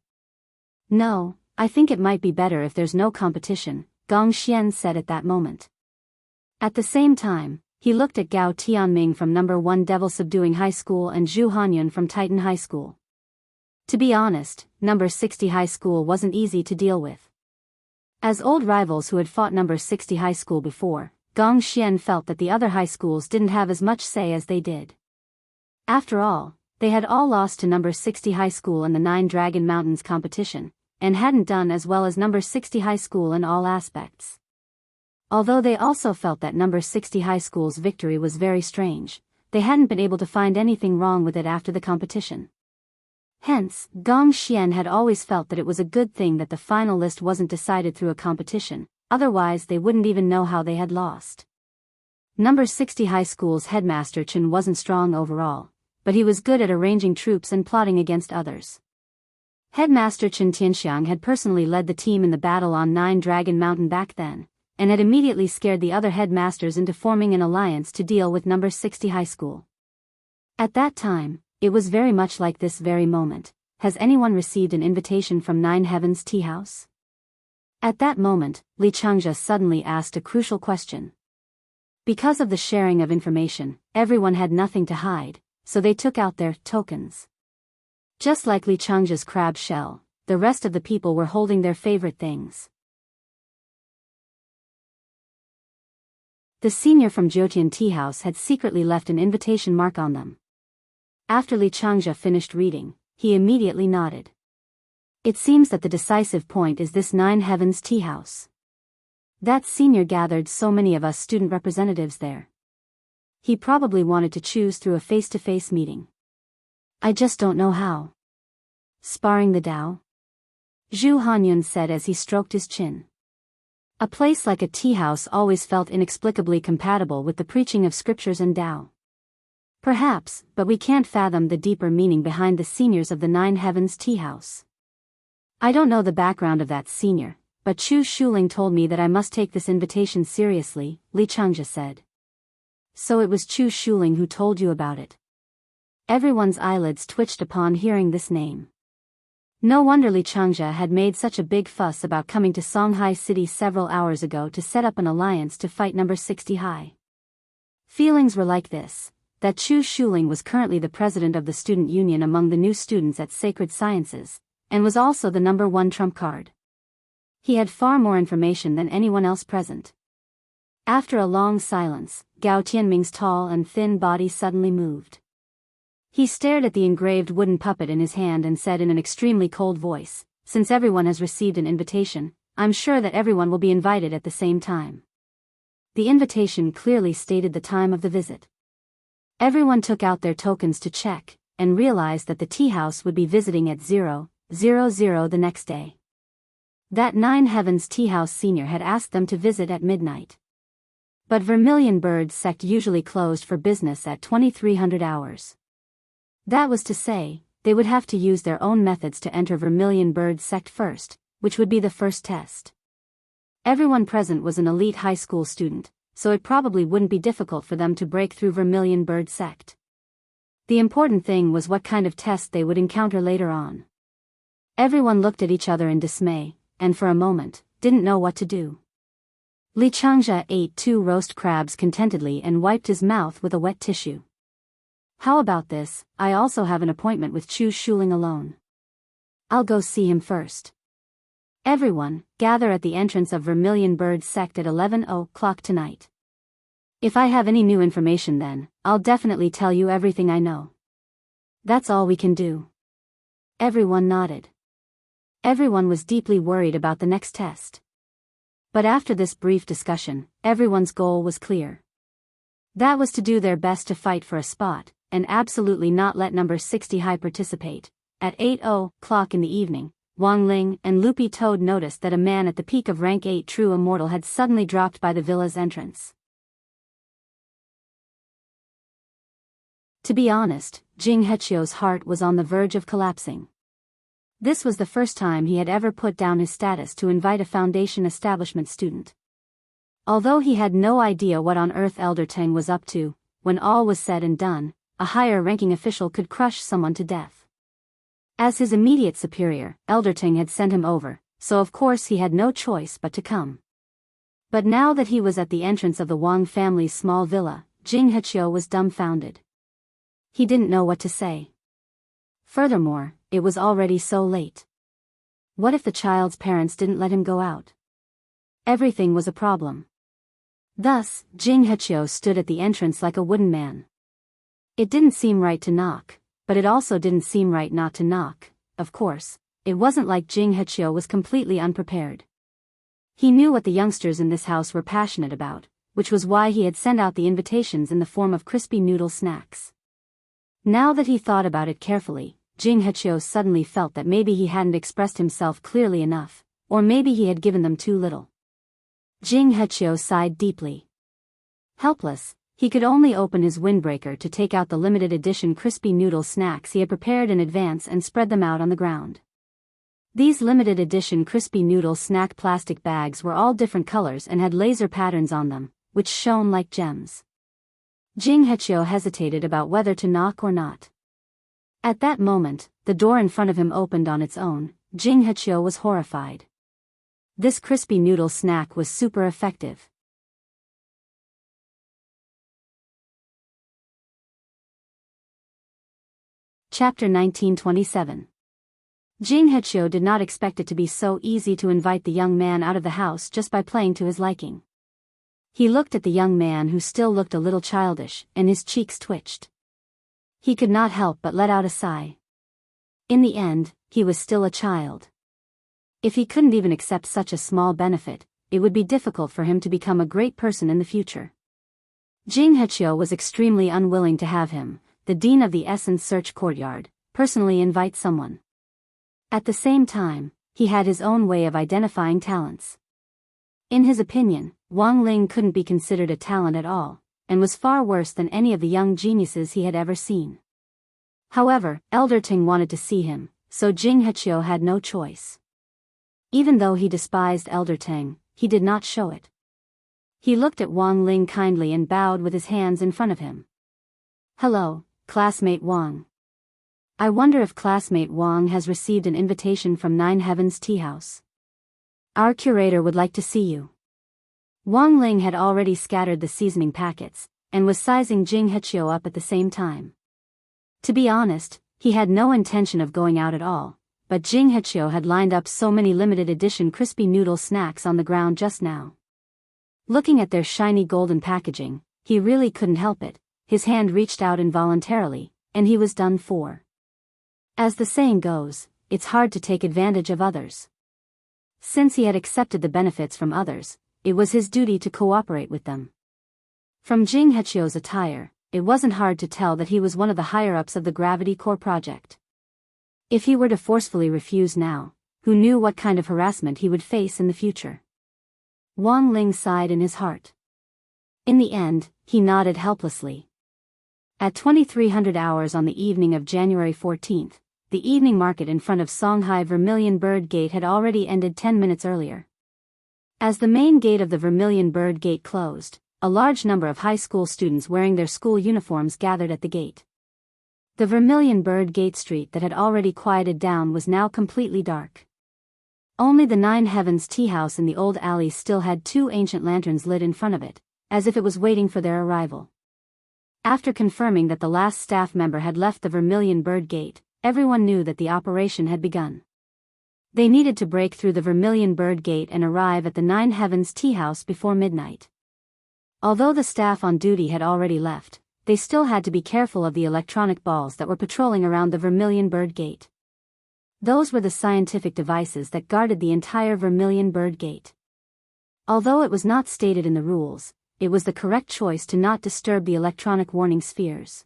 "No, I think it might be better if there's no competition," Gong Xian said at that moment. At the same time, he looked at Gao Tianming from number 1 Devil Subduing High School and Zhu Hanyun from Titan High School. To be honest, number 60 high school wasn't easy to deal with. As old rivals who had fought number 60 high school before, Gong Xian felt that the other high schools didn't have as much say as they did. After all, they had all lost to number 60 high school in the 9 Dragon Mountains competition, and hadn't done as well as number 60 high school in all aspects. Although they also felt that number 60 high school's victory was very strange, they hadn't been able to find anything wrong with it after the competition. Hence, Gong Xian had always felt that it was a good thing that the final list wasn't decided through a competition, otherwise they wouldn't even know how they had lost. Number 60 high school's headmaster Chen wasn't strong overall, but he was good at arranging troops and plotting against others. Headmaster Chen Tianxiang had personally led the team in the battle on 9 Dragon Mountain back then, and had immediately scared the other headmasters into forming an alliance to deal with number 60 high school. At that time, it was very much like this very moment. Has anyone received an invitation from 9 Heavens Tea House? At that moment, Li Changzhe suddenly asked a crucial question. Because of the sharing of information, everyone had nothing to hide, so they took out their tokens. Just like Li Changzhe's crab shell, the rest of the people were holding their favorite things. The senior from Jiutian Tea House had secretly left an invitation mark on them. After Li Changzhe finished reading, he immediately nodded. It seems that the decisive point is this 9 Heavens Tea House. That senior gathered so many of us student representatives there. He probably wanted to choose through a face-to-face meeting. I just don't know how. Sparring the Tao? Zhu Hanyun said as he stroked his chin. A place like a tea house always felt inexplicably compatible with the preaching of scriptures and Tao. Perhaps, but we can't fathom the deeper meaning behind the seniors of the 9 Heavens Tea House. I don't know the background of that senior, but Chu Shuling told me that I must take this invitation seriously, Li Changzhe said. So it was Chu Shuling who told you about it. Everyone's eyelids twitched upon hearing this name. No wonder Li Changzhe had made such a big fuss about coming to Songhai City several hours ago to set up an alliance to fight number 60 high. Feelings were like this, that Chu Shuling was currently the president of the student union among the new students at Sacred Sciences, and was also the number 1 trump card. He had far more information than anyone else present. After a long silence, Gao Tianming's tall and thin body suddenly moved. He stared at the engraved wooden puppet in his hand and said in an extremely cold voice, "Since everyone has received an invitation, I'm sure that everyone will be invited at the same time." The invitation clearly stated the time of the visit. Everyone took out their tokens to check, and realized that the tea house would be visiting at 00:00 the next day. That 9 Heavens Tea House senior had asked them to visit at midnight. But Vermilion Bird sect usually closed for business at 2300 hours. That was to say, they would have to use their own methods to enter Vermilion Bird sect first, which would be the first test. Everyone present was an elite high school student, so it probably wouldn't be difficult for them to break through Vermilion Bird sect. The important thing was what kind of test they would encounter later on. Everyone looked at each other in dismay, and for a moment, didn't know what to do. Li Changzhe ate 2 roast crabs contentedly and wiped his mouth with a wet tissue. How about this? I also have an appointment with Chu Shuling alone. I'll go see him first. Everyone, gather at the entrance of Vermilion Bird sect at 11:00 tonight. If I have any new information then, I'll definitely tell you everything I know. That's all we can do. Everyone nodded. Everyone was deeply worried about the next test. But after this brief discussion, everyone's goal was clear. That was to do their best to fight for a spot, and absolutely not let number 60 high participate. At 8:00 in the evening, Wang Ling and Loopy Toad noticed that a man at the peak of rank 8 true immortal had suddenly dropped by the villa's entrance. To be honest, Jing Hechio's heart was on the verge of collapsing. This was the first time he had ever put down his status to invite a Foundation establishment student. Although he had no idea what on earth Elder Tang was up to, when all was said and done, a higher-ranking official could crush someone to death. As his immediate superior, Elder Tang had sent him over, so of course he had no choice but to come. But now that he was at the entrance of the Wang family's small villa, Jing Hechio was dumbfounded. He didn't know what to say. Furthermore, it was already so late. What if the child's parents didn't let him go out? Everything was a problem. Thus, Jing Hechio stood at the entrance like a wooden man. It didn't seem right to knock, but it also didn't seem right not to knock. Of course, it wasn't like Jing Hechio was completely unprepared. He knew what the youngsters in this house were passionate about, which was why he had sent out the invitations in the form of crispy noodle snacks. Now that he thought about it carefully, Jing Hechio suddenly felt that maybe he hadn't expressed himself clearly enough, or maybe he had given them too little. Jing Hechio sighed deeply. Helpless, he could only open his windbreaker to take out the limited edition crispy noodle snacks he had prepared in advance and spread them out on the ground. These limited edition crispy noodle snack plastic bags were all different colors and had laser patterns on them, which shone like gems. Jing Hechio hesitated about whether to knock or not. At that moment, the door in front of him opened on its own. Jing Hechio was horrified. This crispy noodle snack was super effective. Chapter 1927. Jing Hechio did not expect it to be so easy to invite the young man out of the house just by playing to his liking. He looked at the young man who still looked a little childish, and his cheeks twitched. He could not help but let out a sigh. In the end, he was still a child. If he couldn't even accept such a small benefit, it would be difficult for him to become a great person in the future. Jing Hechio was extremely unwilling to have him, the dean of the Essence Search Courtyard, personally invite someone. At the same time, he had his own way of identifying talents. In his opinion, Wang Ling couldn't be considered a talent at all, and was far worse than any of the young geniuses he had ever seen. However, Elder Ting wanted to see him, so Jing Hechio had no choice. Even though he despised Elder Ting, he did not show it. He looked at Wang Ling kindly and bowed with his hands in front of him. "Hello, classmate Wang. I wonder if classmate Wang has received an invitation from Nine Heavens Tea House. Our curator would like to see you." Wang Ling had already scattered the seasoning packets, and was sizing Jing Hechio up at the same time. To be honest, he had no intention of going out at all, but Jing Hechio had lined up so many limited edition crispy noodle snacks on the ground just now. Looking at their shiny golden packaging, he really couldn't help it. His hand reached out involuntarily, and he was done for. As the saying goes, it's hard to take advantage of others. Since he had accepted the benefits from others, it was his duty to cooperate with them. From Jing Hechio's attire, it wasn't hard to tell that he was one of the higher-ups of the Gravity Core project. If he were to forcefully refuse now, who knew what kind of harassment he would face in the future? Wang Ling sighed in his heart. In the end, he nodded helplessly. At 2300 hours on the evening of January 14th, the evening market in front of Songhai Vermilion Bird Gate had already ended 10 minutes earlier. As the main gate of the Vermilion Bird Gate closed, a large number of high school students wearing their school uniforms gathered at the gate. The Vermilion Bird Gate street that had already quieted down was now completely dark. Only the Nine Heavens Tea House in the old alley still had 2 ancient lanterns lit in front of it, as if it was waiting for their arrival. After confirming that the last staff member had left the Vermilion Bird Gate, everyone knew that the operation had begun. They needed to break through the Vermilion Bird Gate and arrive at the Nine Heavens Tea House before midnight. Although the staff on duty had already left, they still had to be careful of the electronic balls that were patrolling around the Vermilion Bird Gate. Those were the scientific devices that guarded the entire Vermilion Bird Gate. Although it was not stated in the rules, it was the correct choice to not disturb the electronic warning spheres.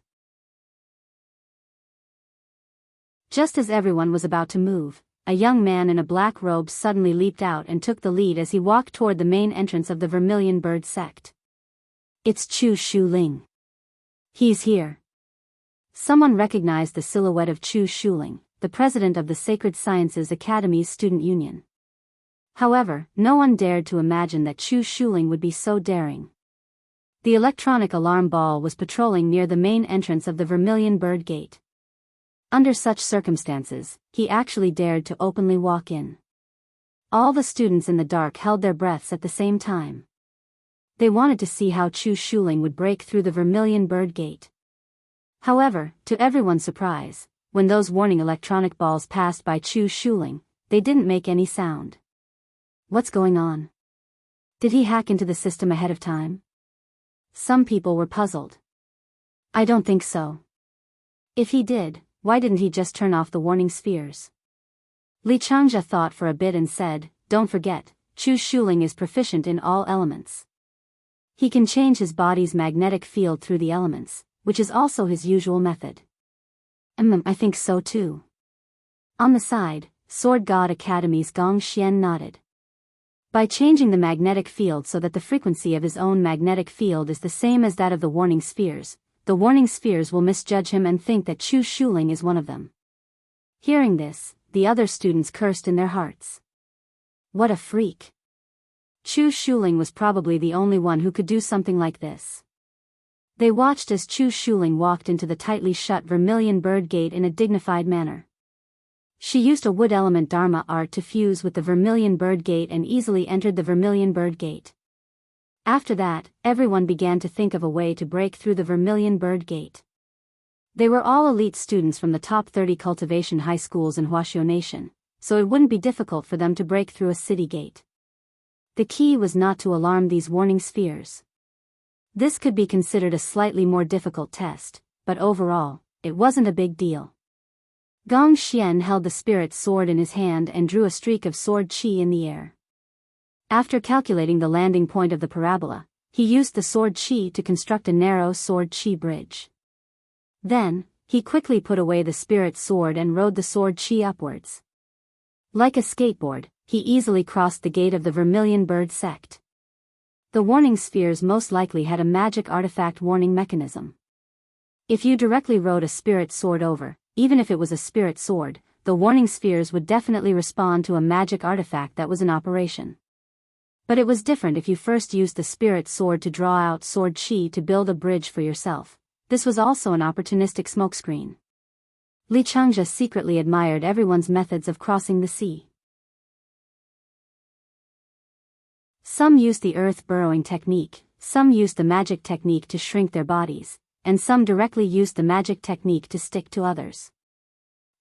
Just as everyone was about to move, a young man in a black robe suddenly leaped out and took the lead as he walked toward the main entrance of the Vermilion Bird sect. It's Chu Shuling. He's here. Someone recognized the silhouette of Chu Shuling, the president of the Sacred Sciences Academy's student union. However, no one dared to imagine that Chu Shuling would be so daring. The electronic alarm ball was patrolling near the main entrance of the Vermilion Bird Gate. Under such circumstances, he actually dared to openly walk in. All the students in the dark held their breaths at the same time. They wanted to see how Chu Shuling would break through the Vermilion Bird Gate. However, to everyone's surprise, when those warning electronic balls passed by Chu Shuling, they didn't make any sound. What's going on? Did he hack into the system ahead of time? Some people were puzzled. I don't think so. If he did, why didn't he just turn off the warning spheres? Li Changjia thought for a bit and said, don't forget, Chu Shuling is proficient in all elements. He can change his body's magnetic field through the elements, which is also his usual method. I think so too. On the side, Sword God Academy's Gong Xian nodded. By changing the magnetic field so that the frequency of his own magnetic field is the same as that of the warning spheres, the warning spheres will misjudge him and think that Chu Shuling is one of them. Hearing this, the other students cursed in their hearts. What a freak. Chu Shuling was probably the only one who could do something like this. They watched as Chu Shuling walked into the tightly shut Vermilion Bird Gate in a dignified manner. She used a wood element Dharma art to fuse with the Vermilion Bird Gate and easily entered the Vermilion Bird Gate. After that, everyone began to think of a way to break through the Vermilion Bird Gate. They were all elite students from the top 30 cultivation high schools in Huaxiu Nation, so it wouldn't be difficult for them to break through a city gate. The key was not to alarm these warning spheres. This could be considered a slightly more difficult test, but overall, it wasn't a big deal. Gong Xian held the spirit sword in his hand and drew a streak of sword qi in the air. After calculating the landing point of the parabola, he used the sword qi to construct a narrow sword qi bridge. Then, he quickly put away the spirit sword and rode the sword qi upwards. Like a skateboard, he easily crossed the gate of the Vermilion Bird sect. The warning spheres most likely had a magic artifact warning mechanism. If you directly rode a spirit sword over, even if it was a spirit sword, the warning spheres would definitely respond to a magic artifact that was in operation. But it was different if you first used the spirit sword to draw out sword qi to build a bridge for yourself. This was also an opportunistic smokescreen. Li Changjia secretly admired everyone's methods of crossing the sea. Some used the earth burrowing technique, some used the magic technique to shrink their bodies, and some directly used the magic technique to stick to others.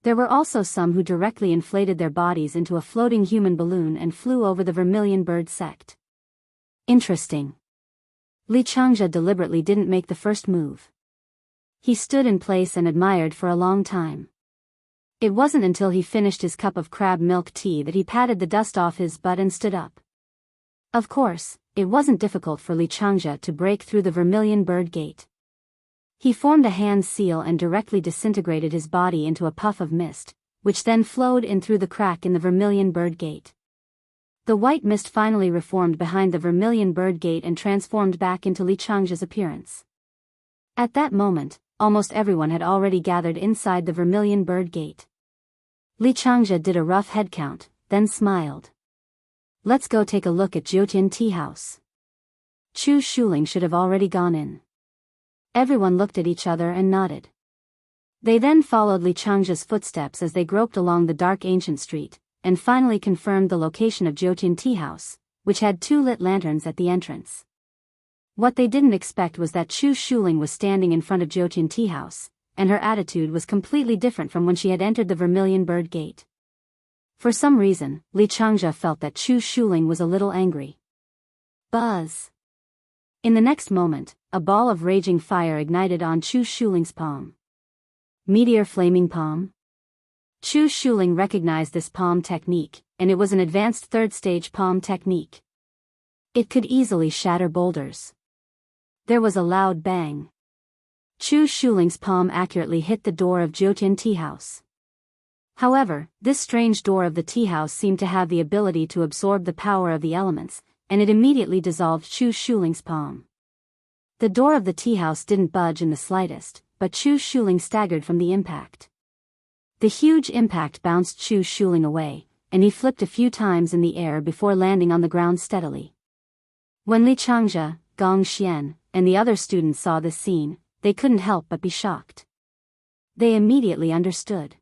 There were also some who directly inflated their bodies into a floating human balloon and flew over the Vermilion Bird sect. Interesting. Li Changjia deliberately didn't make the first move. He stood in place and admired for a long time. It wasn't until he finished his cup of crab milk tea that he patted the dust off his butt and stood up. Of course, it wasn't difficult for Li Changjia to break through the Vermilion Bird Gate. He formed a hand seal and directly disintegrated his body into a puff of mist, which then flowed in through the crack in the Vermilion Bird Gate. The white mist finally reformed behind the Vermilion Bird Gate and transformed back into Li Changjia's appearance. At that moment, almost everyone had already gathered inside the Vermilion Bird Gate. Li Changjia did a rough head count, then smiled. Let's go take a look at Jiutian Tea House. Chu Shuling should have already gone in. Everyone looked at each other and nodded. They then followed Li Changjia's footsteps as they groped along the dark ancient street, and finally confirmed the location of Jiutian Tea House, which had 2 lit lanterns at the entrance. What they didn't expect was that Chu Shuling was standing in front of Jiutian Tea House, and her attitude was completely different from when she had entered the Vermilion Bird Gate. For some reason, Li Changjia felt that Chu Shuling was a little angry. Buzz! In the next moment, a ball of raging fire ignited on Chu Shuling's palm. Meteor flaming palm? Chu Shuling recognized this palm technique, and it was an advanced third-stage palm technique. It could easily shatter boulders. There was a loud bang. Chu Shuling's palm accurately hit the door of Jiutian tea house. However, this strange door of the tea house seemed to have the ability to absorb the power of the elements, and it immediately dissolved Chu Shuling's palm. The door of the tea house didn't budge in the slightest, but Chu Shuling staggered from the impact. The huge impact bounced Chu Shuling away, and he flipped a few times in the air before landing on the ground steadily. When Li Changzhe, Gong Xian, and the other students saw this scene, they couldn't help but be shocked. They immediately understood.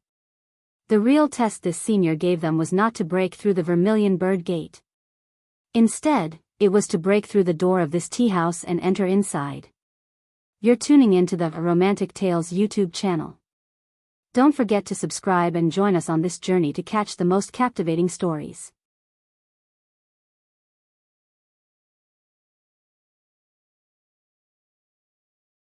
The real test this senior gave them was not to break through the Vermilion Bird Gate. Instead, it was to break through the door of this tea house and enter inside. You're tuning into the Romantic Tales YouTube channel. Don't forget to subscribe and join us on this journey to catch the most captivating stories.